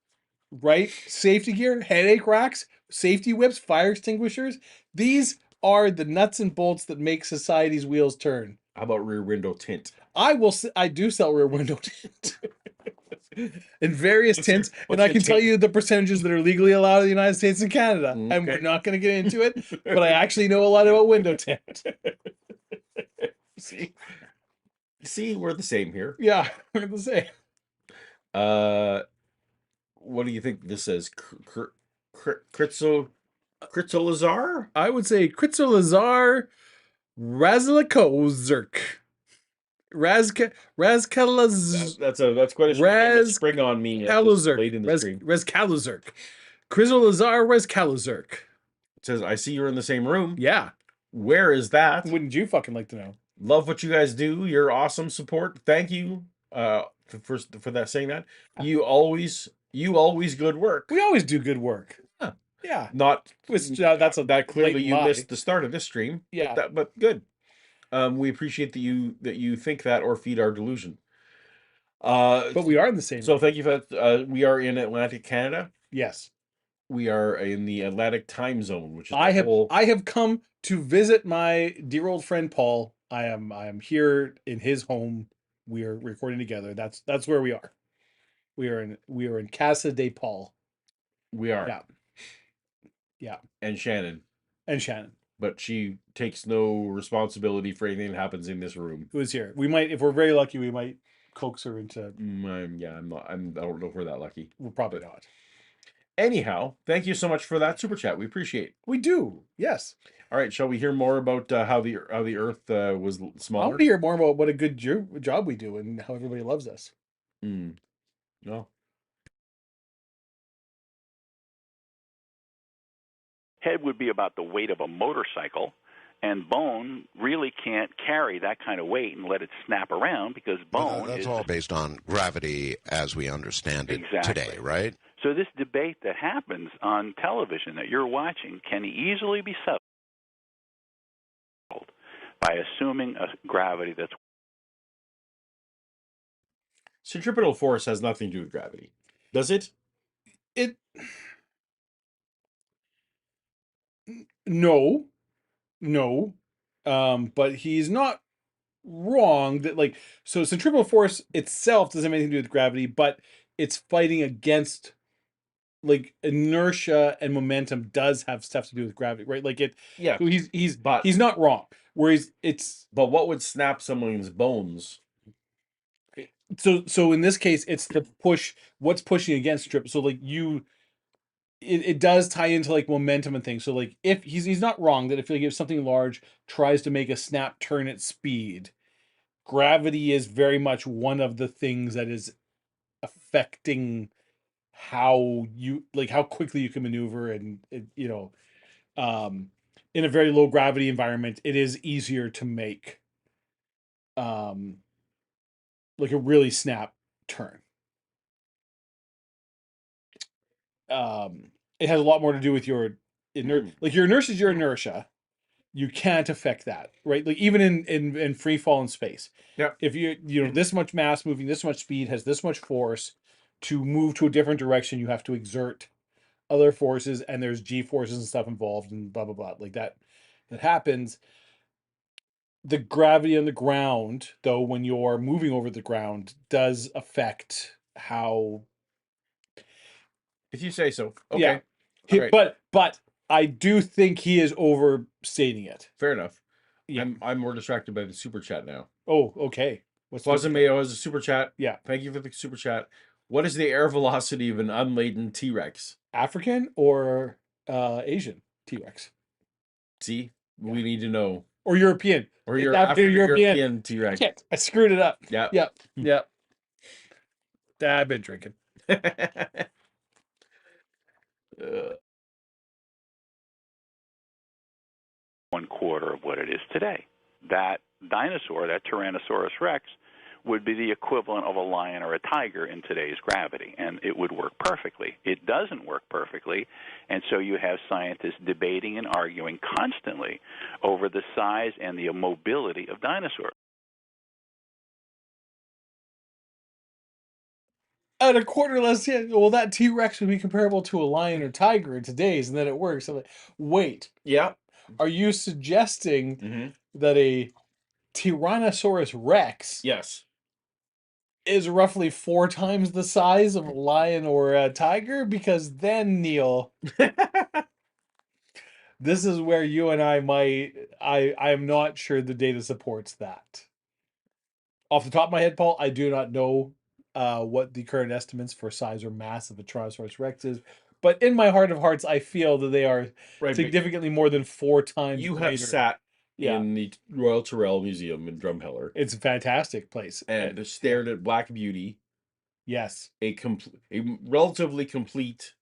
right? Safety gear, headache racks, safety whips, fire extinguishers. These are the nuts and bolts that make society's wheels turn. How about rear window tint? I do sell rear window tint in various tints, and what's I your can tell tint? you the percentages that are legally allowed in the United States and Canada. And Okay. we're not going to get into it, but I actually know a lot about window tint. See, we're the same here. Yeah, we're the same. What do you think this says? Kritzolazar? I would say Kritzolazar Razlikozerk. Razkalaz. That's quite a Raz- spring on me at this Kalazerk. late in the stream. Razkalazerk. Kritzolazar Razkalazerk. It says, I see you're in the same room. Yeah. Where is that? Wouldn't you fucking like to know? Love what you guys do. Your awesome support. Thank you for that saying that. You always good work. We always do good work. Huh. Yeah. Not that clearly blatant you lie. missed the start of this stream. Yeah. But good. We appreciate that you think that or feed our delusion. But we are in the same. So thank you for that. We are in Atlantic Canada. Yes. We are in the Atlantic time zone, which is I have come to visit my dear old friend Paul. I am here in his home. We are recording together. That's where we are. We are in Casa de Paul. We are. Yeah. Yeah. And Shannon. But she takes no responsibility for anything that happens in this room. Who is here? We might, if we're very lucky, we might coax her into. I'm not. I don't know if we're that lucky. We're probably not. Anyhow, thank you so much for that super chat. We appreciate. We do. Yes. All right. Shall we hear more about how the Earth was I smaller? want to hear more about what a good job we do and how everybody loves us. No. Head would be about the weight of a motorcycle, and bone really can't carry that kind of weight and let it snap around because bone That's is all based on gravity as we understand it today, right? So this debate that happens on television that you're watching can easily be settled. by assuming a gravity that's Centripetal force has nothing to do with gravity, does it? It no, no, but he's not wrong that like so centripetal force itself doesn't have anything to do with gravity, but it's fighting against like inertia and momentum does have stuff to do with gravity, right? Like it. Yeah, So he's but he's not wrong. Whereas it's but what would snap someone's bones? so in this case it's the push. What's pushing against strip? So like it does tie into like momentum and things. So like if he's not wrong that if something large tries to make a snap turn at speed, gravity is very much one of the things that is affecting how you like how quickly you can maneuver and in a very low gravity environment it is easier to make um like a really snap turn. It has a lot more to do with your like your inertia is your inertia. You can't affect that, right? Like even in free fall in space. Yeah. If this much mass moving this much speed has this much force to move to a different direction, you have to exert other forces and there's G forces and stuff involved and blah blah blah. Like that happens. The gravity on the ground, though, when you're moving over the ground, does affect how. If you say so. Yeah. Okay. All right. But I do think he is overstating it. Fair enough. Yeah. I'm more distracted by the super chat now. Oh, okay. What's Pleasant Mayo has a super chat. Yeah. Thank you for the super chat. What is the air velocity of an unladen T-Rex? African or Asian T-Rex? See, we need to know. Or European. Or It's your African or European T-Rex. Shit, I screwed it up. Yeah. Yep. I've been drinking. One-quarter of what it is today. That dinosaur, that Tyrannosaurus rex, would be the equivalent of a lion or a tiger in today's gravity, and it would work perfectly. It doesn't work perfectly, and so you have scientists debating and arguing constantly over the size and the mobility of dinosaurs. At a quarter less, yeah. Well, that T-Rex would be comparable to a lion or tiger in today's, and then it works. I'm like, wait. Yeah. Are you suggesting that a Tyrannosaurus Rex Yes. is roughly 4 times the size of a lion or a tiger? Because then, Neal, this is where you and I'm not sure the data supports that. Off the top of my head, Paul, I do not know what the current estimates for size or mass of a Tyrannosaurus Rex is. But in my heart of hearts, I feel that they are significantly more than 4 times you greater. have sat in the Royal Tyrrell Museum in Drumheller. It's a fantastic place. And stared at Black Beauty. Yes. A relatively complete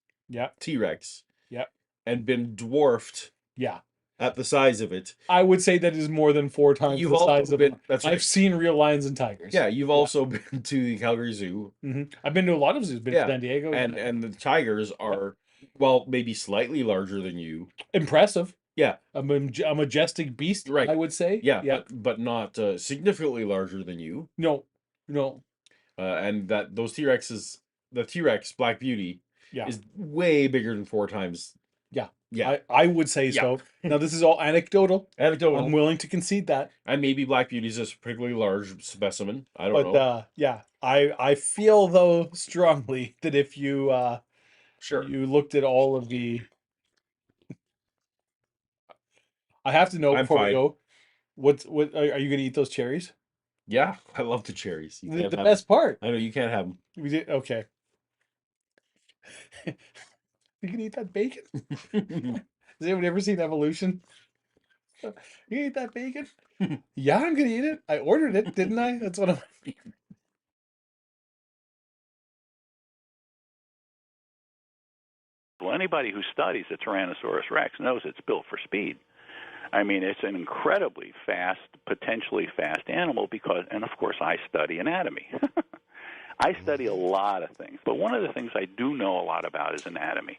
T-Rex. Yep. And been dwarfed. Yeah. At the size of it. I would say that is more than 4 times the size of it. That's I've seen real lions and tigers. Yeah, you've also been to the Calgary Zoo. I've been to a lot of zoos. Been to San Diego. And the tigers are, well, maybe slightly larger than you. Impressive. Yeah. A majestic beast, right. I would say. Yeah. But not significantly larger than you. No. And that those T-Rexes, the T-Rex Black Beauty is way bigger than 4 times. Yeah. I would say so. Now, this is all anecdotal. I'm willing to concede that. And maybe Black Beauty is a particularly large specimen. I don't know. But I feel, though, strongly that if you you looked at all of the... I have to know before we go, what are you going to eat those cherries? Yeah, I love the cherries. The best part. I know, you can't have them. Okay. You can eat that bacon? Has anyone ever seen Evolution? You eat that bacon? Yeah, I'm gonna eat it. I ordered it, didn't I? That's what I'm... Well, anybody who studies the Tyrannosaurus rex knows it's built for speed. I mean, it's an incredibly fast, potentially fast animal because, and of course, I study anatomy. I study a lot of things, but one of the things I do know a lot about is anatomy.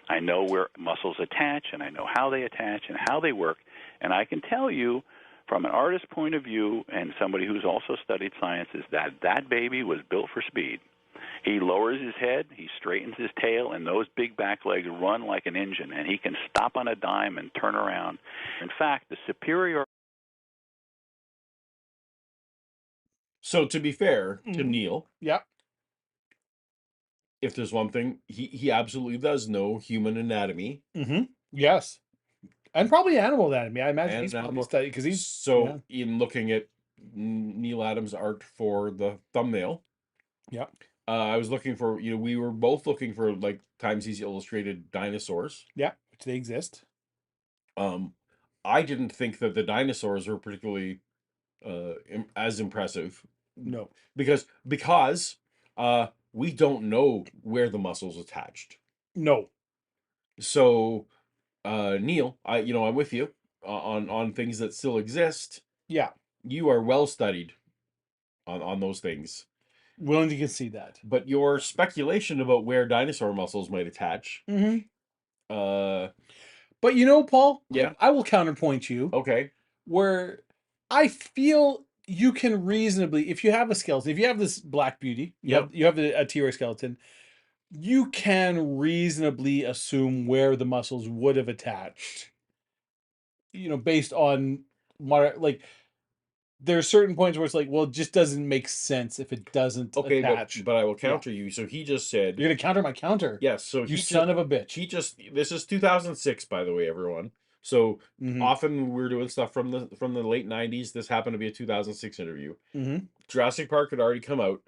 I know where muscles attach, and I know how they attach and how they work, and I can tell you From an artist's point of view and somebody who's also studied science, is that baby was built for speed. He lowers his head, he straightens his tail, and those big back legs run like an engine, and he can stop on a dime and turn around. In fact, the superior... So to be fair to Neal, Yeah. if there's one thing, he absolutely does know human anatomy. Yes. And probably animal anatomy. I imagine And he's probably animal- studied because he's So in looking at Neal Adams' art for the thumbnail, yeah. I was looking for, we were both looking for like times he's illustrated dinosaurs. Yeah, which they exist. I didn't think that the dinosaurs were particularly as impressive. No. Because we don't know where the muscles attached. No. So Neal, I'm with you on things that still exist. Yeah. You are well studied on those things. Willing to concede that. But your speculation about where dinosaur muscles might attach, but Paul, yeah, I will counterpoint you. Okay. Where I feel you can reasonably, if you have a skeleton, if you have this Black Beauty, you have a T-Rex skeleton, you can reasonably assume where the muscles would have attached. Based on like there are certain points where it's like, well, it just doesn't make sense if it doesn't attach. But I will counter you. So he just said, You're gonna counter my counter. Yes. So you son of a bitch. This is 2006, by the way, everyone. So Mhm. often we're doing stuff from the late 90s. This happened to be a 2006 interview. Jurassic Park had already come out.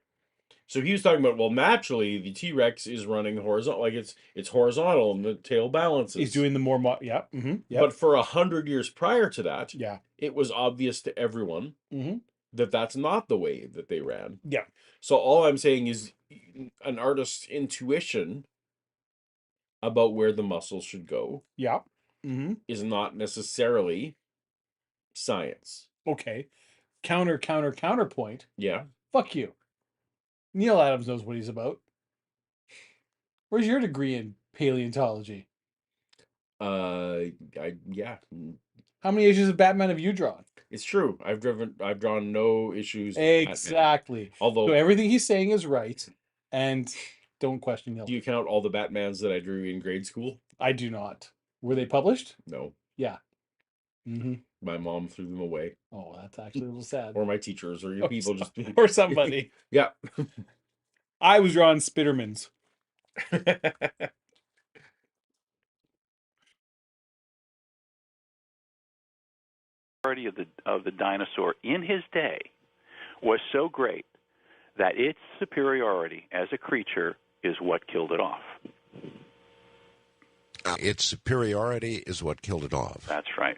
So he was talking about, well, naturally the T-Rex is running horizontal, like it's horizontal and the tail balances. He's doing the more But for 100 years prior to that, yeah, it was obvious to everyone that that's not the way that they ran. Yeah. So all I'm saying is an artist's intuition about where the muscles should go yeah, is not necessarily science. Okay. Counterpoint. Yeah. Fuck you. Neal Adams knows what he's about. Where's your degree in paleontology? Yeah. How many issues of Batman have you drawn? It's true. I've drawn no issues. Exactly. Although so everything he's saying is right, and don't question him. Do you count all the Batmans that I drew in grade school? I do not. Were they published? No. Yeah. My mom threw them away. Oh, that's actually a little sad. Or my teachers, or people just or somebody. Yeah. I was drawing Spittermans. Of the dinosaur in his day was so great that its superiority as a creature is what killed it off. Its superiority is what killed it off. That's right.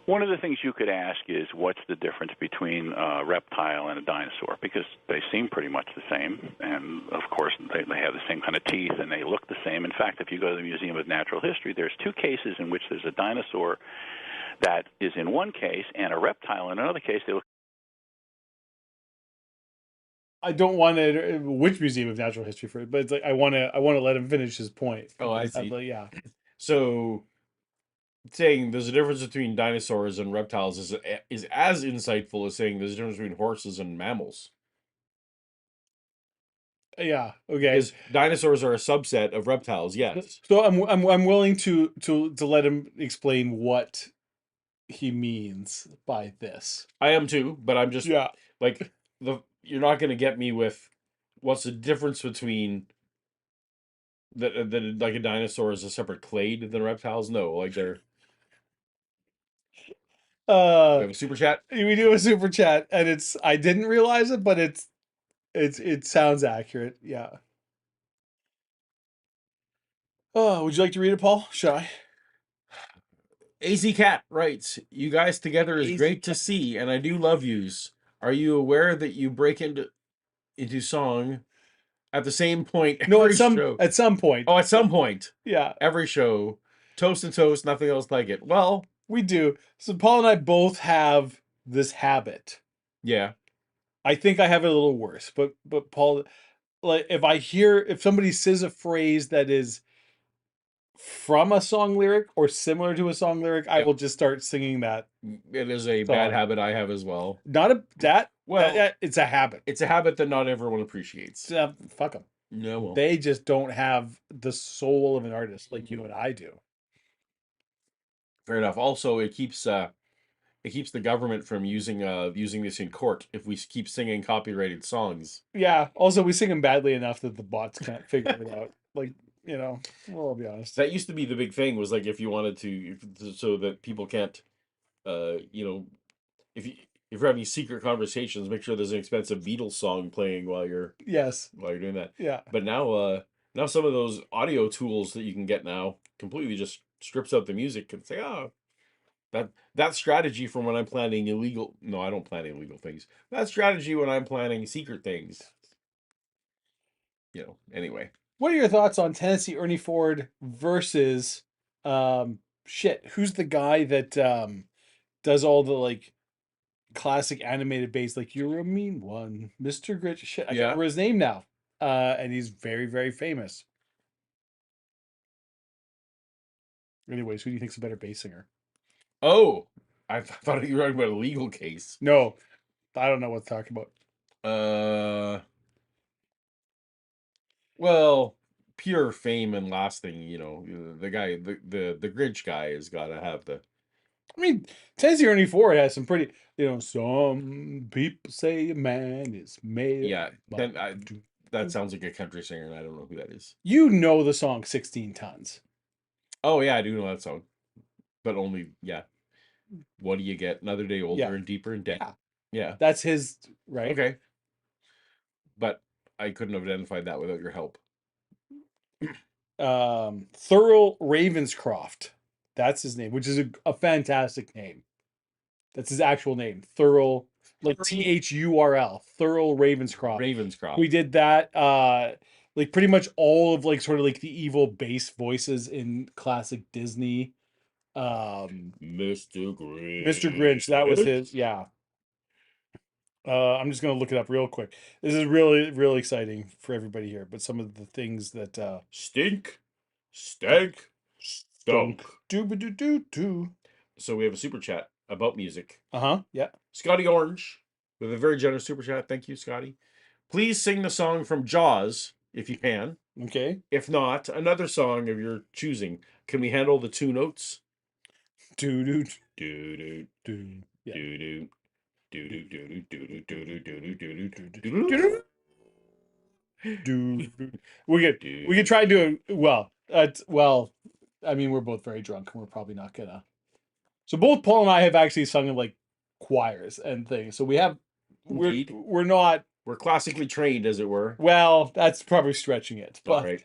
One of the things you could ask is, what's the difference between a reptile and a dinosaur? Because they seem pretty much the same, and of course they have the same kind of teeth, and they look the same. In fact, if you go to the Museum of Natural History, there's two cases in which there's a dinosaur that is in one case and a reptile in another case. They look. I don't want to which Museum of Natural History for it, but it's like I want to let him finish his point. Oh, I see. Yeah. So saying there's a difference between dinosaurs and reptiles is as insightful as saying there's a difference between horses and mammals. Yeah. Okay. Because dinosaurs are a subset of reptiles. Yes. So I'm willing to let him explain what he means by this. I am too, but I'm just like you're not going to get me with what's the difference between like a dinosaur is a separate clade than reptiles. No, like they're. We have a super chat. We do a super chat, and I didn't realize it, but it sounds accurate. Yeah. Oh, would you like to read it, Paul? Should I? AZ Cat writes, "You guys together is great to see, and I do love yous. Are you aware that you break into song at the same point every show? At some point. Oh, at some point. Yeah. Every show. Toast and toast, nothing else like it. Well, we do. So Paul and I both have this habit. Yeah. I think I have it a little worse, but Paul, like if somebody says a phrase that is from a song lyric or similar to a song lyric, I Yep. will just start singing that. It is a bad Song. habit I have as well. Not a that. Well, It's a habit. it's a habit that not everyone appreciates. Fuck them. No, well, They just don't have the soul of an artist like you and I do. fair enough. Also, it keeps the government from using this in court if we keep singing copyrighted songs. Yeah. Also, we sing them badly enough that the bots can't figure it out. Like, well, I'll be honest. That used to be the big thing, was like if you wanted so that people can't, if you if you're having secret conversations, make sure there's an expensive Beatles song playing Yes. while you're doing that. Yeah. But now some of those audio tools that you can get now completely just strips out the music and say, oh, that strategy from when I'm planning illegal. No, I don't plan illegal things. That strategy when I'm planning secret things. Anyway. What are your thoughts on Tennessee Ernie Ford versus who's the guy that does all the like classic animated bass, like "You're a Mean One, Mr. Grinch"? Shit, I can't remember his name now. And he's very, very famous. Anyways, who do you think's a better bass singer? Oh, I thought you were talking about a legal case. No, I don't know what to talk about. Well, pure fame and lasting, the guy, the Grinch guy has got to have the. I mean, Tennessee Ernie Ford has some pretty, some people say a man is made. Yeah, that sounds like a country singer, and I don't know who that is. You know the song 16 Tons. Oh, yeah, I do know that song. But only, yeah. What do you get? Another day older and deeper in debt. Yeah. That's his, right? Okay. But I couldn't have identified that without your help. Thurl Ravenscroft. That's his name, which is a fantastic name. That's his actual name. Thurl, like Thurl. Thurl Ravenscroft. Ravenscroft. We did that. Like pretty much all of like sort of like the evil bass voices in classic Disney. Mr. Grinch. Mr. Grinch, that was his, yeah. I'm just gonna look it up real quick. This is really, really exciting for everybody here. But some of the things that stink, stank, stunk. Do. So we have a super chat about music. Yeah. Scotty Orange with a very generous super chat. Thank you, Scotty. Please sing the song from Jaws if you can. Okay. If not, another song of your choosing. Can we handle the two notes? Do. Yeah. Do. We could try doing well. I mean, we're both very drunk and we're probably not gonna. So both Paul and I have actually sung in like choirs and things. So we have we're not. We're classically trained, as it were. Well, that's probably stretching it. But right.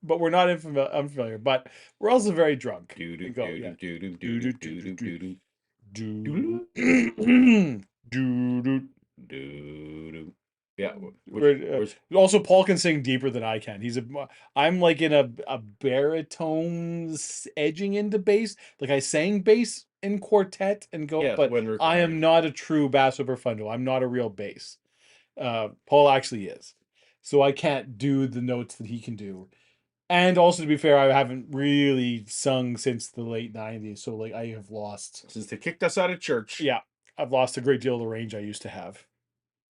but we're not unfamiliar. But we're also very drunk. Yeah. Also, Paul can sing deeper than I can. I'm like in a baritone edging into bass. Like I sang bass in quartet and go, but I am not a true basso profundo. I'm not a real bass. Paul actually is. So I can't do the notes that he can do. And also, to be fair, I haven't really sung since the late 90s. So like I have lost. Since they kicked us out of church. Yeah. I've lost a great deal of the range I used to have.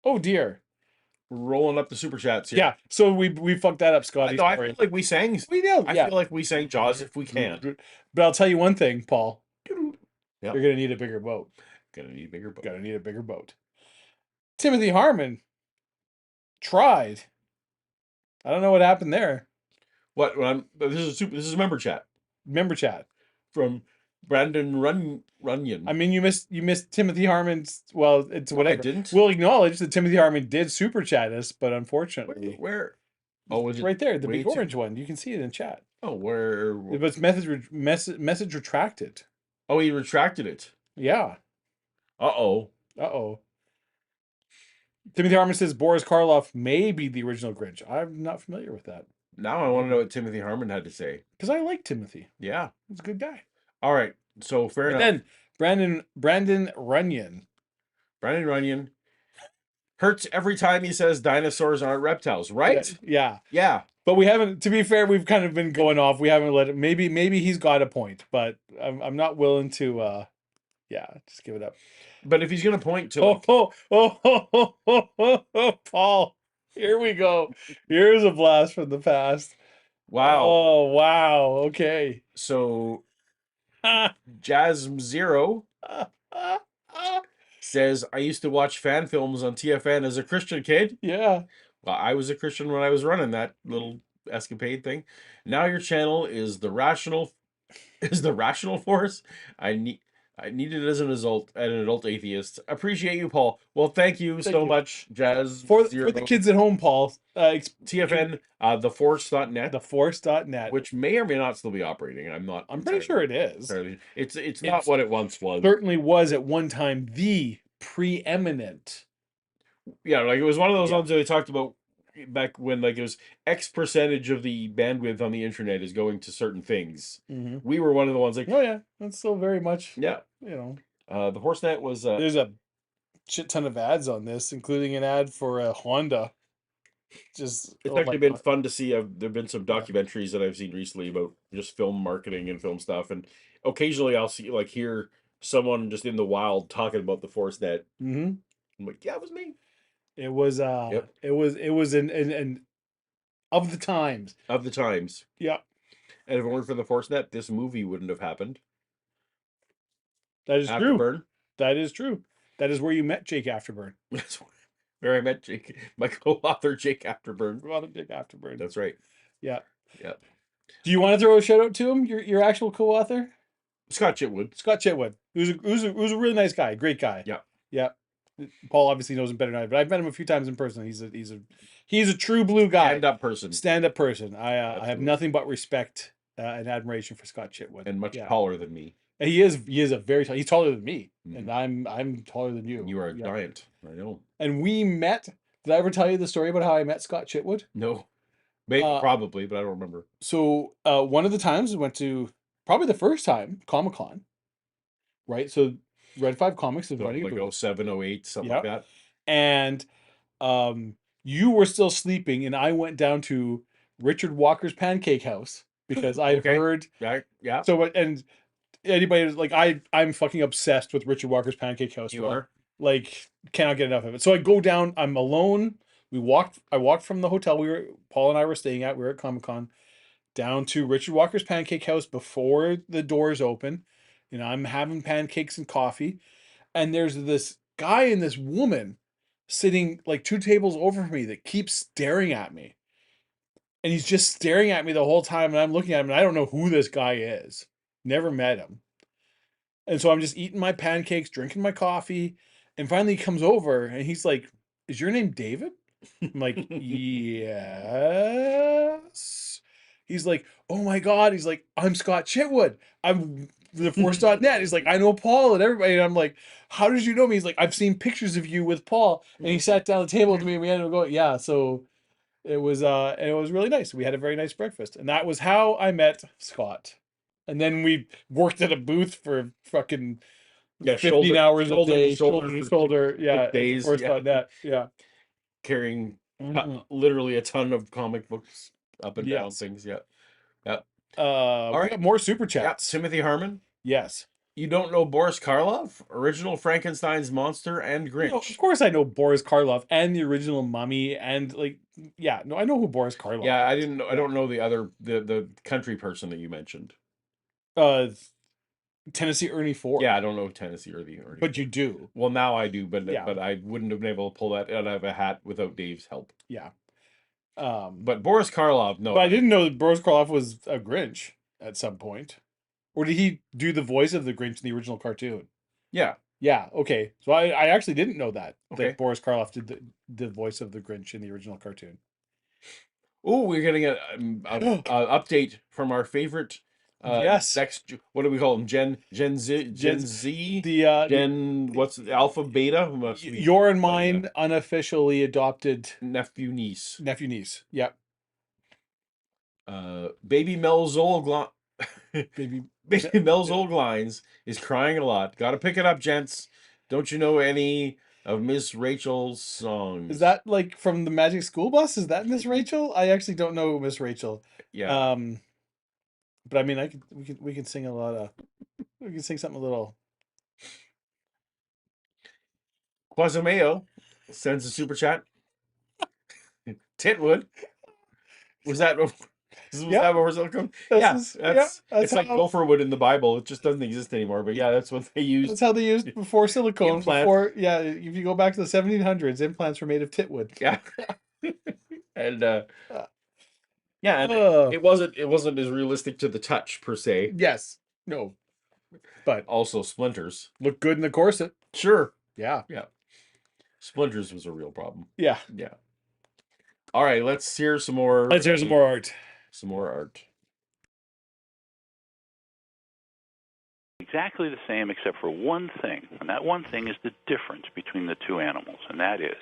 Oh dear. We're rolling up the super chats here. Yeah, so we fucked that up, Scotty. No, I feel like we sang. We did. I feel like we sang Jaws if we can. But I'll tell you one thing, Paul. Yep. You're gonna need a bigger boat. Gonna need a bigger boat. Timothy Harmon tried. I don't know what happened there. What? This is member chat. Member chat from Brandon Runyon. I mean, you missed Timothy Harmon's. Well, it's whatever. I didn't. We'll acknowledge that Timothy Harmon did super chat us, but unfortunately, where? Oh, it's right there, the big orange one. You can see it in chat. Oh, where? But it's message retracted. Oh, he retracted it. Yeah. Uh-oh. Timothy Harmon says Boris Karloff may be the original Grinch. I'm not familiar with that. Now I want to know what Timothy Harmon had to say. Because I like Timothy. Yeah. He's a good guy. All right. So fair enough. Then Brandon Runyon. Brandon Runyon hurts every time he says dinosaurs aren't reptiles, right? Yeah. Yeah. But we haven't. To be fair, we've kind of been going off. We haven't let it. Maybe he's got a point, but I'm not willing to. Yeah, just give it up. But if he's gonna point to Oh, Paul. Here we go. Here's a blast from the past. wow, Oh, wow. Okay. so Jazz Zero says, I used to watch fan films on TFN as a Christian kid. Yeah. Well, I was a Christian when I was running that little escapade thing. Now your channel is the rational force. I need it as an adult atheist. Appreciate you, Paul. Well, thank you Thank so you. much, Jazz For Zero. the kids at home, Paul. TFN, theforce.net, theforce.net. which may or may not still be operating. I'm pretty sure it is. It's not what it once was. Certainly was at one time the preeminent. Yeah, like it was one of those ones that they talked about back when, like, it was X percentage of the bandwidth on the internet is going to certain things. Mm-hmm. We were one of the ones like, oh yeah, that's still very much. Yeah, the HorseNet was. There's a shit ton of ads on this, including an ad for a Honda. Just it's actually been fun to see. There've been some documentaries that I've seen recently about just film marketing and film stuff, and occasionally I'll see hear someone just in the wild talking about the HorseNet. Mm-hmm. I'm like, yeah, it was me. It was Yep. it was an of the times. Of the times. Yeah. And if it weren't for the HorseNet, this movie wouldn't have happened. That is Afterburn. true. That is true. That is where you met Jake Afterburn. That's where I met Jake, my co-author Jake Afterburn. Jake Afterburn. That's right. Yeah. Yeah. Do you want to throw a shout out to him? Your actual co-author? Scott Chitwood. Scott Chitwood. Who's a really nice guy. Great guy. Yeah. Yeah. Paul obviously knows him better than I, but I've met him a few times in person. He's a true blue guy. Stand up person. I have nothing but respect and admiration for Scott Chitwood. And much taller than me. And he is a very tall. He's taller than me, and I'm taller than you. You are a giant. I know. And we met. Did I ever tell you the story about how I met Scott Chitwood? No. Maybe, probably, but I don't remember. So one of the times we went to, probably the first time, Comic-Con. Right? So Red 5 Comics is running like 07, 08, something like that. And you were still sleeping, and I went down to Richard Walker's Pancake House because I heard. Yeah. So, and anybody like I'm fucking obsessed with Richard Walker's Pancake House. You are? Like, cannot get enough of it. So I go down. I'm alone. I walked from the hotel Paul and I were staying at. We were at Comic-Con, down to Richard Walker's Pancake House before the doors open. I'm having pancakes and coffee, and there's this guy and this woman sitting like 2 tables over from me that keeps staring at me. And he's just staring at me the whole time, and I'm looking at him, and I don't know who this guy is. Never met him. And so I'm just eating my pancakes, drinking my coffee, and finally he comes over, and he's like, "Is your name David?" I'm like, "Yes." He's like, "Oh my God." He's like, "I'm Scott Chitwood. I'm the Force.net." He's like, "I know Paul and everybody." And I'm like, "How did you know me?" He's like, "I've seen pictures of you with Paul." And he sat down at the table with me, and we ended up going, yeah. So it was really nice. We had a very nice breakfast. And that was how I met Scott. And then we worked at a booth for fucking 15 hours a day, shoulder to shoulder. Yeah. Days. Force.net. Yeah. Carrying literally a ton of comic books up and down things. Yeah. Yeah. All right. More super chats. Yeah. Timothy Harmon. Yes. You don't know Boris Karloff, original Frankenstein's monster and Grinch? No, of course I know Boris Karloff and the original Mummy and I know who Boris Karloff. Yeah, I don't know the other the country person that you mentioned. Tennessee Ernie Ford. Yeah, I don't know Tennessee Ernie. But you do. Well, now I do, but I wouldn't have been able to pull that out of a hat without Dave's help. Yeah. But Boris Karloff, no. But I didn't know that Boris Karloff was a Grinch at some point. Or did he do the voice of the Grinch in the original cartoon? Yeah. Yeah, okay. So I actually didn't know that. Okay. That Boris Karloff did the voice of the Grinch in the original cartoon. Oh, we're getting an update from our favorite yes. Next, what do we call them? Gen Z? What's Alpha Beta? Your and mine unofficially adopted nephew niece. Yep. Baby Melzol Baby Melzol Glines is crying a lot. Got to pick it up, gents. Don't you know any of Miss Rachel's songs. Is that like from the Magic School Bus? Is that Miss Rachel? I actually don't know Miss Rachel. Yeah. But I mean, we can sing a lot of we can sing something a little. Quasimodo sends a super chat. Titwood. Was that was Yeah, that what we're looking? this Yeah, is that's it's like how gopherwood in the Bible. It just doesn't exist anymore. But yeah, that's what they used. that's how they used before silicone. Implants. Before if you go back to the 1700s, implants were made of titwood. Yeah. And yeah, and Uh, it wasn't as realistic to the touch per se. yes, no, but Also splinters. look good in the corset. Sure. Yeah, Yeah. Splinters was a real problem. yeah. Yeah. All right, let's hear some more. Let's hear some more art. Some more art. Exactly the same except for one thing, and that one thing is the difference between the two animals, and that is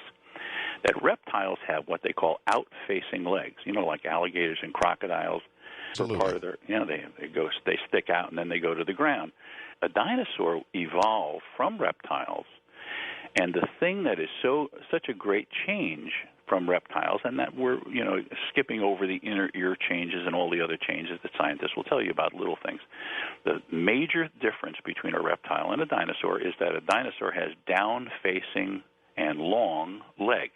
that reptiles have what they call out-facing legs. You know, like alligators and crocodiles. Absolutely. Part of their, they stick out and then they go to the ground. A dinosaur evolved from reptiles, and the thing that is such a great change from reptiles, and that we're skipping over the inner ear changes and all the other changes that scientists will tell you about, little things. The major difference between a reptile and a dinosaur is that a dinosaur has down-facing and long legs.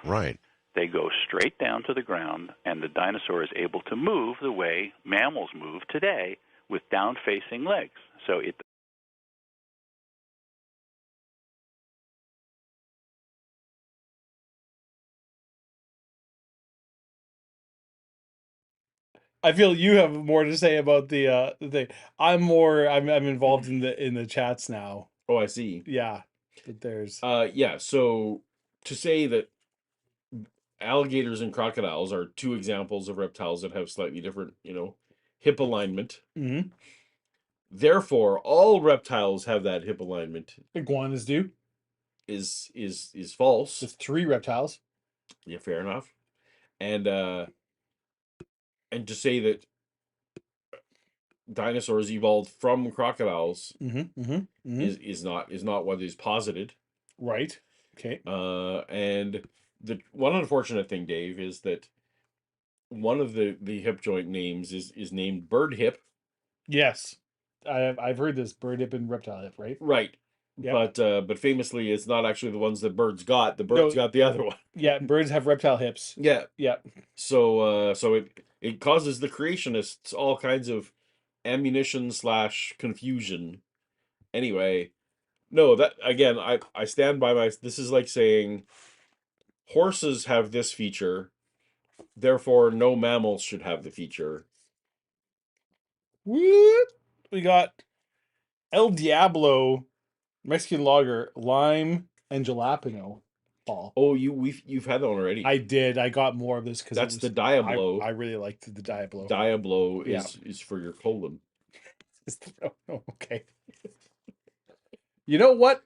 Right. They go straight down to the ground, and the dinosaur is able to move the way mammals move today with down-facing legs. So it I feel you have more to say about the thing. I'm involved in the chats now. Oh, I see. Yeah, but there's Yeah, so to say that alligators and crocodiles are two examples of reptiles that have slightly different, hip alignment. mm-hmm. Therefore, all reptiles have that hip alignment Iguanas do. is false. There's 3 reptiles. Yeah, fair enough. And to say that dinosaurs evolved from crocodiles is not what is posited. Right. Okay. And the one unfortunate thing, Dave, is that one of the hip joint names is named bird hip. Yes, I've heard this bird hip and reptile hip, right? Right. Yep. But famously, it's not actually the ones that birds got. The birds got the other one. Yeah, birds have reptile hips. Yeah. Yeah. So it causes the creationists all kinds of ammunition / confusion. Anyway, no, that again, I stand by my. This is like saying horses have this feature, therefore no mammals should have the feature. What? We got El Diablo, Mexican lager, lime, and jalapeno. Paul. Oh, you've had that one already. I did. I got more of this because That's the Diablo. I really liked the Diablo. Diablo Yeah. is for your colon. Oh, okay. You know what?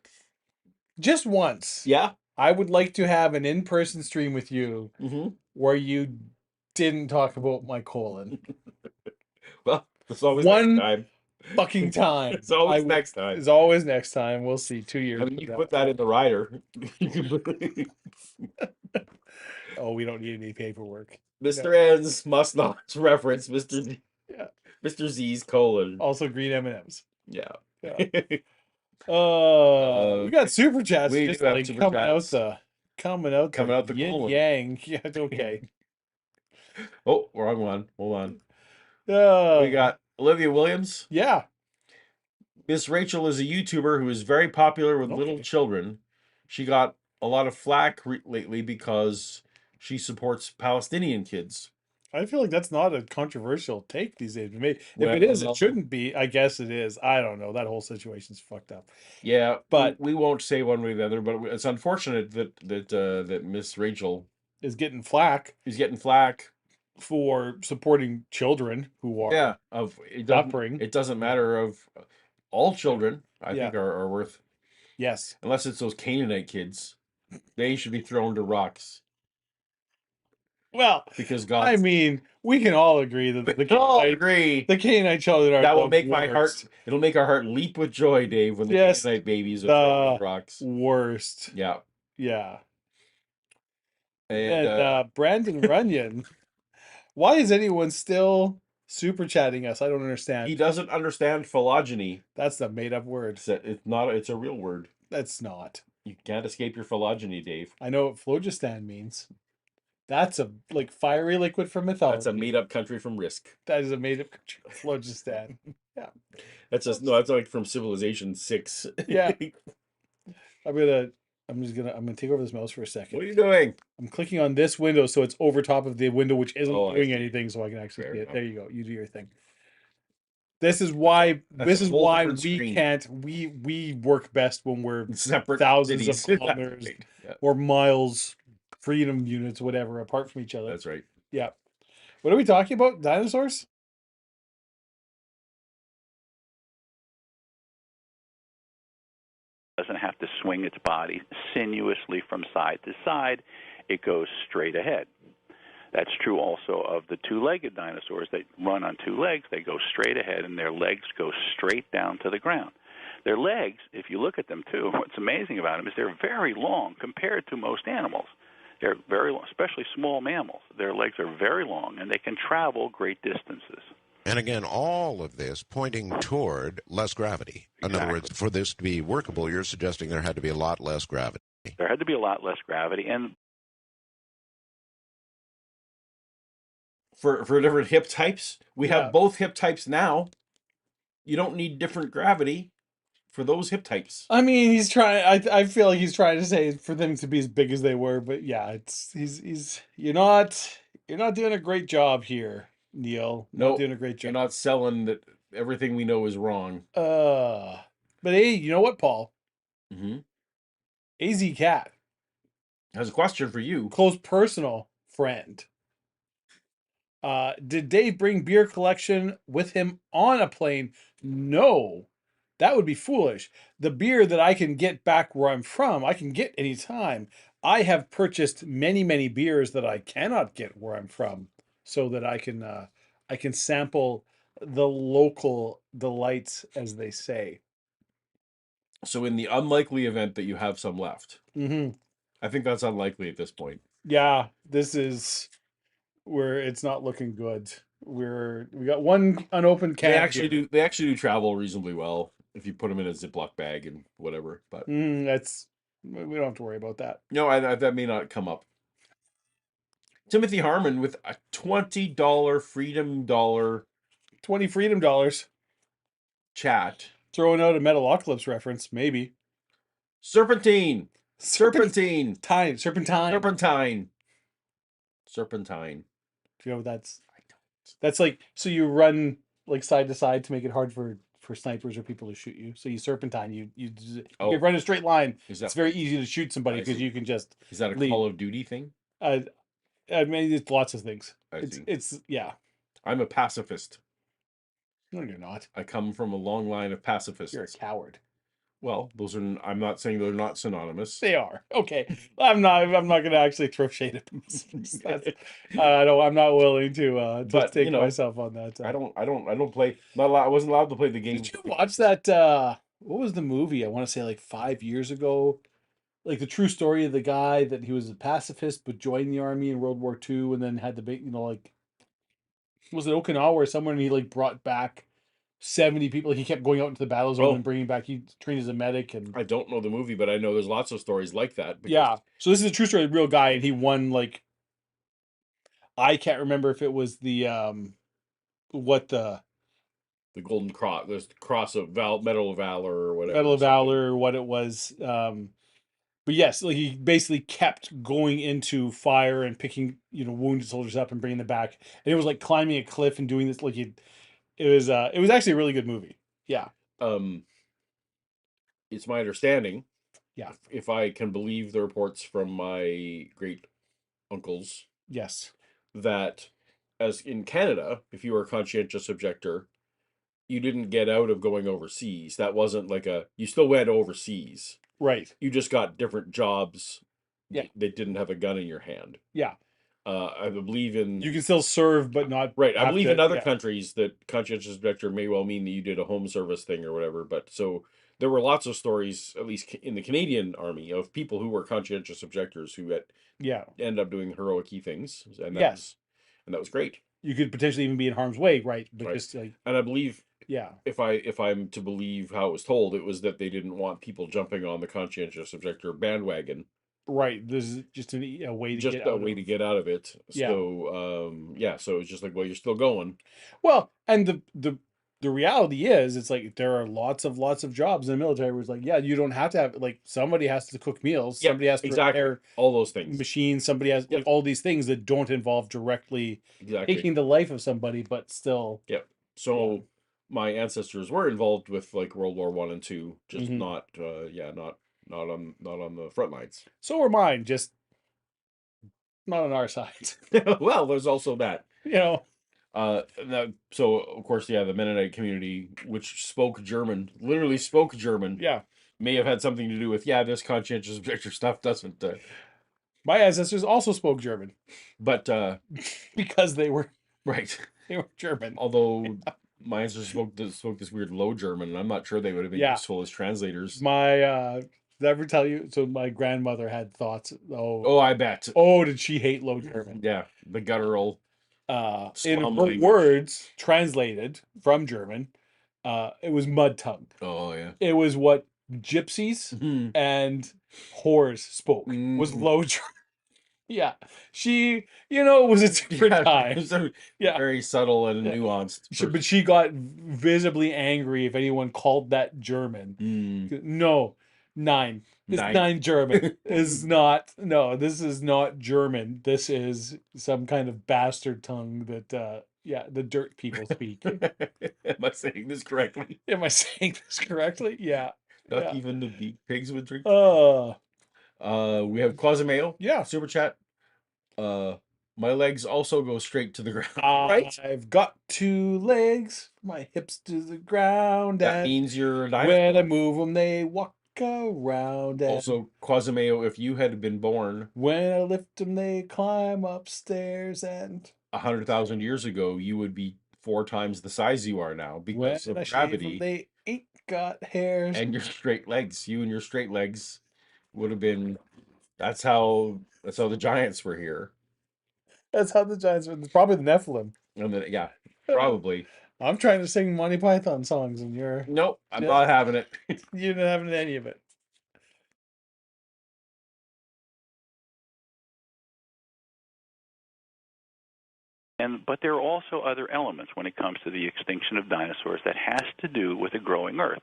Just once, Yeah. I would like to have an in-person stream with you Mm-hmm. where you didn't talk about my colon. Well, it's always One next time. fucking time. It's always next time. It's always next time. We'll see. 2 years. I mean, you can put that in the rider. Oh, we don't need any paperwork. Mr. N's must not reference Mr. Z. Yeah. Mr. Z's colon. Also, green M&Ms. Yeah. Yeah. We got super chats. We just do have like super coming chats. coming out the the yin colon. yang. Yeah, it's okay. Oh, wrong one. Hold on. We We got Olivia Williams. Yeah. Miss Rachel is a YouTuber who is very popular with little children. She got a lot of flack lately because she supports Palestinian kids. I feel like that's not a controversial take these days. Maybe, if it is, it shouldn't be. I guess it is. I don't know. That whole situation's fucked up. Yeah, but we won't say one way or the other. But it's unfortunate that Miss Rachel is getting flack. Is getting flack for supporting children who are suffering. It doesn't matter of all children. I think are worth. Yes, unless it's those Canaanite kids, they should be thrown to rocks. Well, because I God, mean, we can all agree that we can all agree the Canaanite children are that will the make my heart. worst. It'll make our heart leap with joy, Dave, when the Just Canaanite babies are throwing the those rocks. worst. Yeah, Yeah. and And Brandon Runyon, why is anyone still super chatting us? I don't understand. he doesn't understand phylogeny. That's the made up word. It's not. It's a real word. That's not. You can't escape your phylogeny, Dave. I know what phlogiston means. That's a like fiery liquid from mythology. That's a made-up country from Risk. That is a made up phlogiston. Yeah. That's just no. That's like from Civilization 6. Yeah. I'm gonna take over this mouse for a second. What are you doing? I'm clicking on this window so it's over top of the window which isn't Oh, I doing see. anything, so I can actually Fair see it. enough. There you go. You do your thing. This is why That's a whole different we screen. can't we work best when we're Separate thousands cities. of kilometers Right. Yeah, or miles, freedom units, whatever, apart from each other. that's right. Yeah. What are we talking about? Dinosaurs? Doesn't have to swing its body sinuously from side to side. It goes straight ahead. That's true also of the two-legged dinosaurs. They run on two legs. They go straight ahead, and their legs go straight down to the ground. Their legs, if you look at them too, what's amazing about them is they're very long compared to most animals. They're very long, especially small mammals. Their legs are very long, and they can travel great distances. And again, all of this pointing toward less gravity. In other words, for this to be workable, you're suggesting there had to be a lot less gravity. There had to be a lot less gravity, and For different hip types, we have both hip types now. You don't need different gravity for those hip types. I mean, he's trying. I feel like he's trying to say for them to be as big as they were, but yeah, it's he's you're not doing a great job here, Neal. Not doing a great You're job. not selling that everything we know is wrong. But hey, you know what, Paul? Mm-hmm. AZ Cat Has a question for you. close personal friend. Did Dave bring beer collection with him on a plane? No, that would be foolish. The beer that I can get back where I'm from, I can get anytime. I have purchased many, many beers that I cannot get where I'm from, so that I can sample the local delights, as they say. So in the unlikely event that you have some left, Mm-hmm. I think that's unlikely at this point. Yeah, this is where it's not looking good. We got one unopened can. They actually do travel reasonably well if you put them in a Ziploc bag and whatever. But That's we don't have to worry about that. no, that may not come up. Timothy Harmon with a $20 Freedom Dollar 20 freedom dollars. chat. Throwing out a Metalocalypse reference, maybe. Serpentine. Serpentine. Do you know what that's? I don't. That's like, so you run like side to side to make it hard for snipers or people to shoot you. So you serpentine. You can run a straight line. It's very easy to shoot somebody because you can just. Is that a leave. Call of Duty thing? I mean, it's lots of things. See. It's yeah. I'm a pacifist. No, you're not. I come from a long line of pacifists. You're a coward. Well, those are. I'm not saying they're not synonymous. They are. Okay. I'm not going to actually throw shade at pacifists. I'm not willing to take myself on that. I don't play. Not allowed. I wasn't allowed to play the game. Did you watch that? What was the movie? I want to say like 5 years ago. Like the true story of the guy that he was a pacifist but joined the army in World War II and then had the big, like, was it Okinawa or somewhere, and he like brought back 70 people. He kept going out into the battle zone and bringing back. He trained as a medic. And I don't know the movie, but I know there's lots of stories like that. Yeah. So this is a true story of a real guy, and he won like. I can't remember if it was the Golden Cross, the Cross of Medal of Valor or whatever. Medal of Valor or what it was. But yes, like he basically kept going into fire and picking, wounded soldiers up and bringing them back. And it was like climbing a cliff and doing this. Like it was actually a really good movie. Yeah. It's my understanding. Yeah. If I can believe the reports from my great uncles. Yes. That as in Canada, if you were a conscientious objector, you didn't get out of going overseas. That wasn't like you still went overseas. Right. You just got different jobs. Yeah. They didn't have a gun in your hand. Yeah. I believe in You can still serve, but not right. I have believe to, in other yeah. countries that conscientious objector may well mean that you did a home service thing or whatever. But so there were lots of stories, at least in the Canadian Army, of people who were conscientious objectors who had Yeah. end up doing heroic things, and Yes. that was great. You could potentially even be in harm's way, right? But Right. just like, And I believe yeah. if I'm to believe how it was told, it was that they didn't want people jumping on the conscientious objector bandwagon. Right. There's just a way to Just get a out way of. to get out of it. Yeah. So yeah, so it's just like, well, you're still going. Well, and the reality is, it's like there are lots of jobs in the military where it's like, yeah, you don't have to have, like, somebody has to cook meals, Yep, somebody has to exactly. repair All those things. machines, somebody has Yep, like all these things that don't involve directly exactly. taking the life of somebody, but still. Yep. Yeah. So my ancestors were involved with like World War One and Two, just Mhm. not yeah, not on the front lines. So are mine, just not on our side. Well, there's also that. You know. So of course, yeah, the Mennonite community, which spoke German, literally spoke German, Yeah. may have had something to do with, yeah, this conscientious objector stuff doesn't. My ancestors also spoke German But because they were right, German. although my ancestors spoke this weird Low German, and I'm not sure they would have been Yeah. useful as translators. My did I ever tell you? So my grandmother had thoughts. Oh, I bet. Oh, did she hate Low German? Yeah, the guttural. In Slum her language. words, translated from German, it was mud tongue. Oh yeah. It was what gypsies Mhm. and whores spoke. Was Mhm. Low German. Yeah, she, it was a different Yeah, time. it's a Yeah. very subtle and Yeah. nuanced. But she got visibly angry if anyone called that German. Mm. No, 9. It's 9 German. Is not. No, this is not German. This is some kind of bastard tongue that, yeah, the dirt people speak. Am I saying this correctly? Am I saying this correctly? Yeah. Not Yeah. even the beak pigs would drink. Uh, We have Quasamayo. yeah. Super chat. My legs also go straight to the ground. Right? I've got 2 legs, my hips to the ground, That and means you're a dinosaur. when I move them, they walk around. And Also, Quasamayo, if you had been born when I lift them, they climb upstairs. And 100,000 years ago, you would be 4 times the size you are now when because of I shave them, gravity they ain't got hairs. and your straight legs. You and your straight legs would have been. That's how the giants were here. That's how the giants were. Probably the Nephilim. And then yeah, probably. I'm trying to sing Monty Python songs, and you're Nope, I'm just- not having it. you're not having any of it. But there are also other elements when it comes to the extinction of dinosaurs that has to do with a growing Earth.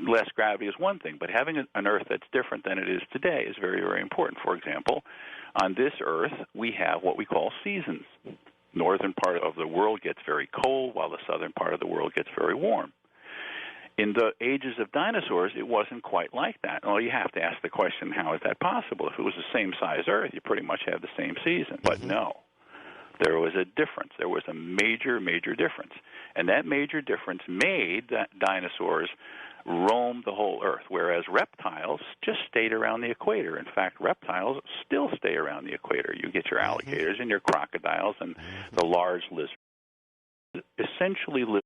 Less gravity is one thing, but having an Earth that's different than it is today is very, very important. For example, on this Earth, we have what we call seasons. Northern part of the world gets very cold, while the southern part of the world gets very warm. In the ages of dinosaurs, it wasn't quite like that. Well, you have to ask the question, how is that possible? If it was the same size Earth, you pretty much have the same season. But no. There was a difference. There was a major, major difference. And that major difference made that dinosaurs roam the whole Earth, whereas reptiles just stayed around the equator. In fact, reptiles still stay around the equator. You get your alligators and your crocodiles and the large lizards. Essentially live.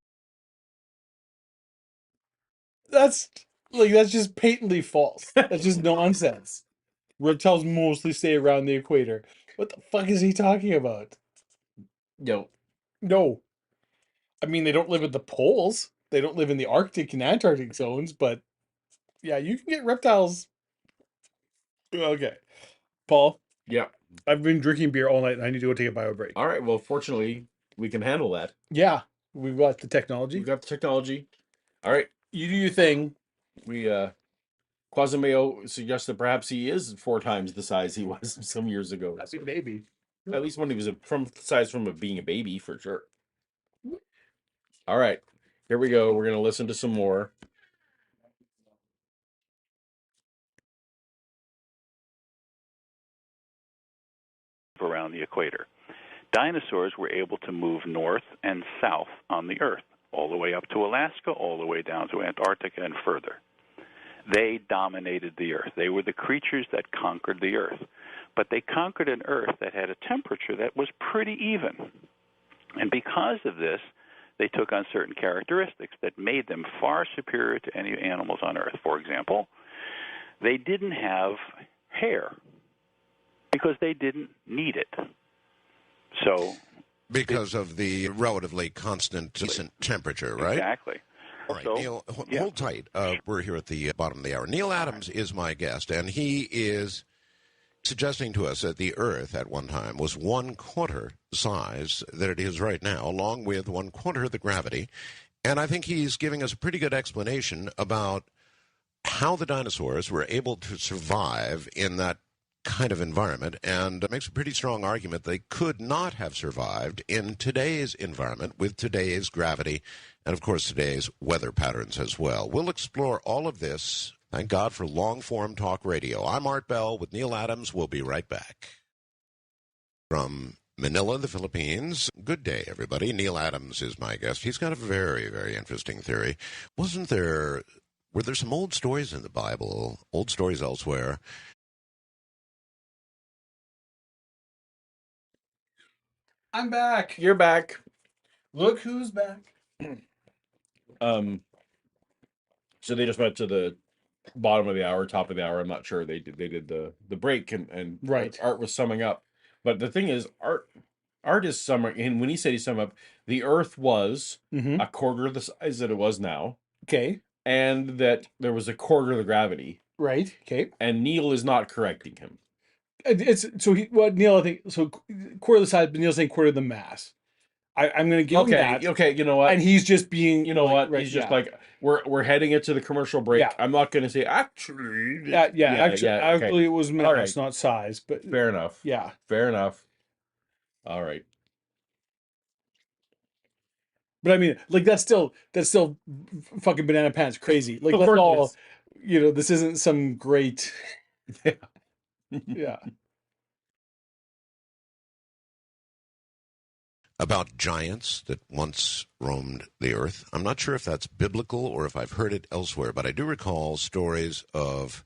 That's just patently false. That's just nonsense. Reptiles mostly stay around the equator. What the fuck is he talking about? No. No. I mean, they don't live at the poles. They don't live in the Arctic and Antarctic zones, but yeah, you can get reptiles. Okay. Paul, Yeah. I've been drinking beer all night and I need to go take a bio break. All right. Well, fortunately, we can handle that. Yeah, we've got the technology. We've got the technology. All right. You do your thing. We Quasamayo suggests that perhaps he is 4 times the size he was some years ago. That's a baby. At least when he was from being a baby, for sure. All right, here we go. We're gonna listen to some more. Around the equator. Dinosaurs were able to move north and south on the Earth, all the way up to Alaska, all the way down to Antarctica and further. They dominated the Earth. They were the creatures that conquered the Earth. but they conquered an Earth that had a temperature that was pretty even. And because of this, they took on certain characteristics that made them far superior to any animals on Earth. For example, they didn't have hair because they didn't need it. So, because of the relatively constant, decent temperature, right? Exactly. All right, So, Neal, hold tight. We're here at the bottom of the hour. Neal Adams is my guest, and he is suggesting to us that the Earth at one time was 1/4 the size that it is right now, along with 1/4 the gravity. And I think he's giving us a pretty good explanation about how the dinosaurs were able to survive in that kind of environment, and makes a pretty strong argument they could not have survived in today's environment with today's gravity and, of course, today's weather patterns as well. We'll explore all of this. Thank God for long-form talk radio. I'm Art Bell with Neal Adams. We'll be right back. From Manila, the Philippines. Good day, everybody. Neal Adams is my guest. He's got a very, very interesting theory. Were there some old stories in the Bible, old stories elsewhere? I'm back. You're back. Look who's back. So they just went to the bottom of the hour, top of the hour. I'm not sure. They did the break, and Right. Art was summing up. But the thing is, Art is summing, and when he said he summed up, the Earth was a quarter of the size that it was now, Okay. and that there was a quarter of the gravity. Right. Okay. And Neal is not correcting him. It's so Neal, I think so. Quarter of the size, but Neal's saying quarter of the mass. I'm going to give him that. Okay, you know what? And he's just being, you know what? right, He's just like, we're heading into the commercial break. Yeah. I'm not going to say actually. Actually, it was mass, All right. not size. But Fair enough. yeah, Fair enough. All right. but I mean, like that's still fucking banana pants crazy. Like Of let's course it all, is. this isn't some great, yeah. About giants that once roamed the earth. I'm not sure if that's biblical or if I've heard it elsewhere, but I do recall stories of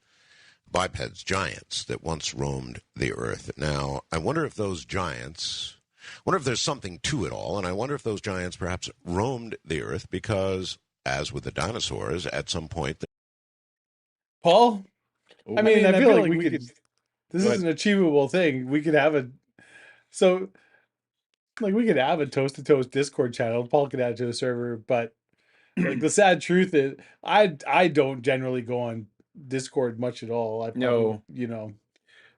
bipeds, giants, that once roamed the earth. Now, I wonder if those giants, if there's something to it all, and I wonder if those giants perhaps roamed the earth because, as with the dinosaurs, at some point... Paul, I mean, I feel like we could. This Go is an achievable thing. We could have we could have a toast to toast Discord channel. Paul could add to the server, but like the sad truth is, I don't generally go on Discord much at all. I probably, No.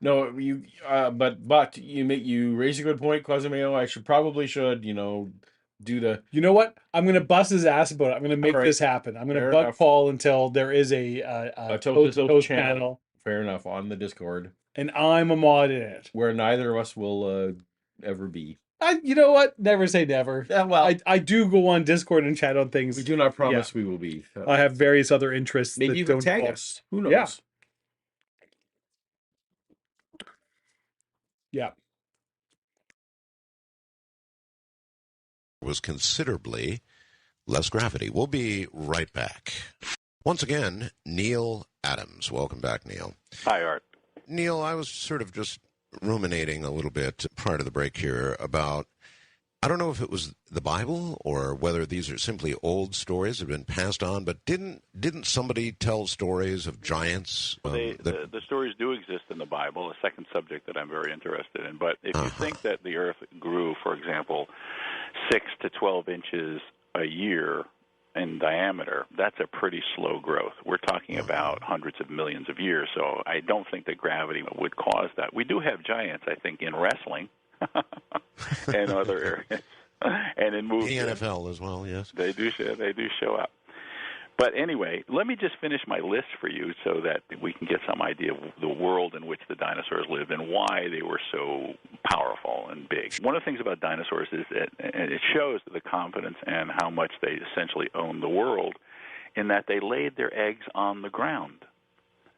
No, you. But you raise a good point, Closimeo. I probably should do the. You know what? I'm gonna bust his ass about it. I'm gonna make this happen. I'm gonna Fair bug enough. Paul until there is a toast to toast channel. Fair enough, on the Discord, and I'm a mod in it, where neither of us will ever be. You know what? Never say never. Yeah, well, I do go on Discord and chat on things. We do not promise we will be. I have various other interests. Maybe that you can don't tag fall. us. Who knows? Yeah. Was considerably less gravity. We'll be right back. Once again, Neal Adams. Welcome back, Neal. Hi, Art. Neal, I was sort of just ruminating a little bit prior to the break here about, I don't know if it was the Bible or whether these are simply old stories that have been passed on, but didn't somebody tell stories of giants? The stories do exist in the Bible, a second subject that I'm very interested in. But if you think that the Earth grew, for example, 6 to 12 inches a year in diameter, that's a pretty slow growth. We're talking about hundreds of millions of years, so I don't think that gravity would cause that. We do have giants, I think, in wrestling and other areas, and in movies. The NFL as well, yes. They do show up. But anyway, let me just finish my list for you so that we can get some idea of the world in which the dinosaurs lived and why they were so powerful and big. One of the things about dinosaurs is that it shows the confidence and how much they essentially owned the world in that they laid their eggs on the ground.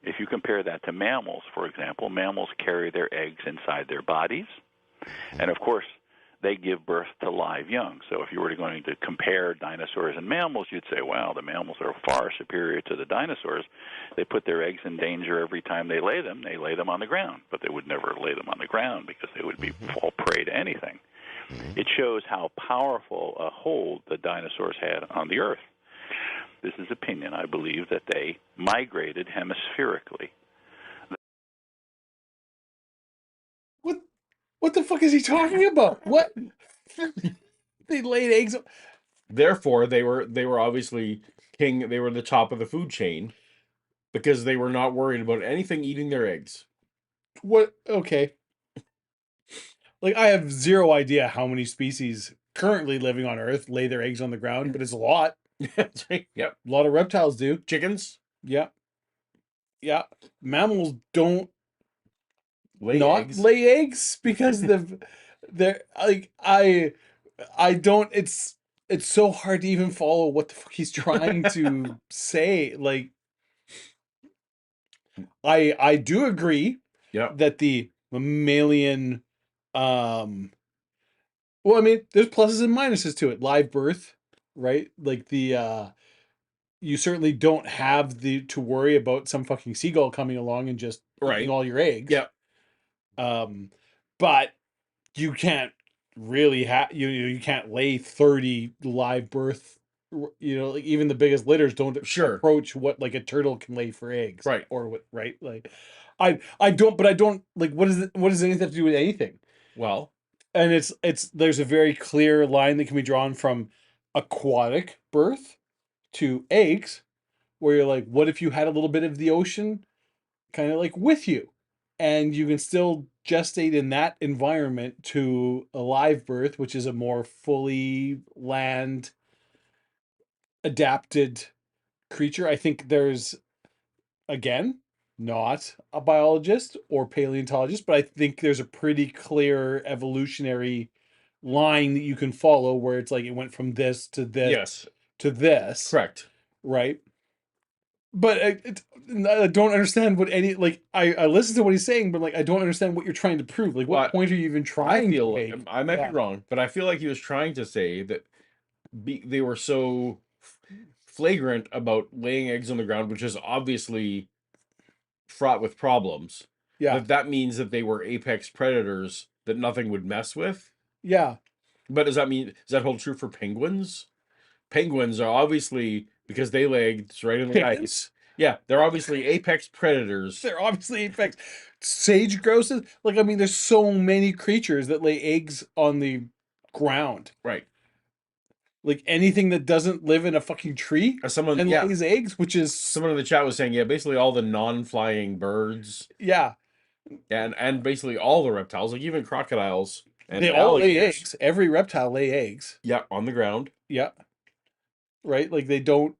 If you compare that to mammals, for example, mammals carry their eggs inside their bodies. And, of course, they give birth to live young. So if you were going to compare dinosaurs and mammals, you'd say, well, the mammals are far superior to the dinosaurs. They put their eggs in danger every time they lay them. They lay them on the ground, but they would never lay them on the ground because they would fall prey to anything. It shows how powerful a hold the dinosaurs had on the Earth. This is opinion. I believe that they migrated hemispherically. What the fuck is he talking about? What? They laid eggs. Therefore, they were obviously king. They were the top of the food chain because they were not worried about anything eating their eggs. What? Okay. Like, I have zero idea how many species currently living on Earth lay their eggs on the ground, but it's a lot. Yep. A lot of reptiles do. Chickens Yeah. Yeah. Mammals don't lay not eggs. lay eggs because they're like I don't it's so hard to even follow what the fuck he's trying to say. Like, I do agree Yep. that the mammalian well, I mean, there's pluses and minuses to it. Live birth, right? Like, you certainly don't have to worry about some fucking seagull coming along and just eating Right. all your eggs. Yep. But you can't really you can't lay 30 live birth, like, even the biggest litters don't Sure. approach what, like, a turtle can lay for eggs. Right. Or what, right? Like, I don't like, what does anything have to do with anything? Well, And there's a very clear line that can be drawn from aquatic birth to eggs, where you're like, what if you had a little bit of the ocean kind of like with you, and you can still gestate in that environment to a live birth, which is a more fully land adapted creature. I think there's, again, not a biologist or paleontologist, but I think there's a pretty clear evolutionary line that you can follow where it's like it went from this to this yes. to this, Correct. right? But I don't understand what any, like, I listen to what he's saying, but, like, I don't understand what you're trying to prove. Like, what Well, point are you even trying to feel make? I might Yeah. be wrong, but I feel like he was trying to say that they were so flagrant about laying eggs on the ground, which is obviously fraught with problems. Yeah. That means that they were apex predators that nothing would mess with. Yeah. But does that hold true for penguins? Penguins are obviously, because they lay eggs right in the ice. Chickens. Yeah, they're obviously apex predators. They're obviously apex. Sage grosses. Like, I mean, there's so many creatures that lay eggs on the ground. Right. Like, anything that doesn't live in a fucking tree Someone lays eggs, which is someone in the chat was saying, yeah, basically all the non-flying birds yeah. and basically all the reptiles, like even crocodiles and They all lay alligators. eggs. Every reptile lay eggs. Yeah, on the ground. Yeah. Right? Like, they don't.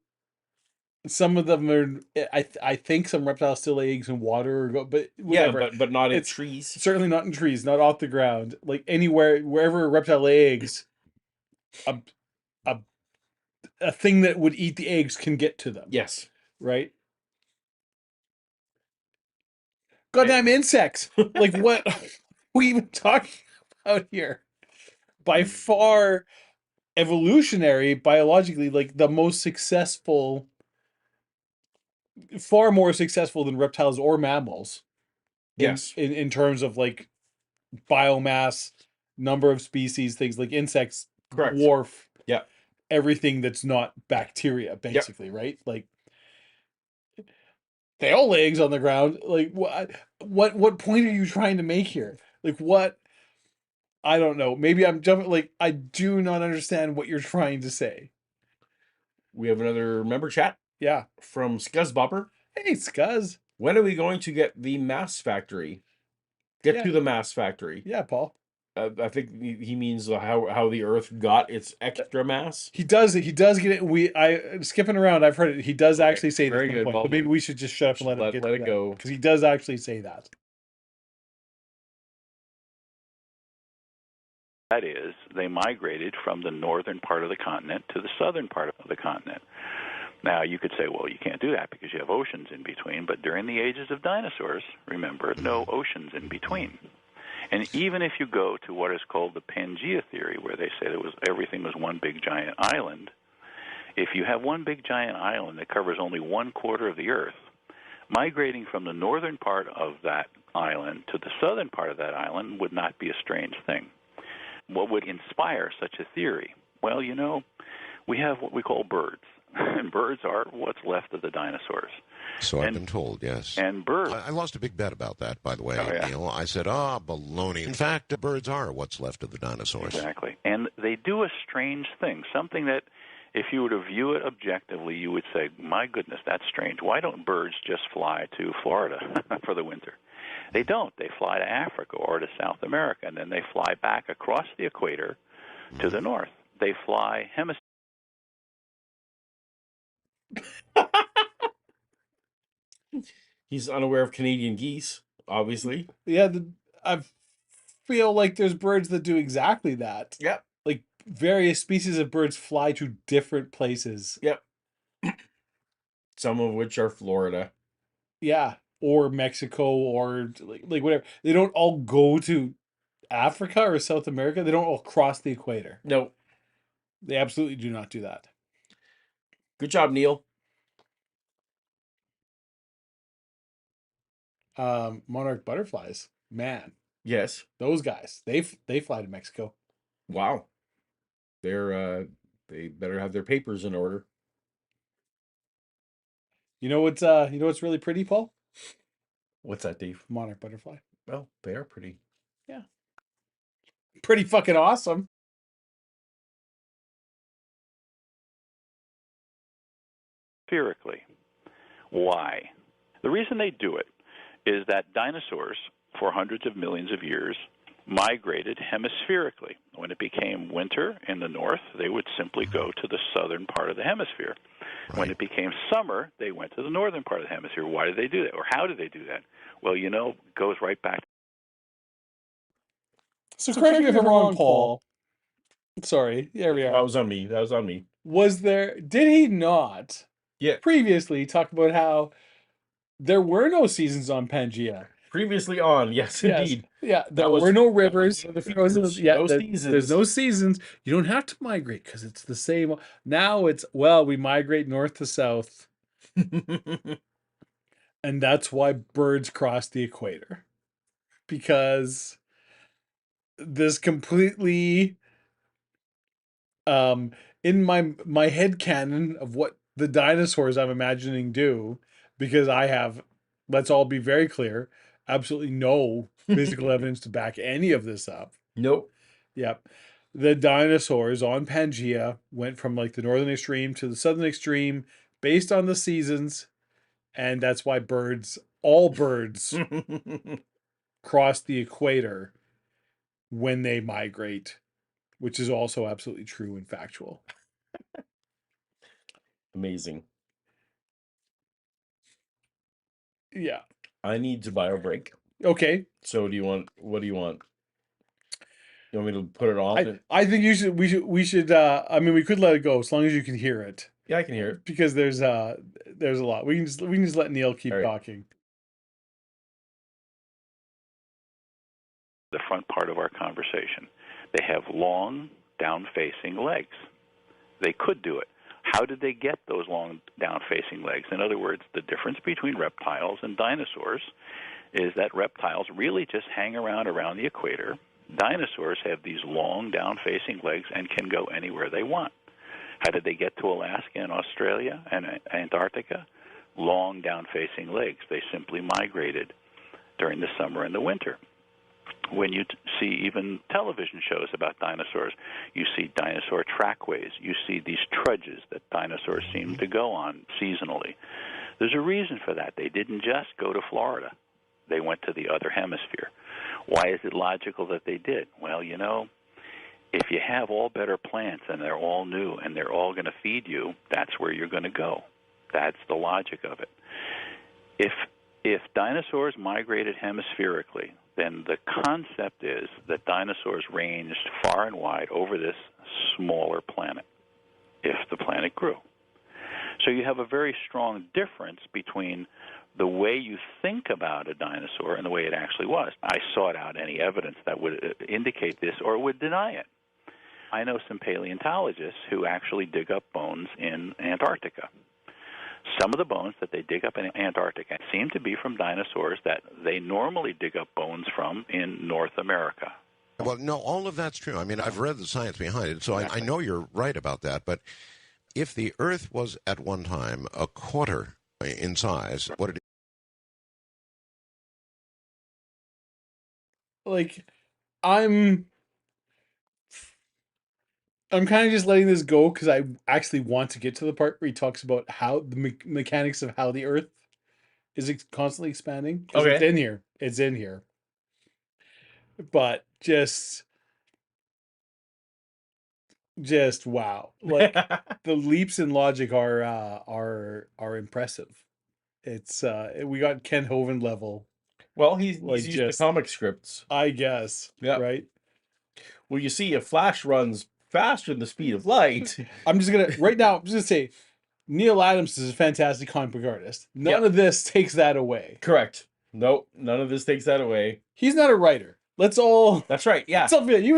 Some of them are. I think some reptiles still lay eggs in water, but whatever. Yeah, but not in It's trees. certainly not in trees, not off the ground. Like, anywhere, wherever a reptile lay eggs, a thing that would eat the eggs can get to them. Yes. Right? Goddamn insects! Like, what are we even talking about here? By far, evolutionary, biologically, like, the most successful, far more successful than reptiles or mammals. Yes. In terms of, like, biomass, number of species, things like insects. Correct. Dwarf Yeah. everything that's not bacteria, basically. Yep. Right? Like, they all lay eggs on the ground. Like, what point are you trying to make here? Like, what? I don't know. Maybe I'm jumping. Like, I do not understand what you're trying to say. We have another member chat. Yeah. From Scuzzbopper. Hey, Scuzz. When are we going to get the mass factory? Get to the mass factory. Yeah, Paul. I think he means how the Earth got its extra mass. He does get it. Skipping around, I've heard it. He does actually say that. Very good. Well, maybe we should just shut up and let it go. Because he does actually say that. That is, they migrated from the northern part of the continent to the southern part of the continent. Now, you could say, well, you can't do that because you have oceans in between, but during the ages of dinosaurs, remember, no oceans in between. And even if you go to what is called the Pangea theory, where they say everything was one big giant island, if you have one big giant island that covers only 1/4 of the Earth, migrating from the northern part of that island to the southern part of that island would not be a strange thing. What would inspire such a theory? Well, we have what we call birds, and birds are what's left of the dinosaurs. So I've been told, yes. And birds. I lost a big bet about that, by the way, Oh, yeah. Neal. I said, baloney. In fact, birds are what's left of the dinosaurs. Exactly. And they do a strange thing, something that if you were to view it objectively, you would say, my goodness, that's strange. Why don't birds just fly to Florida for the winter? They don't. They fly to Africa or to South America, and then they fly back across the equator to the north. They fly hemisphere. He's unaware of Canadian geese, obviously. Yeah, I feel like there's birds that do exactly that. Yep. Like various species of birds fly to different places. Yep. Some of which are Florida. Yeah, or Mexico, or like whatever. They don't all go to Africa or South America. They don't all cross the equator. No. They absolutely do not do that. Good job, Neal. Monarch butterflies, man, Yes. those guys, they fly to Mexico. Wow. They better have their papers in order. You know what's really pretty, Paul? What's that, Dave? Monarch butterfly. Well, they are pretty. Yeah. Pretty fucking awesome. Spherically. Why? The reason they do it is that dinosaurs, for hundreds of millions of years, migrated hemispherically. When it became winter in the north, they would simply go to the southern part of the hemisphere. Right. When it became summer, they went to the northern part of the hemisphere. Why did they do that? Or how did they do that? Well, it goes right back. So correct me if I'm wrong, Paul. Sorry, there we are. That was on me. Did he not previously talk about how there were no seasons on Pangea? Previously on, yes, indeed. Yeah, there were no rivers. No seasons. There's no seasons. You don't have to migrate because it's the same. Now it's, we migrate north to south. And that's why birds cross the equator. Because this completely, in my head canon of what the dinosaurs I'm imagining do, because I have, let's all be very clear, absolutely no physical evidence to back any of this up. Nope. Yep. The dinosaurs on Pangea went from like the northern extreme to the southern extreme based on the seasons. And that's why all birds cross the equator when they migrate, which is also absolutely true and factual. Amazing. Yeah. I need to buy a break. Okay. So what do you want? You want me to put it on? I think we should we could let it go as long as you can hear it. Yeah, I can hear it. Because there's a lot. We can just let Neal keep talking. The front part of our conversation. They have long down-facing legs. They could do it. How did they get those long down-facing legs? In other words, the difference between reptiles and dinosaurs is that reptiles really just hang around the equator. Dinosaurs have these long down-facing legs and can go anywhere they want. How did they get to Alaska and Australia and Antarctica? Long down-facing legs. They simply migrated during the summer and the winter. When you see even television shows about dinosaurs, you see dinosaur trackways. You see these trudges that dinosaurs seem to go on seasonally. There's a reason for that. They didn't just go to Florida. They went to the other hemisphere. Why is it logical that they did? Well, if you have all better plants and they're all new and they're all going to feed you, that's where you're going to go. That's the logic of it. If dinosaurs migrated hemispherically, then the concept is that dinosaurs ranged far and wide over this smaller planet, if the planet grew. So you have a very strong difference between the way you think about a dinosaur and the way it actually was. I sought out any evidence that would indicate this or would deny it. I know some paleontologists who actually dig up bones in Antarctica. Some of the bones that they dig up in Antarctica seem to be from dinosaurs that they normally dig up bones from in North America. Well, no, all of that's true. I mean, I've read the science behind it, so I know you're right about that. But if the Earth was at one time a quarter in size, what it Like, I'm kind of just letting this go because I actually want to get to the part where he talks about how the mechanics of how the Earth is constantly expanding. Because it's Okay. in here. It's in here. But just wow. Like the leaps in logic are impressive. It's we got Ken Hovind level. Well, he's Like, used to just, comic scripts. I guess. Yeah. Right. Well, you see, a Flash runs faster than the speed of light. I'm just gonna right now. I'm just gonna say, Neal Adams is a fantastic comic book artist. None Yep. of this takes that away. Correct. Nope, none of this takes that away. He's not a writer. Let's all. That's right. Yeah. Let's all feel- he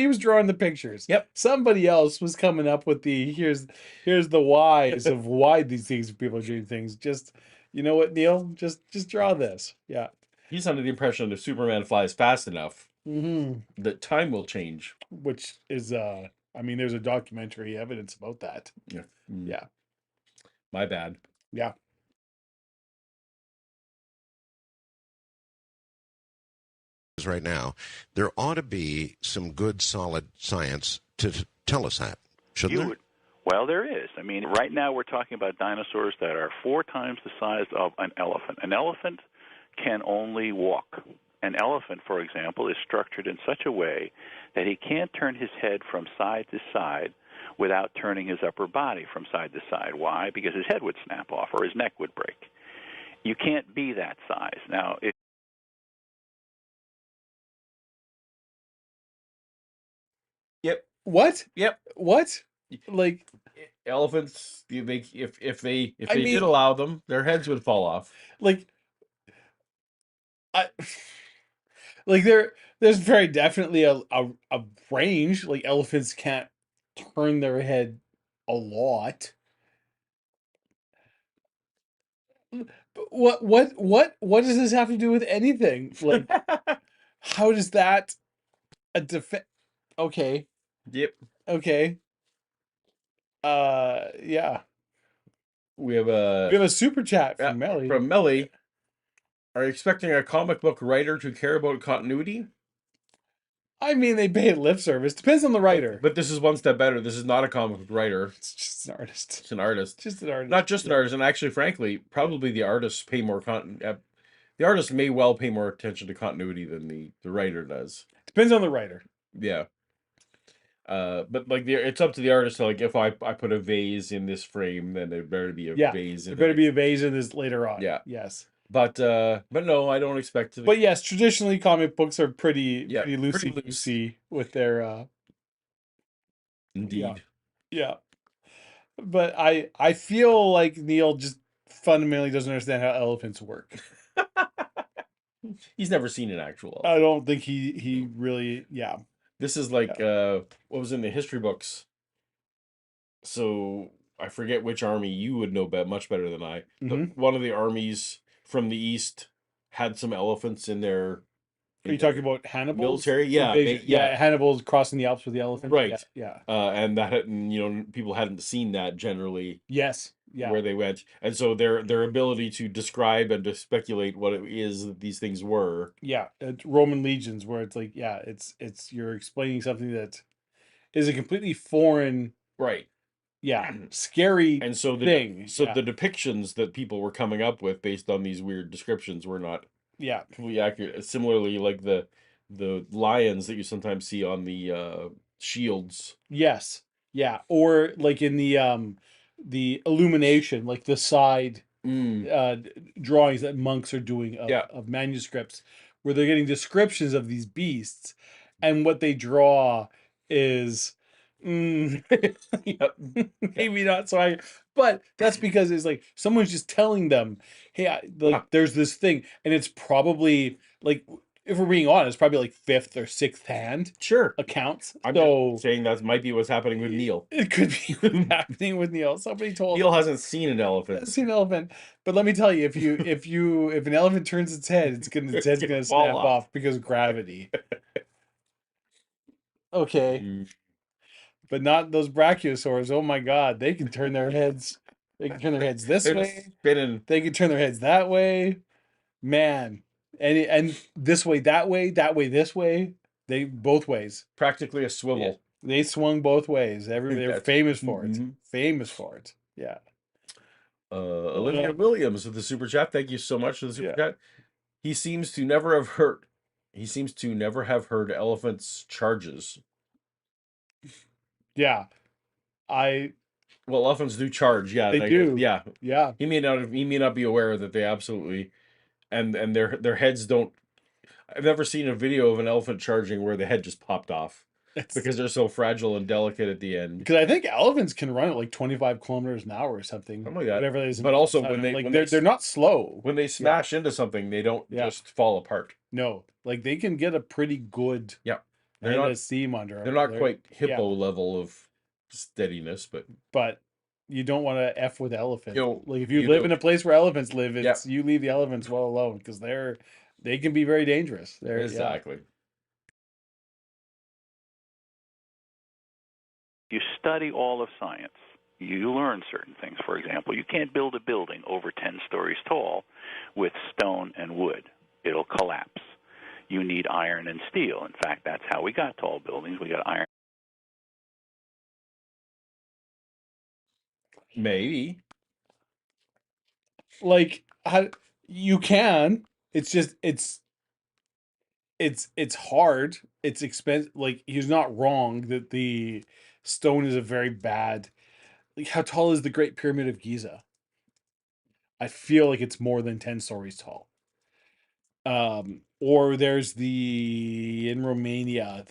was drawing the pictures. Yep. Somebody else was coming up with the here's the whys of why these things people are doing things. Just, you know what, Neil? Just draw this. Yeah. He's under the impression that if Superman flies fast enough, Mm-hmm. that time will change. Which is I mean, there's a documentary evidence about that. Yeah. Yeah. My bad. Yeah. is right now, there ought to be some good, solid science to tell us that, shouldn't there? Well, there is. I mean, right now we're talking about dinosaurs that are 4 times the size of an elephant. An elephant can only walk. An elephant, for example, is structured in such a way that he can't turn his head from side to side without turning his upper body from side to side. Why? Because his head would snap off or his neck would break. You can't be that size. Now, Yep. What? Yep. What? Like, Elephants, if they I mean- did allow them, their heads would fall off. like, I like there's very definitely a range. Like, elephants can't turn their head a lot. But what does this have to do with anything? Like, how does that a okay. Yep. Okay. Yeah. We have We have a super chat yeah, from Melly. from Melly. Are you expecting a comic book writer to care about continuity? I mean, they pay lip service. Depends on the writer. But this is one step better. This is not a comic book writer. It's just an artist. It's an artist. Just an artist. Not just an artist, and actually, frankly, probably the artists pay more the artist may well pay more attention to continuity than the writer does. Depends on the writer. Yeah. But like it's up to the artist to, like, if I put a vase in this frame, then there better be a vase in There better be a vase in this later on. Yeah. Yes. But no, I don't expect to. But yes, traditionally comic books are pretty pretty loosey with their Indeed. yeah. But I feel like Neil just fundamentally doesn't understand how elephants work. He's never seen an actual I don't think he really This is like what was in the history books. So I forget which army. You would know much better than I. One of the armies from the east had some elephants in their. Are you talking about Hannibal? Military? Yeah, yeah. Hannibal's crossing the Alps with the elephant. Right. Yeah. And that people hadn't seen that generally. Yes. Yeah. Where they went, and so their ability to describe and to speculate what it is that these things were. Yeah, Roman legions, where it's like, it's you're explaining something that is a completely foreign, right? Yeah, scary, and so the thing. The depictions that people were coming up with based on these weird descriptions were not completely accurate. Similarly, like the lions that you sometimes see on the shields. Yes, yeah, or like in the illumination, like the side drawings that monks are doing of manuscripts, where they're getting descriptions of these beasts, and what they draw is Yep. Maybe not. But that's because it's like someone's just telling them, hey, there's this thing, and it's probably like, if we're being honest, probably like fifth or sixth hand Sure. accounts. I'm So just saying that might be what's happening with Neal. it could be what's happening with Neal. Somebody told Neal hasn't seen an elephant. I've seen an elephant, but let me tell you, if an elephant turns its head, its head's gonna Fall snap off because of gravity. Okay, Mm. but not those brachiosaurs. Oh my God, they can turn their heads. They can turn their heads this They're way. spinning. They can turn their heads that way. Man, and this way, that way, this way. They both ways. Practically a swivel. They swung both ways. They're That's- famous for it. Mhm. Famous for it. Yeah. Olivia Williams with the super chat. Thank you so much for the super Yeah. chat. He seems to never have heard. He seems to never have heard elephants' charges. Yeah. Well, elephants do charge. Yeah, They do. Yeah, Yeah. he may not be aware that they absolutely, and their heads don't. I've never seen a video of an elephant charging where the head just popped off because they're so fragile and delicate at the end. Because I think elephants can run at like 25 kilometers an hour or something. Something like that. Whatever that is. But also when when they're not slow. when they smash into something, they don't Yeah. just fall apart. No, like they can get a pretty good Yeah, head of steam under them. they're not quite hippo level of steadiness, but you don't want to f with elephants. You know, Like if you you live do. in a place where elephants live, Yeah. you leave the elephants well alone because they can be very dangerous. Exactly. You study all of science. You learn certain things. For example, you can't build a building over 10 stories tall with stone and wood. It'll collapse. You need iron and steel. In fact, that's how we got tall buildings. We got iron. Maybe. Like how you can. It's just it's hard. It's expensive. Like he's not wrong that the stone is a very bad. Like how tall is the Great Pyramid of Giza? I feel like it's more than 10 stories tall. Or there's in Romania,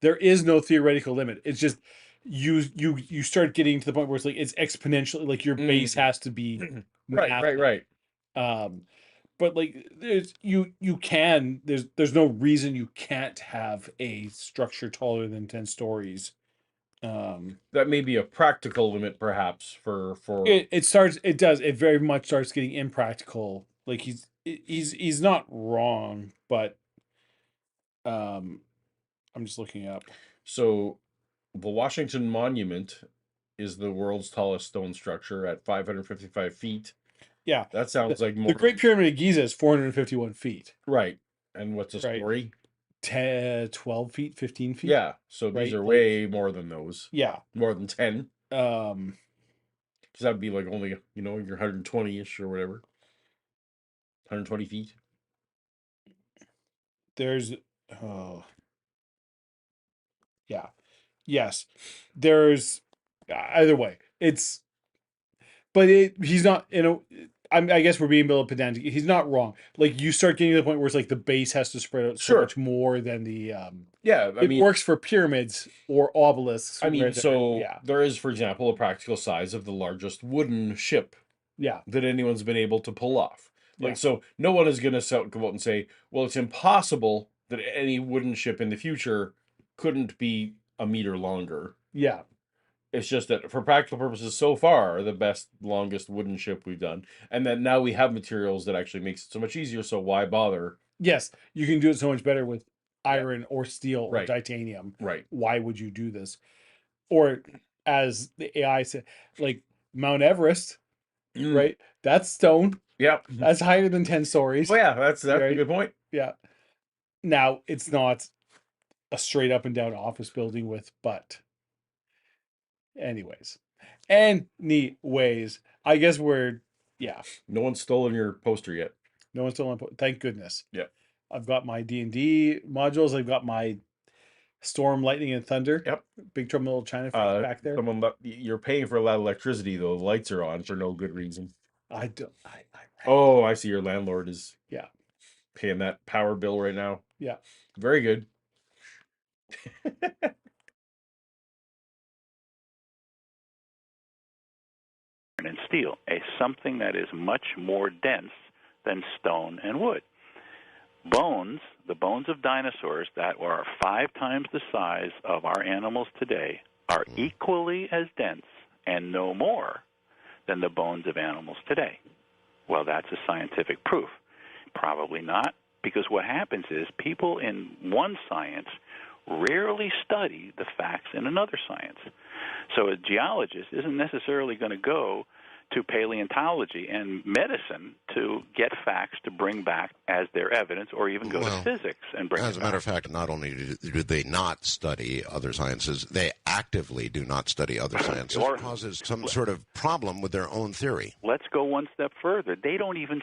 there is no theoretical limit. It's just you start getting to the point where it's like it's exponential, like your base has to be right. But like there's no reason you can't have a structure taller than 10 stories. That may be a practical limit, perhaps for it very much starts getting impractical. Like he's not wrong, but I'm just looking up. So the Washington Monument is the world's tallest stone structure at 555 feet. Yeah, that sounds like more. The Great Pyramid of Giza is 451 feet. Right, and what's a story? 12 feet, 15 feet. Yeah, so these are way more than those. Yeah, more than 10. Because that would be like only your 120ish or whatever. 120 feet. There's yes, there's either way. He's not I guess we're being a little pedantic. He's not wrong. Like you start getting to the point where it's like the base has to spread out so much more than the it works for pyramids or obelisks. I mean, there is, for example, a practical size of the largest wooden ship that anyone's been able to pull off. Like, so no one is going to go out and say, well, it's impossible that any wooden ship in the future couldn't be a meter longer. Yeah. It's just that for practical purposes, so far, the best, longest wooden ship we've done. And then now we have materials that actually makes it so much easier, so why bother? Yes, you can do it so much better with iron or steel or titanium. Right. Why would you do this? Or as the AI said, like Mount Everest, right? That's stone. Yep. That's higher than 10 stories. Oh, yeah, that's a good point. Yeah. Now, it's not a straight up and down office building anyways. And neat ways. I guess no one's stolen your poster yet. No one's stolen. Thank goodness. Yeah. I've got my D&D modules. I've got my Storm, Lightning, and Thunder. Yep. Big Trouble in Little China back there. You're paying for a lot of electricity, though. The lights are on for no good reason. I don't. I see your landlord is paying that power bill right now. Yeah. Very good. and steel, something that is much more dense than stone and wood. Bones, the bones of dinosaurs that are 5 times the size of our animals today, are equally as dense and no more than the bones of animals today. Well, that's a scientific proof. Probably not, because what happens is people in one science rarely study the facts in another science. So a geologist isn't necessarily going to go to paleontology and medicine to get facts to bring back as their evidence, or even go to physics and bring it back. As a matter of fact, not only do they not study other sciences, they actively do not study other sciences. It causes some sort of problem with their own theory. Let's go one step further. They don't even...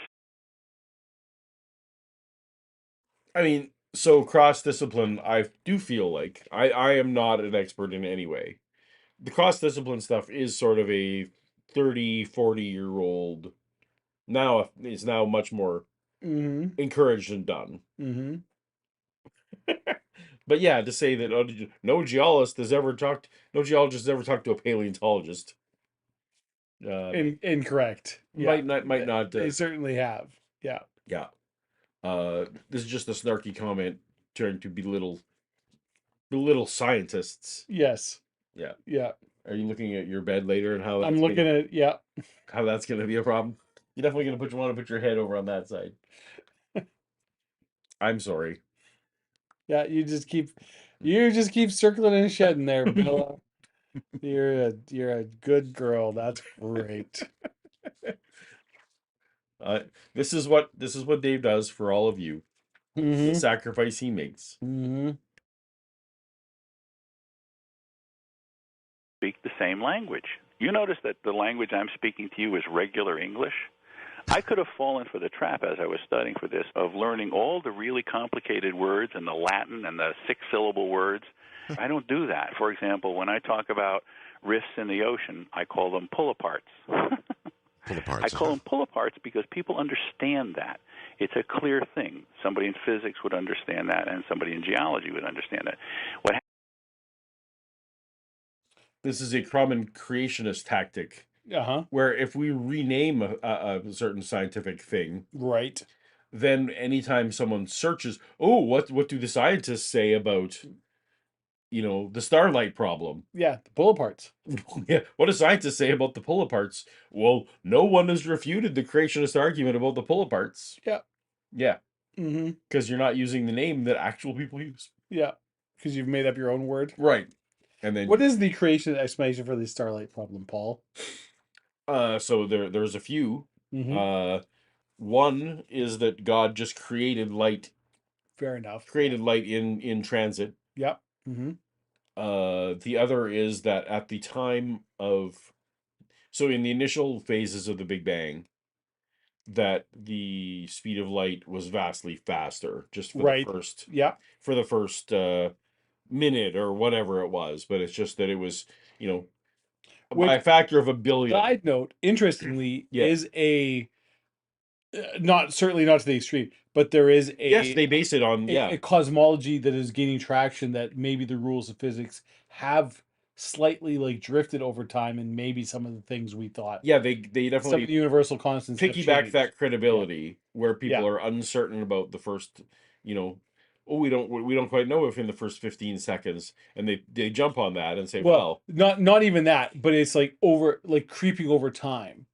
I mean, so cross-discipline, I do feel like, I am not an expert in any way. The cross-discipline stuff is sort of a 30, 40-year-old, now is now much more encouraged and done. But yeah, to say that no geologist has ever talked to a paleontologist. Incorrect. Might not. They certainly have. Yeah. Yeah. This is just a snarky comment trying to belittle scientists. Yes. Yeah. Yeah. Are you looking at your bed later and how that's I'm looking at how that's going to be a problem? You're definitely going to want to put your head over on that side. I'm sorry. Yeah, you just keep circling and shedding there, Bella. You're a good girl. That's great. This is what Dave does for all of you. The sacrifice he makes. Speak the same language. You notice that the language I'm speaking to you is regular English? I could have fallen for the trap as I was studying for this of learning all the really complicated words and the Latin and the 6-syllable words. I don't do that. For example, when I talk about rifts in the ocean, I call them pull-aparts. Pull-aparts. I call them pull-aparts because people understand that. It's a clear thing. Somebody in physics would understand that, and somebody in geology would understand that. This is a common creationist tactic. Where if we rename a certain scientific thing, right, then anytime someone searches, what do the scientists say about, the starlight problem? Yeah, the pull-aparts. Yeah, what do scientists say about the pull-aparts? Well, no one has refuted the creationist argument about the pull-aparts. Yeah. Yeah. Because you're not using the name that actual people use. Yeah, because you've made up your own word. Right. And then what is the creation explanation for the starlight problem, Paul? So there's a few. One is that God just created light. Fair enough. Created light in transit. Yep. The other is that at the time of, so in the initial phases of the Big Bang, that the speed of light was vastly faster, just for the first minute or whatever it was. But it's just that it was, by a factor of a billion. Side note, interestingly, is a certainly not to the extreme, but there is a they base it on a cosmology that is gaining traction, that maybe the rules of physics have slightly drifted over time, and maybe some of the things we thought they definitely some of the universal constants piggyback that credibility where people are uncertain about the first, we don't quite know if in the first 15 seconds, and they jump on that and say, well, not even that, but it's creeping over time.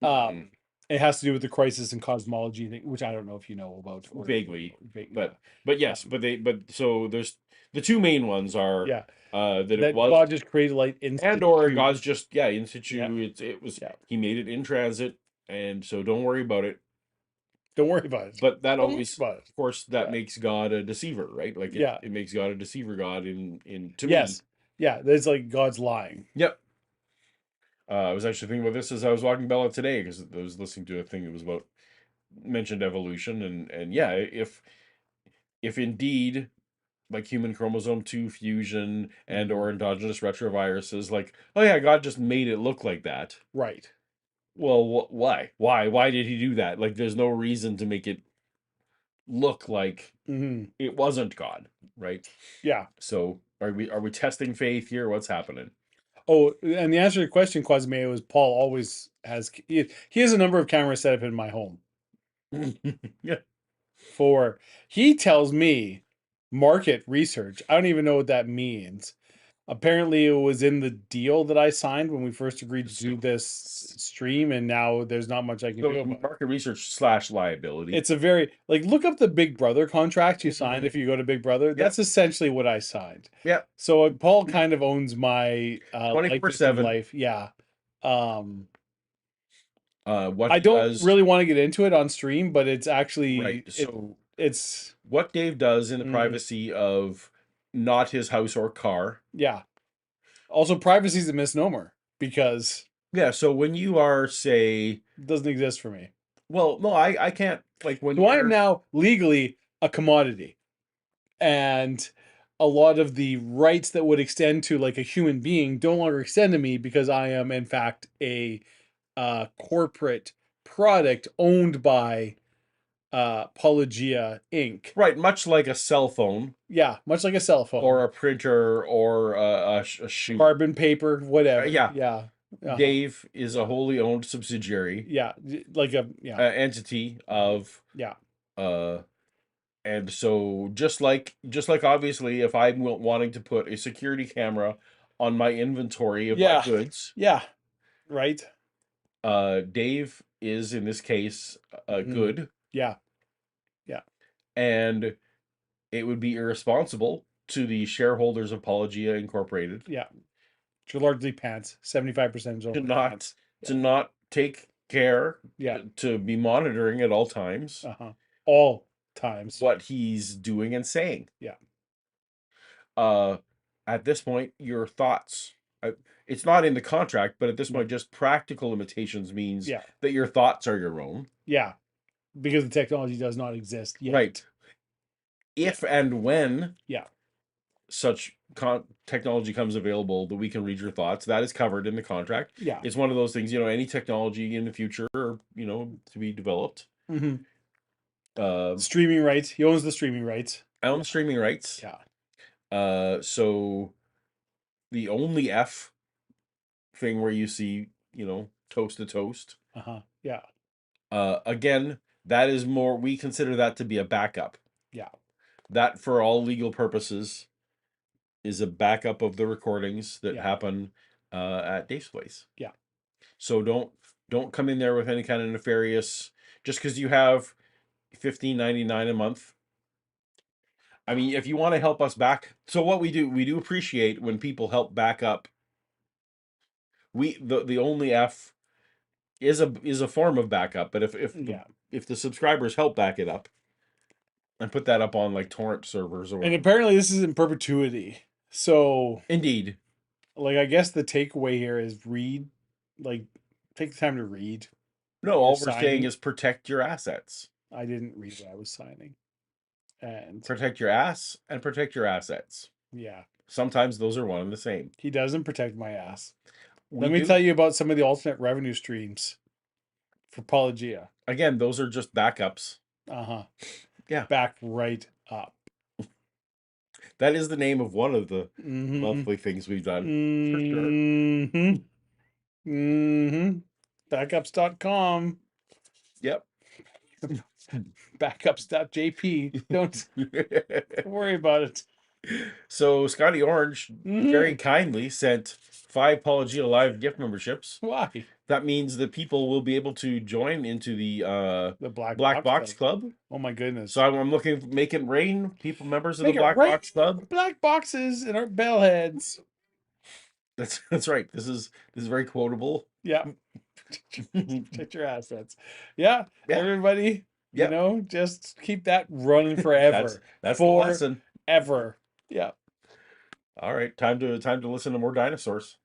It has to do with the crisis and cosmology thing, which I don't know if you know about. Vaguely. But yes, so there's the two main ones are that it was God just created light in situ, and or God's just in situ. It was he made it in transit, and so don't worry about it. Don't worry about it. But that always, of course, that makes God a deceiver, right? Like it makes God a deceiver God in to me. Yeah, that's like God's lying. Yep. I was actually thinking about this as I was walking Bella today, because I was listening to a thing that was mentioned evolution, and if indeed, like human chromosome 2 fusion and or endogenous retroviruses, God just made it look like that. Right. Well, why? Why did he do that? There's no reason to make it look like Hmm. it wasn't God, right? Yeah. So are we testing faith here? What's happening? Oh, and the answer to your question, Quasmeo, is Paul always has. He has a number of cameras set up in my home. Yeah. For he tells me market research. I don't even know what that means. Apparently, it was in the deal that I signed when we first agreed to do this stream, and now there's not much I can So do it's about it. market research / liability. It's a very like look up the Big Brother contract you signed if you go to Big Brother. That's essentially what I signed. Yeah. So Paul kind of owns my likeness in 24/7. life. Yeah. Um, What I he don't does, really want to get into it on stream, but it's right? actually So it's what Dave does in the mhm, privacy of not his house or car. yeah. Also, privacy is a misnomer because Yeah. So when you are, say, it doesn't exist for me. well, no, I can't, like when So I am you're now legally a commodity, and a lot of the rights that would extend to like a human being don't longer extend to me because I am in fact a corporate product owned by Paulogia Inc. right, much like a cell phone Yeah, much like a cell or phone, a printer or a shoe. carbon paper, whatever. Yeah, Yeah, Dave is a wholly owned subsidiary yeah, like a yeah, entity of yeah, uh and so just like obviously if I'm wanting to put a security camera on my inventory of my yeah, goods, yeah, right. Dave is in this case Mhm. good, Yeah, yeah, and it would be irresponsible to the shareholders of Paulogia Incorporated yeah. Which are largely pants. 75% to are not pants. to Yeah, not take care yeah. to be monitoring at all times Uh-huh. All times. what he's doing and saying. Yeah, uh at this point your thoughts, it's not in the contract, but at this no, point just practical limitations means yeah, that your thoughts are your own, yeah. Because the technology does not exist right? yet. Yeah, If and when yeah, such technology comes available that we can read your thoughts, that is covered in the contract. yeah. It's one of those things, any technology in the future, to be developed, Hmm. uh Streaming rights. He owns the streaming rights. I own streaming rights. Yeah. So the only F thing where you see, toast to toast, Uh-huh. Yeah, again, that is more, we consider that to be a backup. yeah, That, for all legal purposes, is a backup of the recordings that yeah, happen at Dave's place. yeah. So don't come in there with any kind of nefarious, just because you have $15.99 a month. I mean, if you want to help us back, so what we do appreciate when people help back up. The only F is a form of backup, but Yeah. if the subscribers help back it up and put that up on like torrent servers or And whatever. apparently this is in perpetuity. So, Indeed. like, I guess the takeaway here is read, like, take the time to read No, what you're all we're saying signing. is protect your assets. I didn't read what I was signing. And Protect your ass and protect your assets. yeah, Sometimes those are one and the same. he doesn't protect my ass. We Let me do. tell you about some of the alternate revenue streams for Paulogia. Again, those are just backups. Uh-huh. Yeah. Back right up. That is the name of one of the Mm-hmm. monthly things we've done. For sure. Mm-hmm. Mm-hmm. Backups.com. Yep. Backups.jp. Don't worry about it. So Scotty Orange very Mhm. kindly sent 5 Paulogia Live gift memberships. Why? That means that people will be able to join into the The Black Black Box Club. Club. Oh my goodness. So I'm looking, make it rain, people, members of Make the it Black right. Box Club. Black boxes and our bellheads. That's right. This is very quotable. Yeah. Protect your assets. Yeah. Yeah. Everybody, Yep. just keep that running forever. That's the lesson. Forever. Yeah. All right, time to listen to more dinosaurs.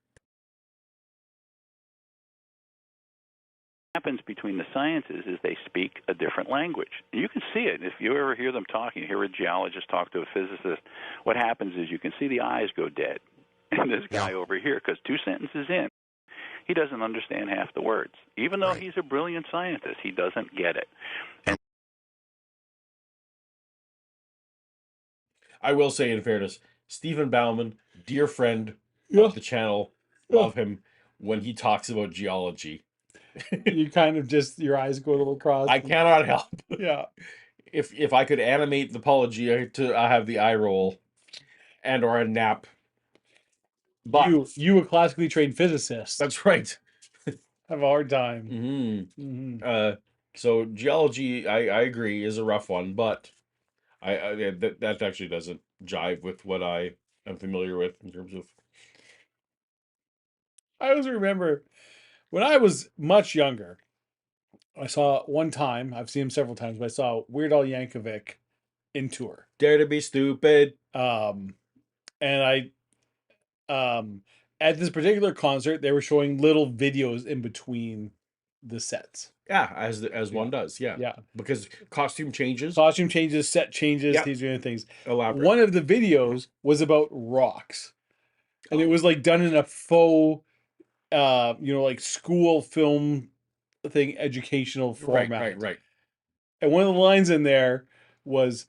Happens between the sciences is they speak a different language. And you can see it. If you ever hear them talking, hear a geologist talk to a physicist, what happens is you can see the eyes go dead. And this guy over here, because 2 sentences in, he doesn't understand half the words. Even though he's a brilliant scientist, he doesn't get it. And I will say, in fairness, Stephen Bauman, dear friend Yeah. of the channel, Yeah. love him when he talks about geology. You kind of just, your eyes go a little cross. I cannot help. Yeah. If I could animate the Paulogia to I have the eye roll and or a nap. But You a classically trained physicist, that's right. have a hard time. Mm-hmm. So geology, I agree, is a rough one, but yeah, that actually doesn't jive with what I am familiar with in terms of. I always remember when I was much younger, I saw one time, I've seen him several times, but I saw Weird Al Yankovic in tour. Dare to be stupid. Um, and um, at this particular concert, they were showing little videos in between the sets. Yeah, as one Yeah. does, yeah. Yeah. Because costume changes, Costume changes, set changes, yeah, these kind of things. elaborate. One of the videos was about rocks. And it was like done in a faux like school film thing, educational Right, format. right. And one of the lines in there was,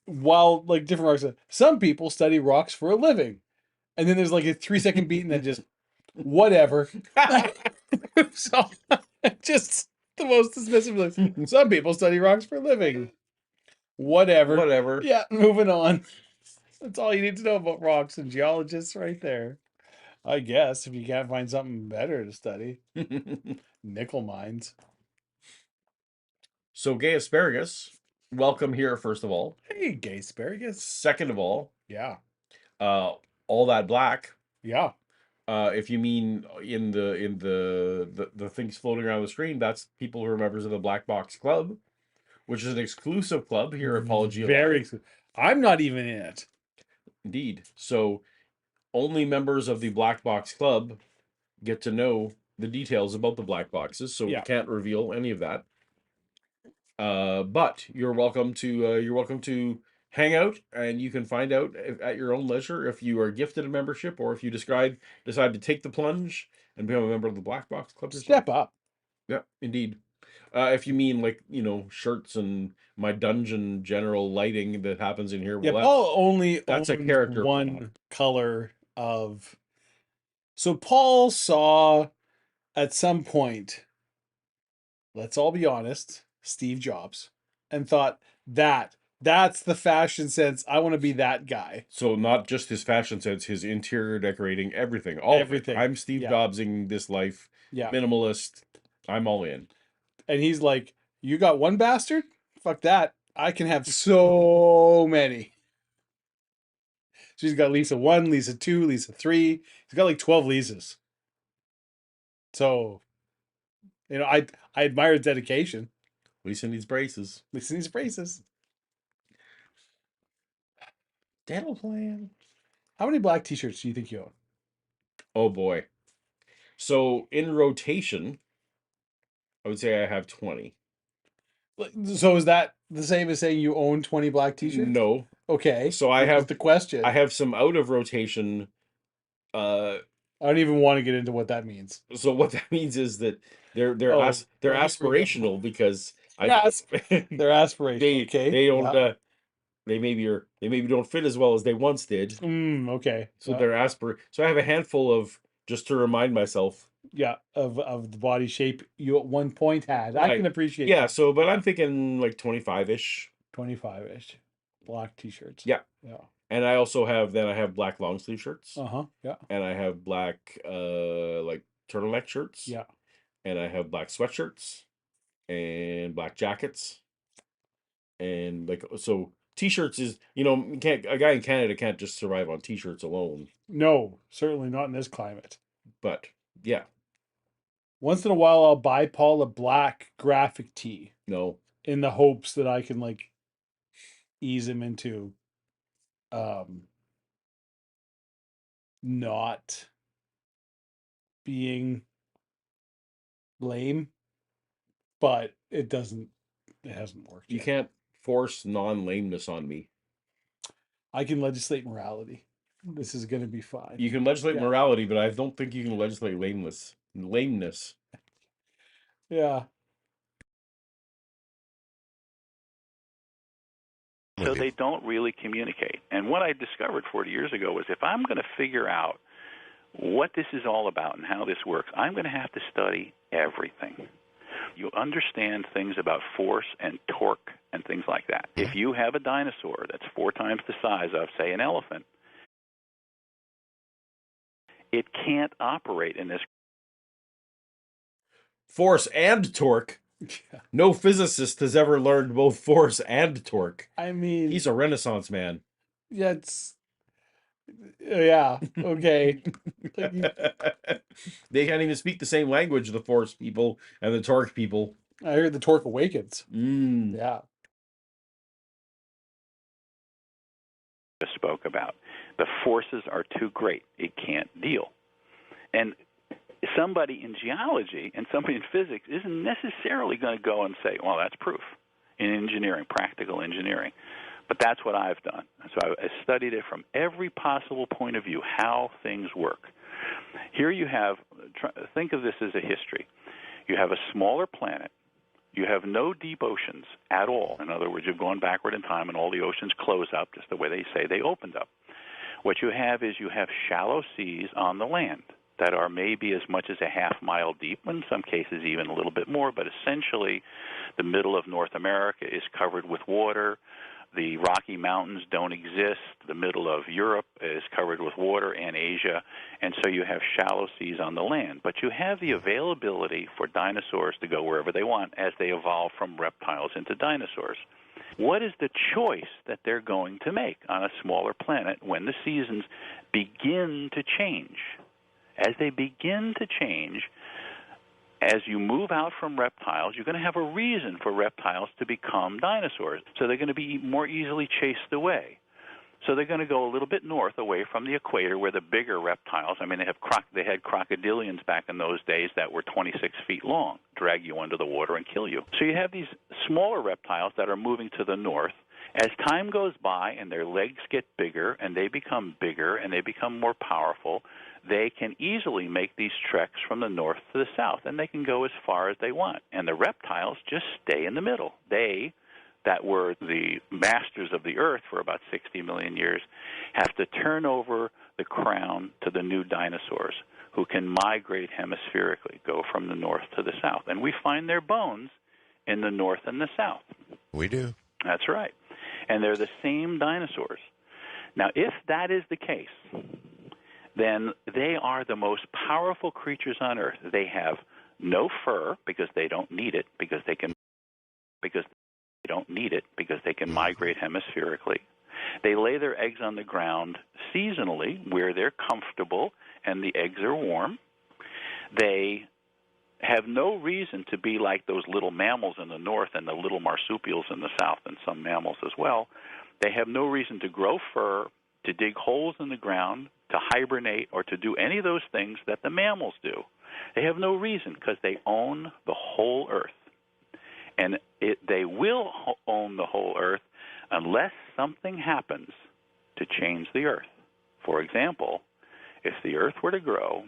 while like different rocks, some people study rocks for a living. And then there's like a 3-second beat and then just whatever. So just the most dismissive. Like, some people study rocks for a living. Whatever. Whatever. Yeah, moving on. That's all you need to know about rocks and geologists right there. I guess if you can't find something better to study. Nickel mines. So gay asparagus, welcome here, first of all. Hey, gay asparagus. Second of all, Yeah. uh, all that black. Yeah. If you mean in the things floating around the screen, that's people who are members of the Black Box Club, which is an exclusive club here at Paulogia Very. Live. I'm not even in it. Indeed. So only members of the Black Box Club get to know the details about the black boxes, so we Yeah. can't reveal any of that. But you're welcome to hang out, and you can find out at your own leisure if you are gifted a membership or if you decide to take the plunge and become a member of the Black Box Club yourself. Step up. Yeah, indeed. If you mean like shirts and my dungeon general lighting that happens in here, Yeah, well, Paul only that's a owns character one color of. So Paul saw at some point, let's all be honest, Steve Jobs, and thought that's the fashion sense. I want to be that guy. So not just his fashion sense, his interior decorating, everything, all of it. Everything. I'm Steve Yeah. Jobsing this life, Yeah. minimalist. I'm all in. And he's like, "You got one bastard? Fuck that. I can have so many." So he's got Lisa 1, Lisa 2, Lisa 3. He's got like 12 Lisas. So, I admire his dedication. Lisa needs braces. Lisa needs braces. Dental plan. How many black t-shirts do you think you own? Oh boy. So in rotation, I would say I have 20. So is that the same as saying you own 20 black t-shirts? No. Okay. So Which is the question. I have some out of rotation. I don't even want to get into what that means. So what that means is that they're Oh, they're well, here we go. aspirational because Yes, they're aspirational. Okay. they don't Yeah. they maybe don't fit as well as they once did. Okay. So Yeah. they're So I have a handful of, just to remind myself. Yeah, of the body shape you at one point had. I Right. can appreciate Yeah, that. so but I'm thinking like 25-ish. 25-ish black t-shirts. Yeah. Yeah. And I also have black long sleeve shirts. Uh-huh. Yeah. And I have black like turtleneck shirts. Yeah. And I have black sweatshirts and black jackets. And like, so t-shirts is, a guy in Canada can't just survive on t-shirts alone. No, certainly not in this climate. But yeah, Once in a while I'll buy Paul a black graphic tee no. in the hopes that I can like ease him into not being lame, but it hasn't worked You yet. can't force non-lameness on me. I can legislate morality. This is going to be fine. You can legislate Yeah. morality, but I don't think you can legislate lameness. Yeah. So they don't really communicate. And what I discovered 40 years ago was if I'm going to figure out what this is all about and how this works, I'm going to have to study everything. You understand things about force and torque and things like that. If you have a dinosaur that's 4 times the size of, say, an elephant, it can't operate in this Force and torque. No physicist has ever learned both force and torque. I mean, He's a Renaissance man. yeah, okay. They can't even speak the same language, the force people and the torque people. I heard the torque awakens. Mm. Yeah. spoke about. The forces are too great. It can't deal. And somebody in geology and somebody in physics isn't necessarily going to go and say, well, that's proof in engineering, practical engineering. But that's what I've done. So I studied it from every possible point of view, how things work. Here you have, think of this as a history. You have a smaller planet. You have no deep oceans at all. In other words, you've gone backward in time and all the oceans close up just the way they say they opened up. What you have is you have shallow seas on the land that are maybe as much as a half-mile deep, in some cases even a little bit more, but essentially the middle of North America is covered with water. The Rocky Mountains don't exist. The middle of Europe is covered with water, and Asia. And so you have shallow seas on the land. But you have the availability for dinosaurs to go wherever they want as they evolve from reptiles into dinosaurs. What is the choice that they're going to make on a smaller planet when the seasons begin to change? As they begin to change, as you move out from reptiles, you're going to have a reason for reptiles to become dinosaurs. So they're going to be more easily chased away. So they're going to go a little bit north away from the equator where the bigger reptiles, I mean, they had crocodilians back in those days that were 26 feet long, drag you under the water and kill you. So you have these smaller reptiles that are moving to the north. As time goes by and their legs get bigger and they become more powerful, they can easily make these treks from the north to the south, and they can go as far as they want. And the reptiles just stay in the middle. They, that were the masters of the earth for about 60 million years, have to turn over the crown to the new dinosaurs who can migrate hemispherically, go from the north to the south. And we find their bones in the north and the south. We do. That's right. And they're the same dinosaurs. Now, if that is the case, then they are the most powerful creatures on Earth. They have no fur because they don't need it, because they can migrate hemispherically. They lay their eggs on the ground seasonally where they're comfortable and the eggs are warm. They have no reason to be like those little mammals in the north and the little marsupials in the south and some mammals as well. They have no reason to grow fur, to dig holes in the ground, to hibernate, or to do any of those things that the mammals do. They have no reason because they own the whole earth. And they will own the whole earth unless something happens to change the earth. For example, if the earth were to grow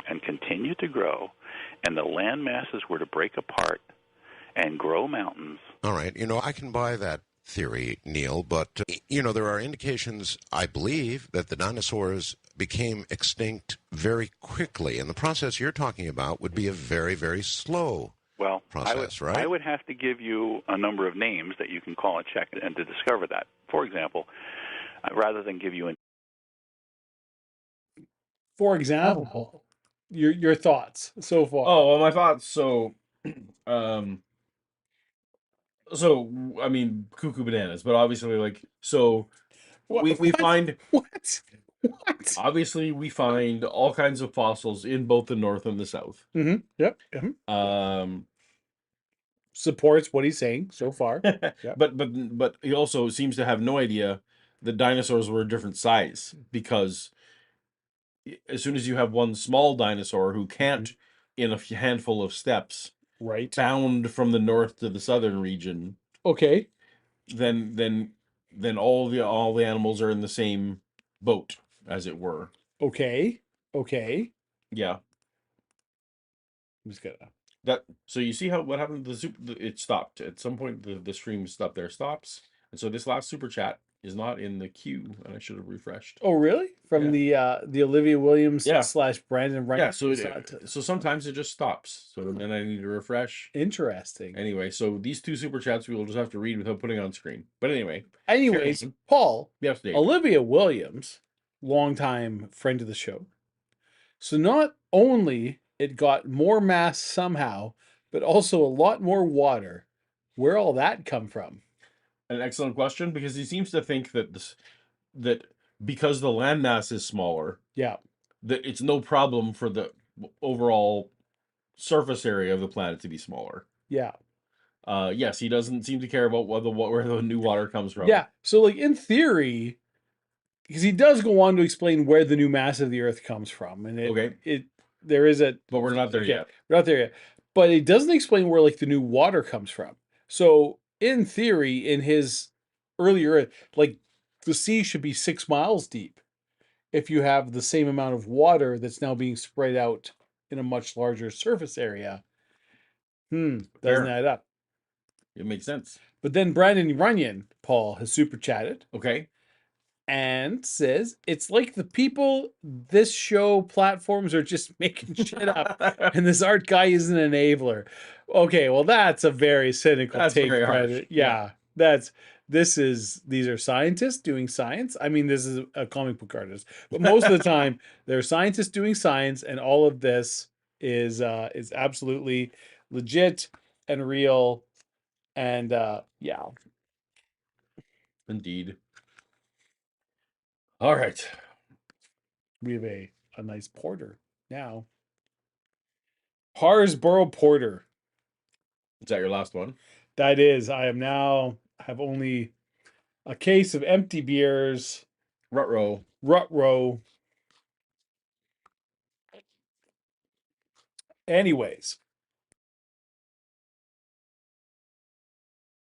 and continue to grow and the land masses were to break apart and grow mountains. All right. I can buy that theory, Neal, but, there are indications, I believe, that the dinosaurs became extinct very quickly, and the process you're talking about would be a very, very slow process, right? I would have to give you a number of names that you can call and check and to discover that. For example, rather than give you For example, your thoughts so far. Oh, well, my thoughts. So, I mean, cuckoo bananas, but obviously, we find what? obviously we find all kinds of fossils in both the north and the south. Mm-hmm. Yep. Supports what he's saying so far. Yep. But he also seems to have no idea that dinosaurs were a different size, because as soon as you have one small dinosaur who can't, in a handful of steps, right, bound from the north to the southern region, okay, then all the animals are in the same boat, as it were. Okay. Yeah. I'm just gonna. So you see what happened to the soup? It stopped at some point. The stream stopped there. Stops. And so this last super chat is not in the queue, and I should have refreshed. Oh, really? From the Olivia Williams Yeah. / Brandon Runyon? Yeah, so sometimes it just stops. So then I need to refresh. Interesting. Anyway, so these two super chats we will just have to read without putting on screen. But anyways, Paul, yes, Dave. Olivia Williams, longtime friend of the show. So not only it got more mass somehow, but also a lot more water. Where all that come from? An excellent question, because he seems to think that because the landmass is smaller, Yeah, that it's no problem for the overall surface area of the planet to be smaller. yeah. Yes, he doesn't seem to care about where the new water comes from. Yeah, so like in theory, because he does go on to explain where the new mass of the Earth comes from, and there is a, but we're not there yet. We're not there yet. But it doesn't explain where like the new water comes from. So in theory, in his earlier, like the sea should be 6 miles deep if you have the same amount of water that's now being spread out in a much larger surface area. Doesn't add up. It makes sense. But then Brandon Runyon, Paul, has super chatted. Okay. And says it's like the people this show platforms are just making shit up, and this art guy is an enabler. Okay, well that's a very cynical take. Very harsh. Yeah, these are scientists doing science. I mean, this is a comic book artist, but most of the time they're scientists doing science, and all of this is absolutely legit and real, and yeah, indeed. All right. We have a nice porter now. Harsborough Porter. Is that your last one? That is. I have only a case of empty beers. Rut-row. Anyways.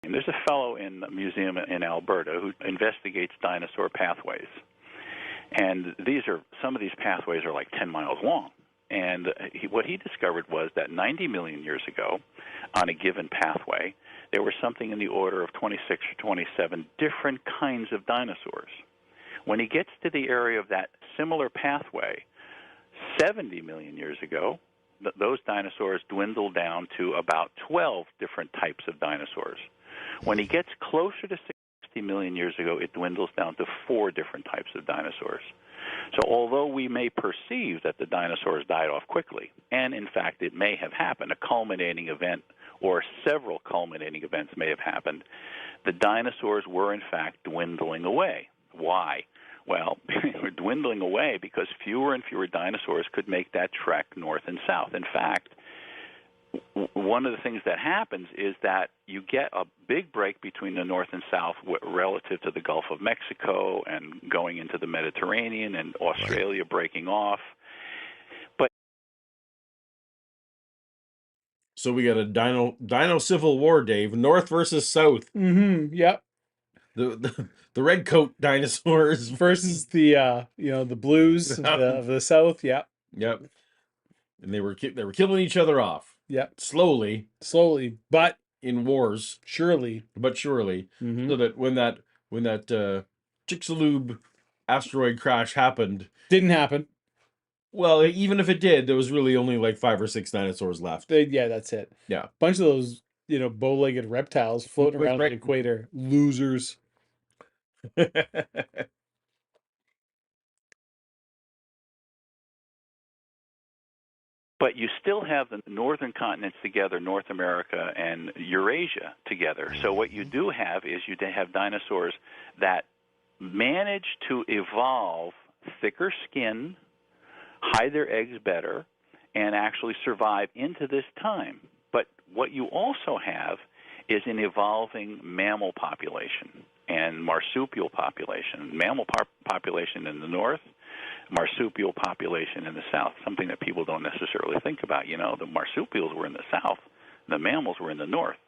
There's a fellow in the museum in Alberta who investigates dinosaur pathways. And some of these pathways are like 10 miles long. And what he discovered was that 90 million years ago, on a given pathway, there were something in the order of 26 or 27 different kinds of dinosaurs. When he gets to the area of that similar pathway, 70 million years ago, those dinosaurs dwindled down to about 12 different types of dinosaurs. When he gets closer to 60 million years ago, it dwindles down to 4 different types of dinosaurs. So although we may perceive that the dinosaurs died off quickly, and in fact it may have happened, a culminating event or several culminating events may have happened, the dinosaurs were in fact dwindling away. Why? Well, they were dwindling away because fewer and fewer dinosaurs could make that trek north and south. In fact, one of the things that happens is that you get a big break between the north and south relative to the Gulf of Mexico and going into the Mediterranean and Australia breaking off. But so we got a dino civil war, Dave, north versus south. Yep. The red coat dinosaurs versus the the blues of the south. Yep. Yep. And they were killing each other off. Yep. Slowly, but in wars, surely. So that when that Chicxulub asteroid crash didn't happen. Well, even if it did, there was really only like 5 or 6 dinosaurs left. Yeah, that's it. Yeah, bunch of those bow-legged reptiles floating around the equator. Losers. But you still have the northern continents together, North America and Eurasia together. So what you do have is you have dinosaurs that manage to evolve thicker skin, hide their eggs better, and actually survive into this time. But what you also have is an evolving mammal population and marsupial population. Mammal population in the north, marsupial population in the south, something that people don't necessarily think about. The marsupials were in the south, the mammals were in the north,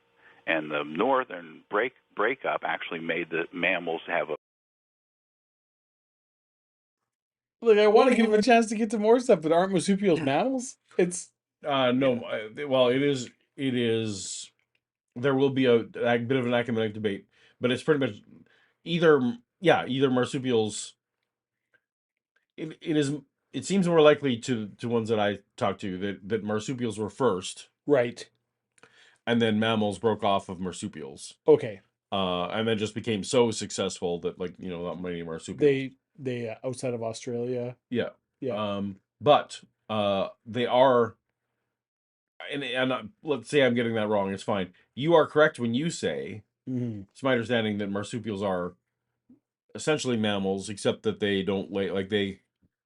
and the northern breakup actually made the mammals have a... Look, I want to give him a chance to get to more stuff, but aren't marsupials mammals? It's... no, well, it is, there will be a bit of an academic debate, but it's pretty much either marsupials. It is. It seems more likely to ones that I talked to that marsupials were first, Right. and then mammals broke off of marsupials, Okay. and then just became so successful that not many marsupials. They outside of Australia. Yeah. Yeah. But they are, and let's say I'm getting that wrong. It's fine. You are correct when you say Mm-hmm. it's my understanding that marsupials are essentially mammals, except that they don't lay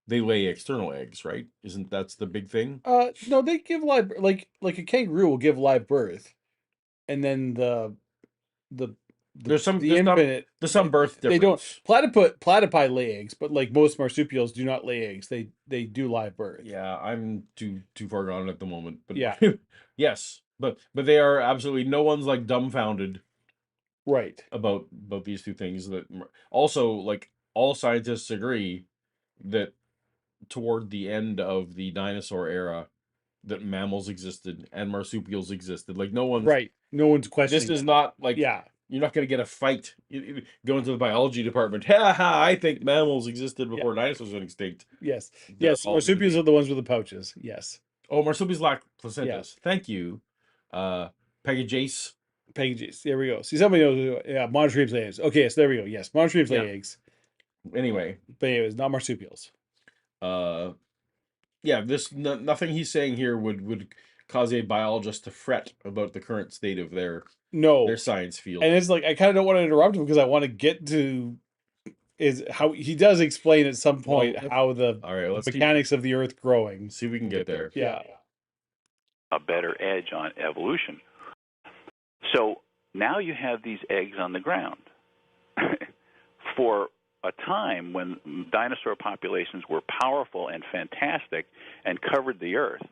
they lay external eggs, right? Isn't that's the big thing? No, they give live, like a kangaroo will give live birth, and then the the There's some the there's some infant there's some birth they don't difference. platypi lay eggs, but like most marsupials do not lay eggs. They do live birth. Yeah, I'm too far gone at the moment, but Yeah. yes, but they are absolutely no one's like dumbfounded Right. about these two things. That also, like, all scientists agree that toward the end of the dinosaur era, that mammals existed and marsupials existed. Like, no one's Right. No one's this questioning is that. not like Yeah. you're not going to get a fight. Go into the biology department. Ha ha! I think mammals existed Yeah. before dinosaurs went extinct. Yes. They're Yes. all Marsupials are the ones with the pouches. Yes. Oh, marsupials lack Yeah. placentas. Thank you, Peggy Jace. Packages. There we go. See, somebody knows. Yeah. Monotremes lay eggs. Okay. So there we go. Yes. Monotremes Yeah. lay eggs. Anyway, But anyways, not marsupials. uh, yeah. Nothing he's saying here would cause a biologist to fret about the current state of their No. science field. And it's like I kind of don't want to interrupt him because I want to get to is how he does explain at some point how the all right. Let's mechanics of the Earth growing. see if we can get there. Yeah. A better edge on evolution. So now you have these eggs on the ground. For a time when dinosaur populations were powerful and fantastic and covered the earth,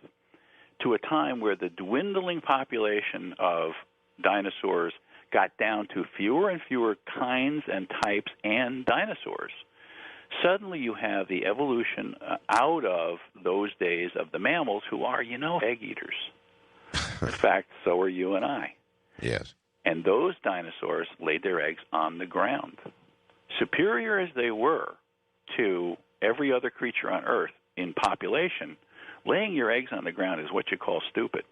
to a time where the dwindling population of dinosaurs got down to fewer and fewer kinds and types and dinosaurs. Suddenly you have the evolution out of those days of the mammals who are, egg eaters. In fact, so are you and I. Yes. And those dinosaurs laid their eggs on the ground. Superior as they were to every other creature on Earth in population, laying your eggs on the ground is what you call stupid.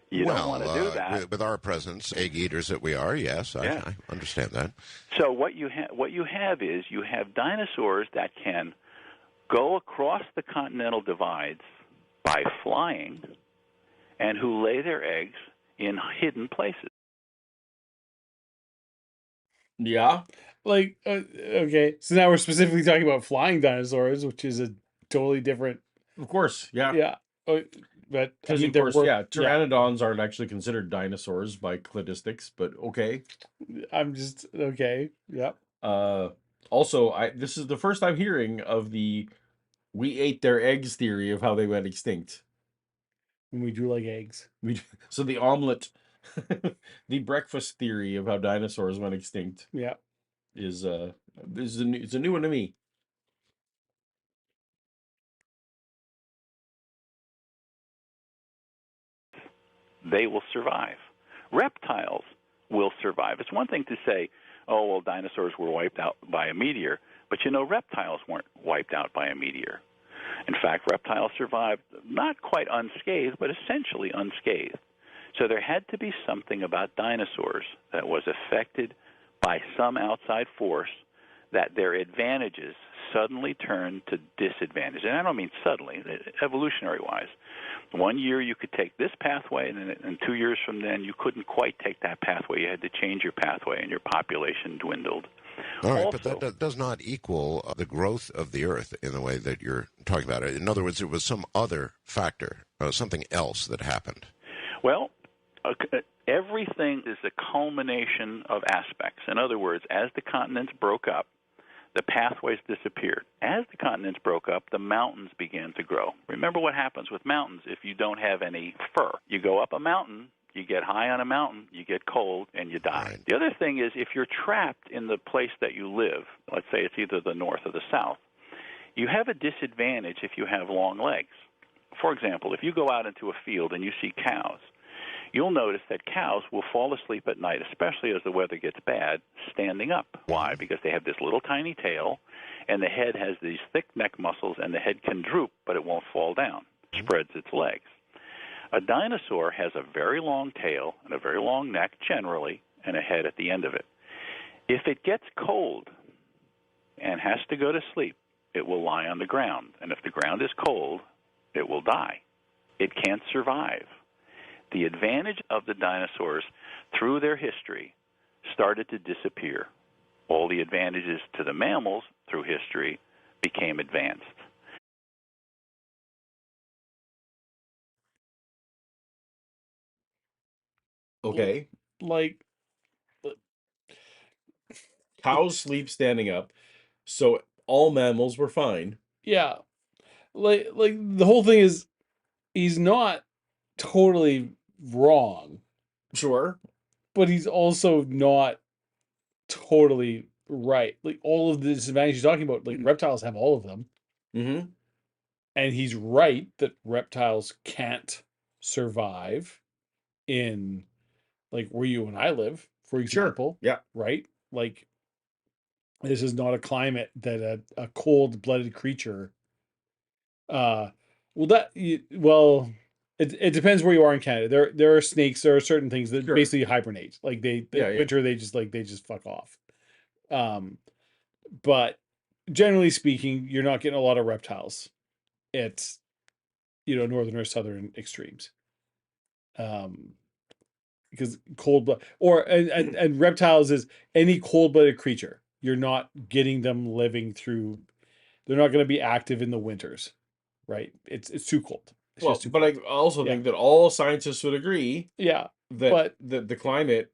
You don't want to do that. With our presence, egg eaters that we are, yes, Yeah. I understand that. So what you have is you have dinosaurs that can go across the continental divides by flying, and who lay their eggs in hidden places. Yeah. Like okay, so now we're specifically talking about flying dinosaurs, which is a totally different. Of course. Yeah. Yeah. But I Because mean, of there course, were. yeah, pteranodons aren't actually considered dinosaurs by cladistics, but okay. I'm just okay. Yep. Also, this is the first I'm hearing of the we ate their eggs theory of how they went extinct. And we do like eggs. So the omelet, the breakfast theory of how dinosaurs went extinct Yeah. is it's a new one to me. They will survive. Reptiles will survive. It's one thing to say, oh, well, dinosaurs were wiped out by a meteor, but reptiles weren't wiped out by a meteor. In fact, reptiles survived not quite unscathed, but essentially unscathed. So there had to be something about dinosaurs that was affected by some outside force that their advantages suddenly turned to disadvantage. And I don't mean suddenly, evolutionary-wise. 1 year you could take this pathway, and 2 years from then you couldn't quite take that pathway. You had to change your pathway, and your population dwindled. All right, Also, but that does not equal the growth of the Earth in the way that you're talking about it. In other words, it was some other factor, something else that happened. Well, everything is a culmination of aspects. In other words, as the continents broke up, the pathways disappeared. As the continents broke up, the mountains began to grow. Remember what happens with mountains if you don't have any fur. You go up a mountain, you get high on a mountain, you get cold, and you die. Right. The other thing is if you're trapped in the place that you live, let's say it's either the north or the south, you have a disadvantage if you have long legs. For example, if you go out into a field and you see cows, You'll notice that cows will fall asleep at night, especially as the weather gets bad, standing up. Why? Because they have this little tiny tail, and the head has these thick neck muscles, and the head can droop, but it won't fall down. It spreads its legs. A dinosaur has a very long tail and a very long neck, generally, and a head at the end of it. If it gets cold and has to go to sleep, it will lie on the ground. And if the ground is cold, it will die. It can't survive. The advantage of the dinosaurs through their history started to disappear. All the advantages to the mammals through history became advanced. Okay. Like, Cows sleep standing up, so all mammals were fine. yeah, like the whole thing is he's not totally wrong, Sure. but he's also not totally right. Like all of the disadvantages you're talking about, like reptiles have all of them, Mm-hmm. and he's right that reptiles can't survive in like where you and I live, for Sure. example. Yeah. Right? Like this is not a climate that a cold-blooded creature well it depends where you are in Canada. There are snakes, there are certain things that Sure. basically hibernate. Like they Yeah, yeah. winter they just fuck off. But generally speaking, you're not getting a lot of reptiles. It's northern or southern extremes. Because cold blood or and reptiles is any cold-blooded creature. You're not getting them living through. They're not going to be active in the winters, right? It's too cold. It's Well, just too but I cold. also Yeah, think that all scientists would agree yeah, that but the climate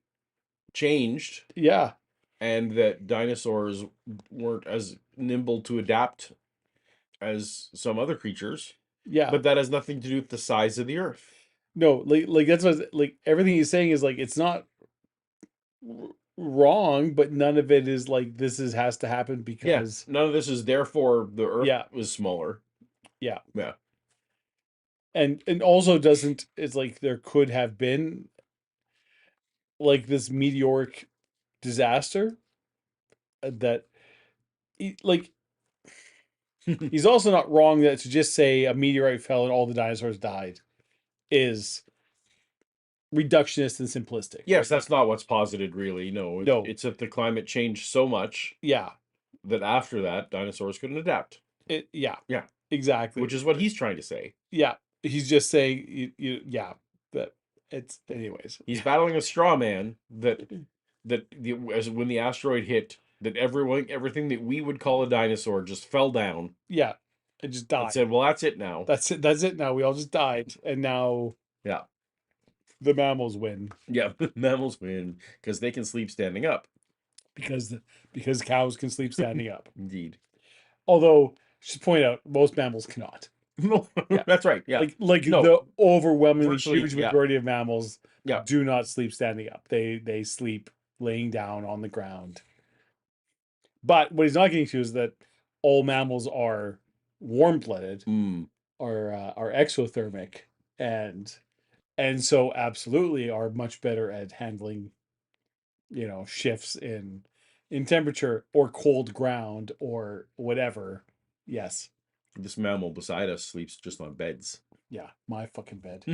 changed yeah, and that dinosaurs weren't as nimble to adapt as some other creatures. yeah. But that has nothing to do with the size of the earth. No, like that's what like everything he's saying is like it's not wrong, but none of it is like this is has to happen Yeah. because None of this is therefore the earth yeah, was smaller. yeah. Yeah. And also doesn't it's like there could have been like this meteoric disaster that like he's also not wrong that to just say a meteorite fell and all the dinosaurs died is reductionist and simplistic, Yes, right? that's not what's posited really. No, No, it's that the climate changed so much yeah, that after that dinosaurs couldn't adapt. yeah, Yeah. exactly. Which is what he's trying to say. Yeah, he's just saying yeah, but it's anyways. He's battling a straw man as when the asteroid hit, that everything that we would call a dinosaur just fell down Yeah, it just and died. said, "Well, that's it now." That's it. That's it. Now we all just died, and now Yeah, the mammals win yeah. Mammals win because they can sleep standing up. because because cows can sleep standing up. Indeed. Although, just point out, most mammals cannot. No, Yeah, that's right. Yeah. like No, the overwhelmingly virtually. huge Yeah. majority of mammals Yeah. do not sleep standing up. They sleep laying down on the ground. But what he's not getting to is that all mammals are warm-blooded, Mm. are exothermic, and so absolutely are much better at handling shifts in temperature or cold ground or whatever. Yes, This mammal beside us sleeps just on beds. yeah, my fucking bed.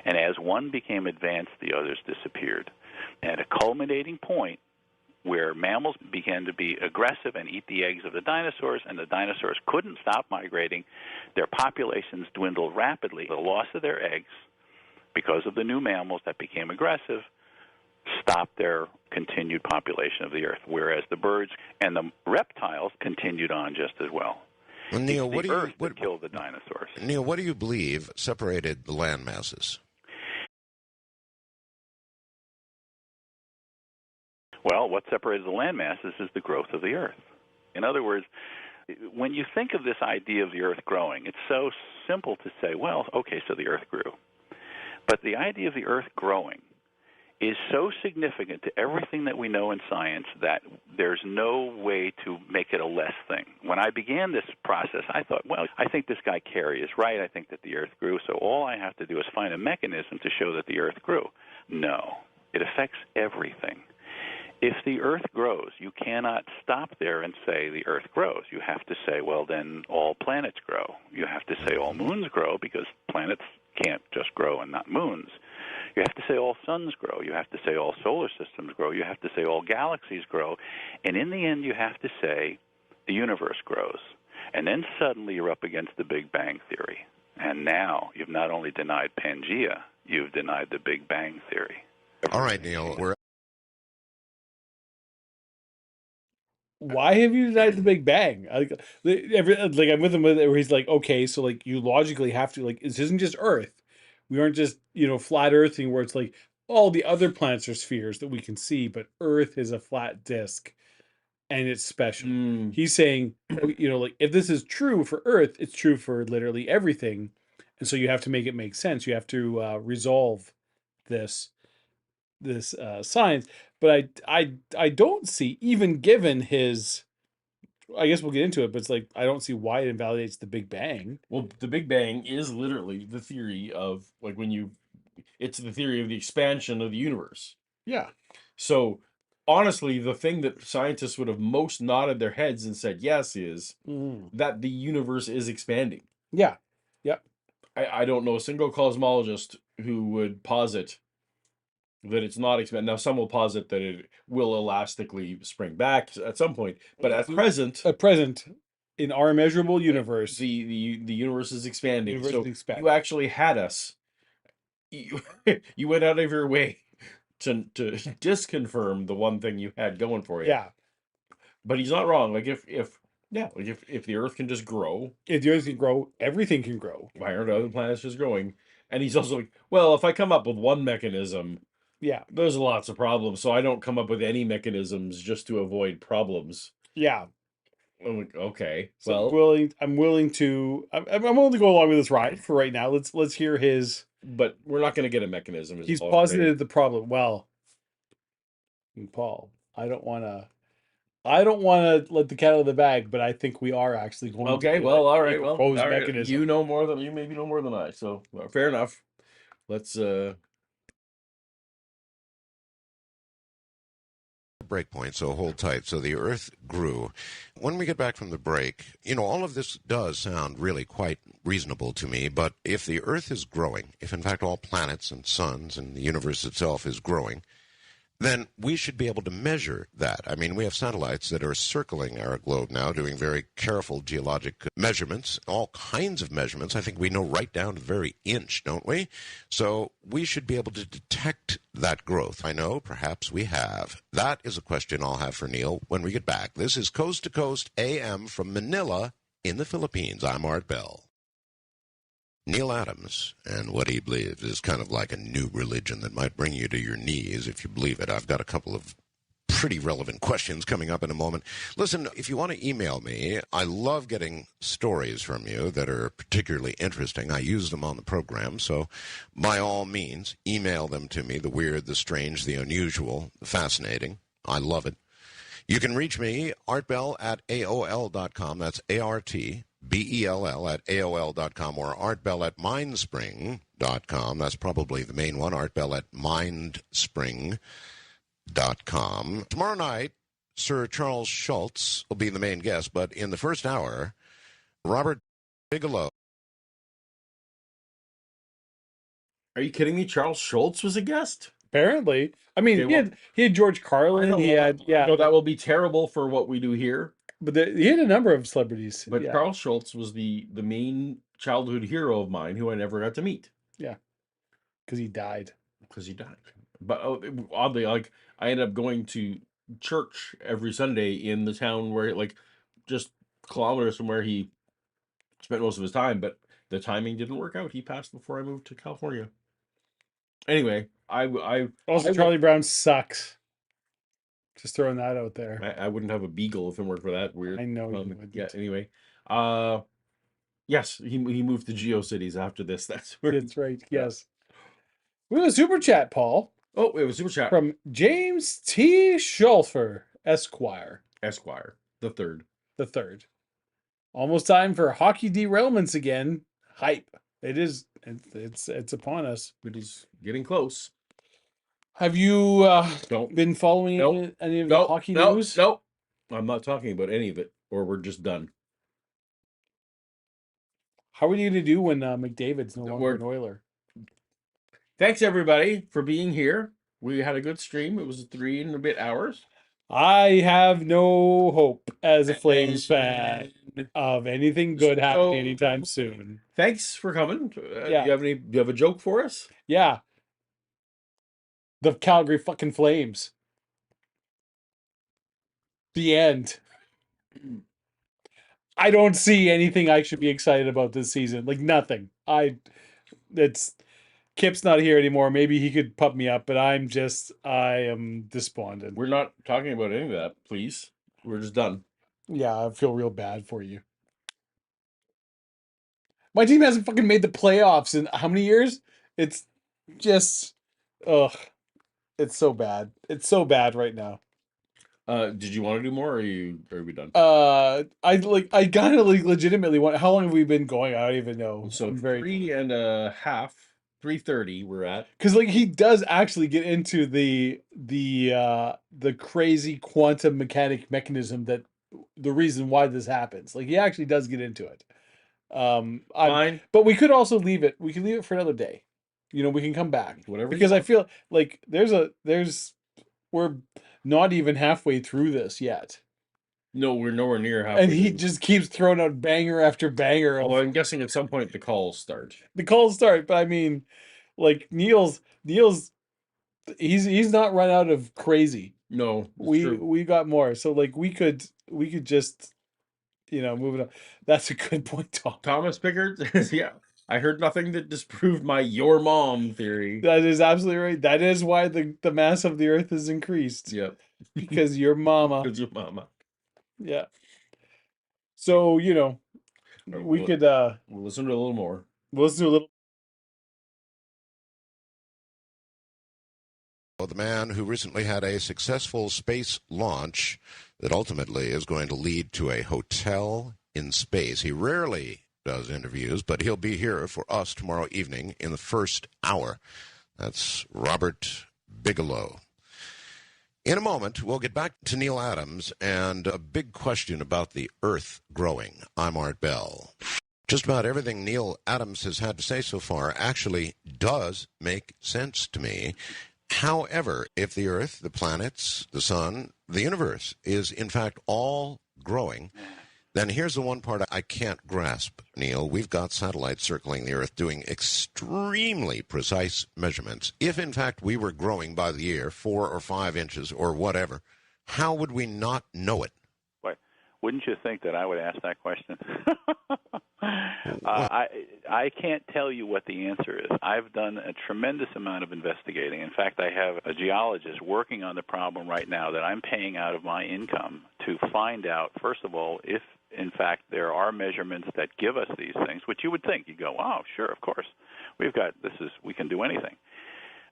And as one became advanced, the others disappeared. At a culminating point where mammals began to be aggressive and eat the eggs of the dinosaurs, and the dinosaurs couldn't stop migrating, their populations dwindled rapidly. The loss of their eggs, because of the new mammals that became aggressive, stopped their continued population of the earth, whereas the birds and the reptiles continued on just as well. Well, Neal, It's the earth that killed the dinosaurs. Neal, what do you believe separated the land masses? Well, what separated the land masses is the growth of the earth. In other words, when you think of this idea of the earth growing, it's so simple to say, well, okay, so the earth grew. But the idea of the earth growing is so significant to everything that we know in science that there's no way to make it a less thing. When I began this process, I thought, well, I think this guy Carey is right. I think that the Earth grew, so all I have to do is find a mechanism to show that the Earth grew. No, it affects everything. If the Earth grows, you cannot stop there and say the Earth grows. You have to say, well, then all planets grow. You have to say all moons grow, because planets can't just grow and not moons. You have to say all suns grow. You have to say all solar systems grow. You have to say all galaxies grow. And in the end, you have to say the universe grows. And then suddenly you're up against the Big Bang Theory. And now you've not only denied Pangea, you've denied the Big Bang Theory. All right, Neal. Why have you denied the Big Bang? Like I'm with him with it, where he's like, okay, so like you logically have to, like, this isn't just Earth. We aren't just, flat earthing where it's like all the other planets are spheres that we can see, but Earth is a flat disk and it's special. He's saying, like, if this is true for Earth, it's true for literally everything. And so you have to make it make sense. You have to resolve this science. But I don't see, even given his, I guess we'll get into it, but it's like I don't see why it invalidates the Big Bang. Well, the Big Bang is literally the theory of, like, it's the theory of the expansion of the universe. Yeah. So honestly, the thing that scientists would have most nodded their heads and said yes is that the universe is expanding. Yeah. Yep. I don't know a single cosmologist who would posit that it's not expanding. Now, some will posit that it will elastically spring back at some point, but at present, in our measurable universe, the universe is expanding. Universe So is expanding. you actually had us. You went out of your way to disconfirm the one thing you had going for you. Yeah. But he's not wrong. Like if the Earth can just grow, if the Earth can grow, everything can grow. why aren't other planets just growing? And he's also like, well, if I come up with one mechanism, Yeah. there's lots of problems, so I don't come up with any mechanisms just to avoid problems. Yeah. I'm like, okay, So well, I'm willing to go along with this ride for right now. Let's hear his. but we're not going to get a mechanism. He's posited the problem. Well, Paul, I don't want to let the cat out of the bag, but I think we are actually going. Okay, well, all right, well, all right. Mechanism. You maybe know more than I. So fair enough. Let's breakpoint, so hold tight. So the Earth grew. When we get back from the break, all of this does sound really quite reasonable to me, but if the Earth is growing, if in fact all planets and suns and the universe itself is growing, then we should be able to measure that. I mean, we have satellites that are circling our globe now, doing very careful geologic measurements, all kinds of measurements. I think we know right down to the very inch, don't we? So we should be able to detect that growth. I know, perhaps we have. That is a question I'll have for Neal when we get back. This is Coast to Coast AM from Manila in the Philippines. I'm Art Bell. Neal Adams and what he believes is kind of like a new religion that might bring you to your knees if you believe it. I've got a couple of pretty relevant questions coming up in a moment. Listen, if you want to email me, I love getting stories from you that are particularly interesting. I use them on the program, so by all means, email them to me, the weird, the strange, the unusual, the fascinating. I love it. You can reach me, artbell@aol.com. That's ART. BELL at AOL.com or artbell at mindspring.com. That's probably the main one, artbell at mindspring.com. Tomorrow night, Sir Charles Schultz will be the main guest, but in the first hour, Robert Bigelow. Are you kidding me? Charles Schultz was a guest? Apparently. I mean, Okay, he had George Carlin. He had, No, that will be terrible for what we do here. But he had a number of celebrities. But Charles Schultz was the main childhood hero of mine who I never got to meet. Yeah. Because he died. But oddly, like, I ended up going to church every Sunday in the town where, like, just kilometers from where he spent most of his time. But the timing didn't work out. He passed before I moved to California. Anyway, Charlie Brown sucks. Just throwing that out there. I wouldn't have a beagle if it weren't for that. Weird. I know you wouldn't. Yeah. Anyway, yes, he moved to GeoCities after this. That's right. Yes. We have a super chat, Paul. Oh, we have a super chat. From James T. Schulfer, Esquire, Esquire, the third. the third. Almost time for hockey derailments again. Hype. It is. It's upon us. It is getting close. Have you Don't. been following Nope. any of the Nope. hockey Nope. news? Nope. I'm not talking about any of it, or we're just done. How are you going to do when McDavid's no longer an We're- Oiler? Thanks, everybody, for being here. We had a good stream. It was 3 and a bit hours. I have no hope as a Flames fan of anything good happening anytime soon. Thanks for coming. Yeah. Do you have a joke for us? Yeah. The Calgary fucking Flames. The end. I don't see anything I should be excited about this season. Like nothing. It's Kip's not here anymore. Maybe he could pump me up, but I am despondent. We're not talking about any of that, please. We're just done. Yeah, I feel real bad for you. My team hasn't fucking made the playoffs in how many years? It's just, ugh. It's so bad. It's so bad right now. Did you want to do more, or are we done? I kind of legitimately want. How long have we been going? I don't even know. So I'm very 3.5, 3:30. We're at. because he does actually get into the crazy quantum mechanic mechanism that the reason why this happens. Like he actually does get into it. Fine. But we could also leave it. We can leave it for another day. We can come back. Whatever. Because I feel like we're not even halfway through this yet. No, we're nowhere near halfway. And he just keeps throwing out banger after banger. Well, I'm guessing at some point the calls start. The calls start, but I mean, like Neal's he's not run out of crazy. No, We got more. So like we could just move it on. That's a good point, Tom. Thomas Pickard. Yeah, I heard nothing that disproved my your mom theory. That is absolutely right. That is why the mass of the earth is increased. Yep. Because your mama. Because your mama. Yeah. So, we could we'll listen to a little more. Let's do a little. The man who recently had a successful space launch that ultimately is going to lead to a hotel in space. He rarely does interviews, but he'll be here for us tomorrow evening in the first hour. That's Robert Bigelow. In a moment, we'll get back to Neal Adams and a big question about the Earth growing. I'm Art Bell. Just about everything Neal Adams has had to say so far actually does make sense to me. However, if the Earth, the planets, the sun, the universe is in fact all growing, then here's the one part I can't grasp, Neal. We've got satellites circling the Earth doing extremely precise measurements. If, in fact, we were growing by the year 4 or 5 inches or whatever, how would we not know it? Boy, wouldn't you think that I would ask that question? I can't tell you what the answer is. I've done a tremendous amount of investigating. In fact, I have a geologist working on the problem right now that I'm paying out of my income to find out, first of all, if in fact there are measurements that give us these things, which you would think. You go, oh, sure, of course. We can do anything.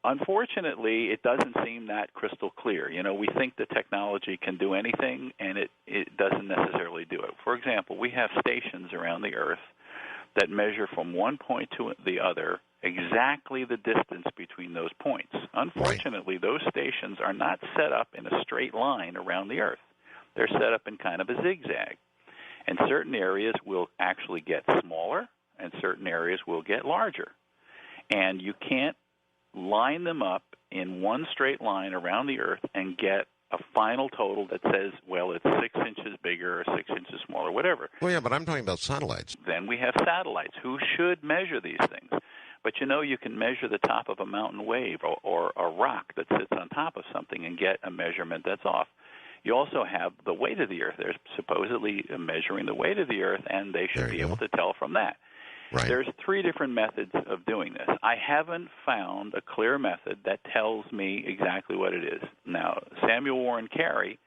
Unfortunately, it doesn't seem that crystal clear. We think the technology can do anything, and it doesn't necessarily do it. For example, we have stations around the Earth that measure from one point to the other exactly the distance between those points. Unfortunately, those stations are not set up in a straight line around the Earth. They're set up in kind of a zigzag. And certain areas will actually get smaller, and certain areas will get larger. And you can't line them up in one straight line around the Earth and get a final total that says, well, it's 6 inches bigger or 6 inches smaller, whatever. Well, yeah, but I'm talking about satellites. Then we have satellites who should measure these things. But you can measure the top of a mountain wave or a rock that sits on top of something and get a measurement that's off. You also have the weight of the Earth. They're supposedly measuring the weight of the Earth, and they should be able to tell from that. Right. There's 3 different methods of doing this. I haven't found a clear method that tells me exactly what it is. Now, Samuel Warren Carey,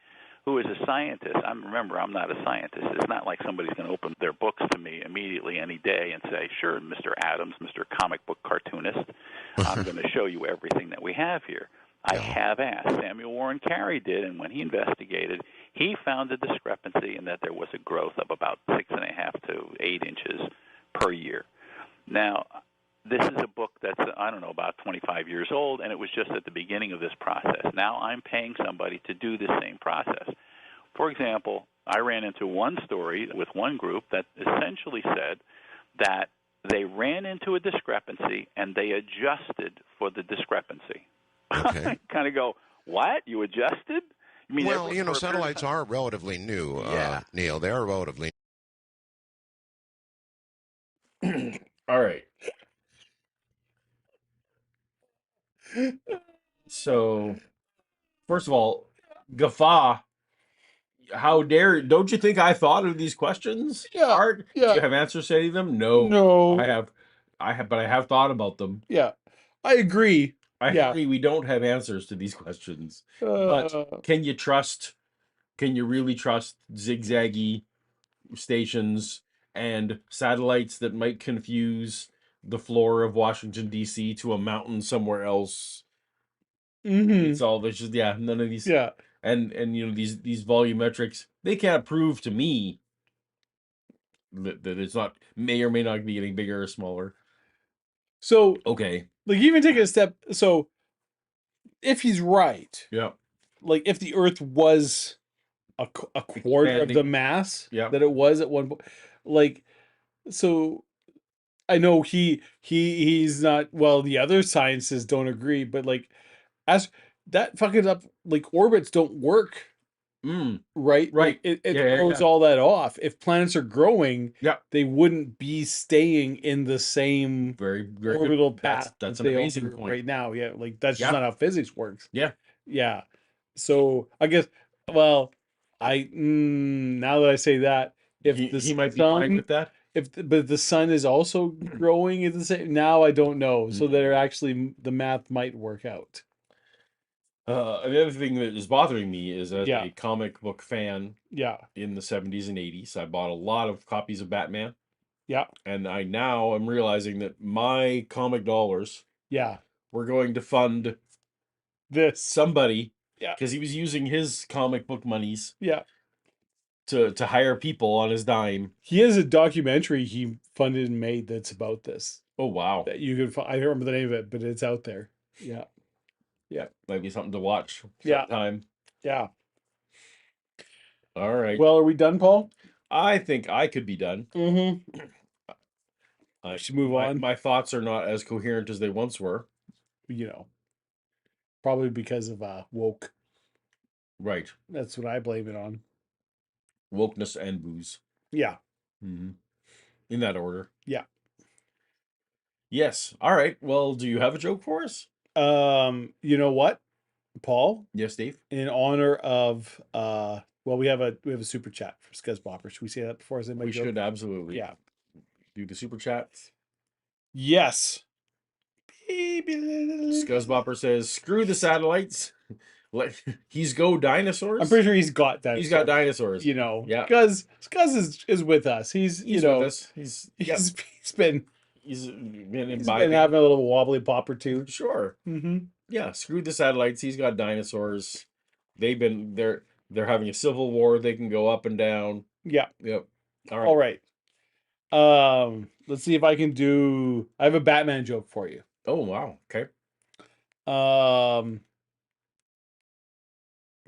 who is a scientist, remember, I'm not a scientist. It's not like somebody's going to open their books to me immediately any day and say, sure, Mr. Adams, Mr. Comic Book Cartoonist, I'm going to show you everything that we have here. I Yeah. have asked. Samuel Warren Carey did, and when he investigated, he found a discrepancy in that there was a growth of about 6.5 to 8 inches per year. Now, this is a book that's, I don't know, about 25 years old, and it was just at the beginning of this process. Now I'm paying somebody to do the same process. For example, I ran into one story with one group that essentially said that they ran into a discrepancy and they adjusted for the discrepancy. Okay. Kind of go, what? You adjusted? I mean, Well, for a period of satellites time? are relatively new, Yeah. Neil. They are relatively. All right. So, first of all, Guffaw, how dare, don't you think I thought of these questions? Yeah, Art, do yeah. you have answers to any of them? No. No. But I have thought about them. Yeah. I agree. I Yeah. agree we don't have answers to these questions. But Uh, can you really trust zigzaggy stations and satellites that might confuse the floor of Washington D.C. to a mountain somewhere else? It's all there's just none of these yeah. and these volumetrics, they can't prove to me that it's not may or may not be getting bigger or smaller. So, Okay. like, even take it a step. So, if he's right, Yeah. like, if the Earth was a quarter of the Expanding. mass Yeah. that it was at one point, like, so I know he's not. Well, the other sciences don't agree, but like, as that fucking up, like, orbits don't work. Mm. Right? Like Right. it Yeah. throws all that off. If planets are growing, Yeah. they wouldn't be staying in the same Very, very good. orbital path That's that an they amazing are point. right now. Yeah, like that's just Yeah. not how physics works. Yeah. Yeah. So I guess, well, now that I say that, if the He might be fine sun, with that. but the sun is also growing at the same, now I don't know. So they're Mm. actually, the math might work out. The other thing that is bothering me is, as Yeah. a comic book fan Yeah. in the 70s and 80s, I bought a lot of copies of Batman, Yeah. and I now am realizing that my comic dollars Yeah. were going to fund This. somebody, Yeah. because he was using his comic book monies Yeah. to hire people on his dime. He has a documentary he funded and made that's about this. Oh wow. That you can find. I don't remember the name of it, but it's out there. Yeah. Yeah. Might be something to watch Yeah. sometime. Yeah. All right. Well, are we done, Paul? I think I could be done. Mm-hmm. I should move on. My thoughts are not as coherent as they once were. Probably because of woke. Right. That's what I blame it on. Wokeness and booze. Yeah. Mm-hmm. In that order. Yeah. Yes. All right. Well, do you have a joke for us? You know what, Paul? Yes, Dave. In honor of well, we have a super chat for Scuzz Bopper. Should we say that before I say my We joke? should absolutely. Yeah. Do the super chats. Yes. Scuzzbopper says, "Screw the satellites. He's go dinosaurs." I'm pretty sure he's got dinosaurs. He's got dinosaurs. Yeah. Scuzz is with us. He's with us. He's been having a little wobbly pop or two. Sure. Mm-hmm. Yeah. Screw the satellites. He's got dinosaurs. They're having a civil war. They can go up and down. Yeah. Yep. All right. Let's see if I can do. I have a Batman joke for you. Oh wow. Okay.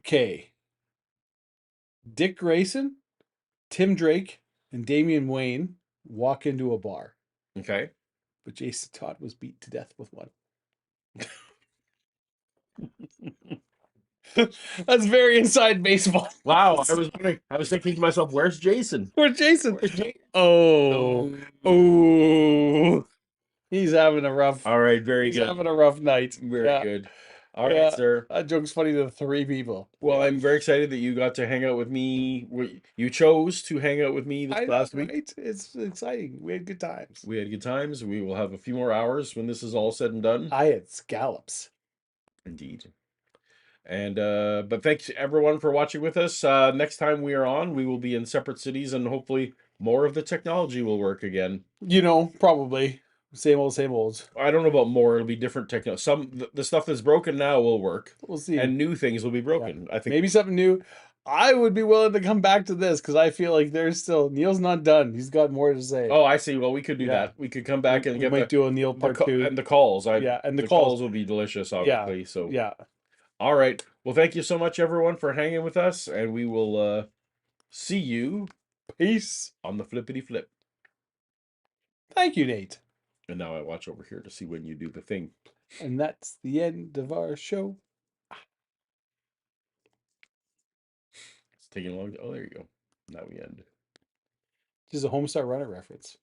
Okay. Dick Grayson, Tim Drake, and Damian Wayne walk into a bar. Okay. But Jason Todd was beat to death with one. That's very inside baseball. Wow. I was thinking to myself, where's Jason? Where's Jason? Where's Jason? Oh. He's having a rough. All right. Very He's good. having a rough night. Very good. All right, sir. That joke's funny to 3 people. Well, I'm very excited that you got to hang out with me. You chose to hang out with me last week. Right? It's exciting. We had good times. We had good times. We will have a few more hours when this is all said and done. I had scallops. Indeed. And but thanks everyone for watching with us. Next time we are on, we will be in separate cities, and hopefully more of the technology will work again. Probably. Same old, same old. I don't know about more. It'll be different techno. The stuff that's broken now will work, We'll see. and new things will be Yeah. broken. I think Maybe something new. I would be willing to come back to this because I feel like there's still Neal's not done. He's got more to say. Oh, I see. Well, we could do Yeah. that. We could come back and We get might do a Neal part two. and the calls. Yeah, and the The calls. calls will be delicious, Yeah, obviously. So yeah. all right. Well, thank you so much, everyone, for hanging with us, and we will see you Peace. on the flippity flip. Thank you, Nate. And now I watch over here to see when you do the thing. And that's the end of our show. It's taking long. Oh, there you go. Now we end. Just a Homestar Runner reference.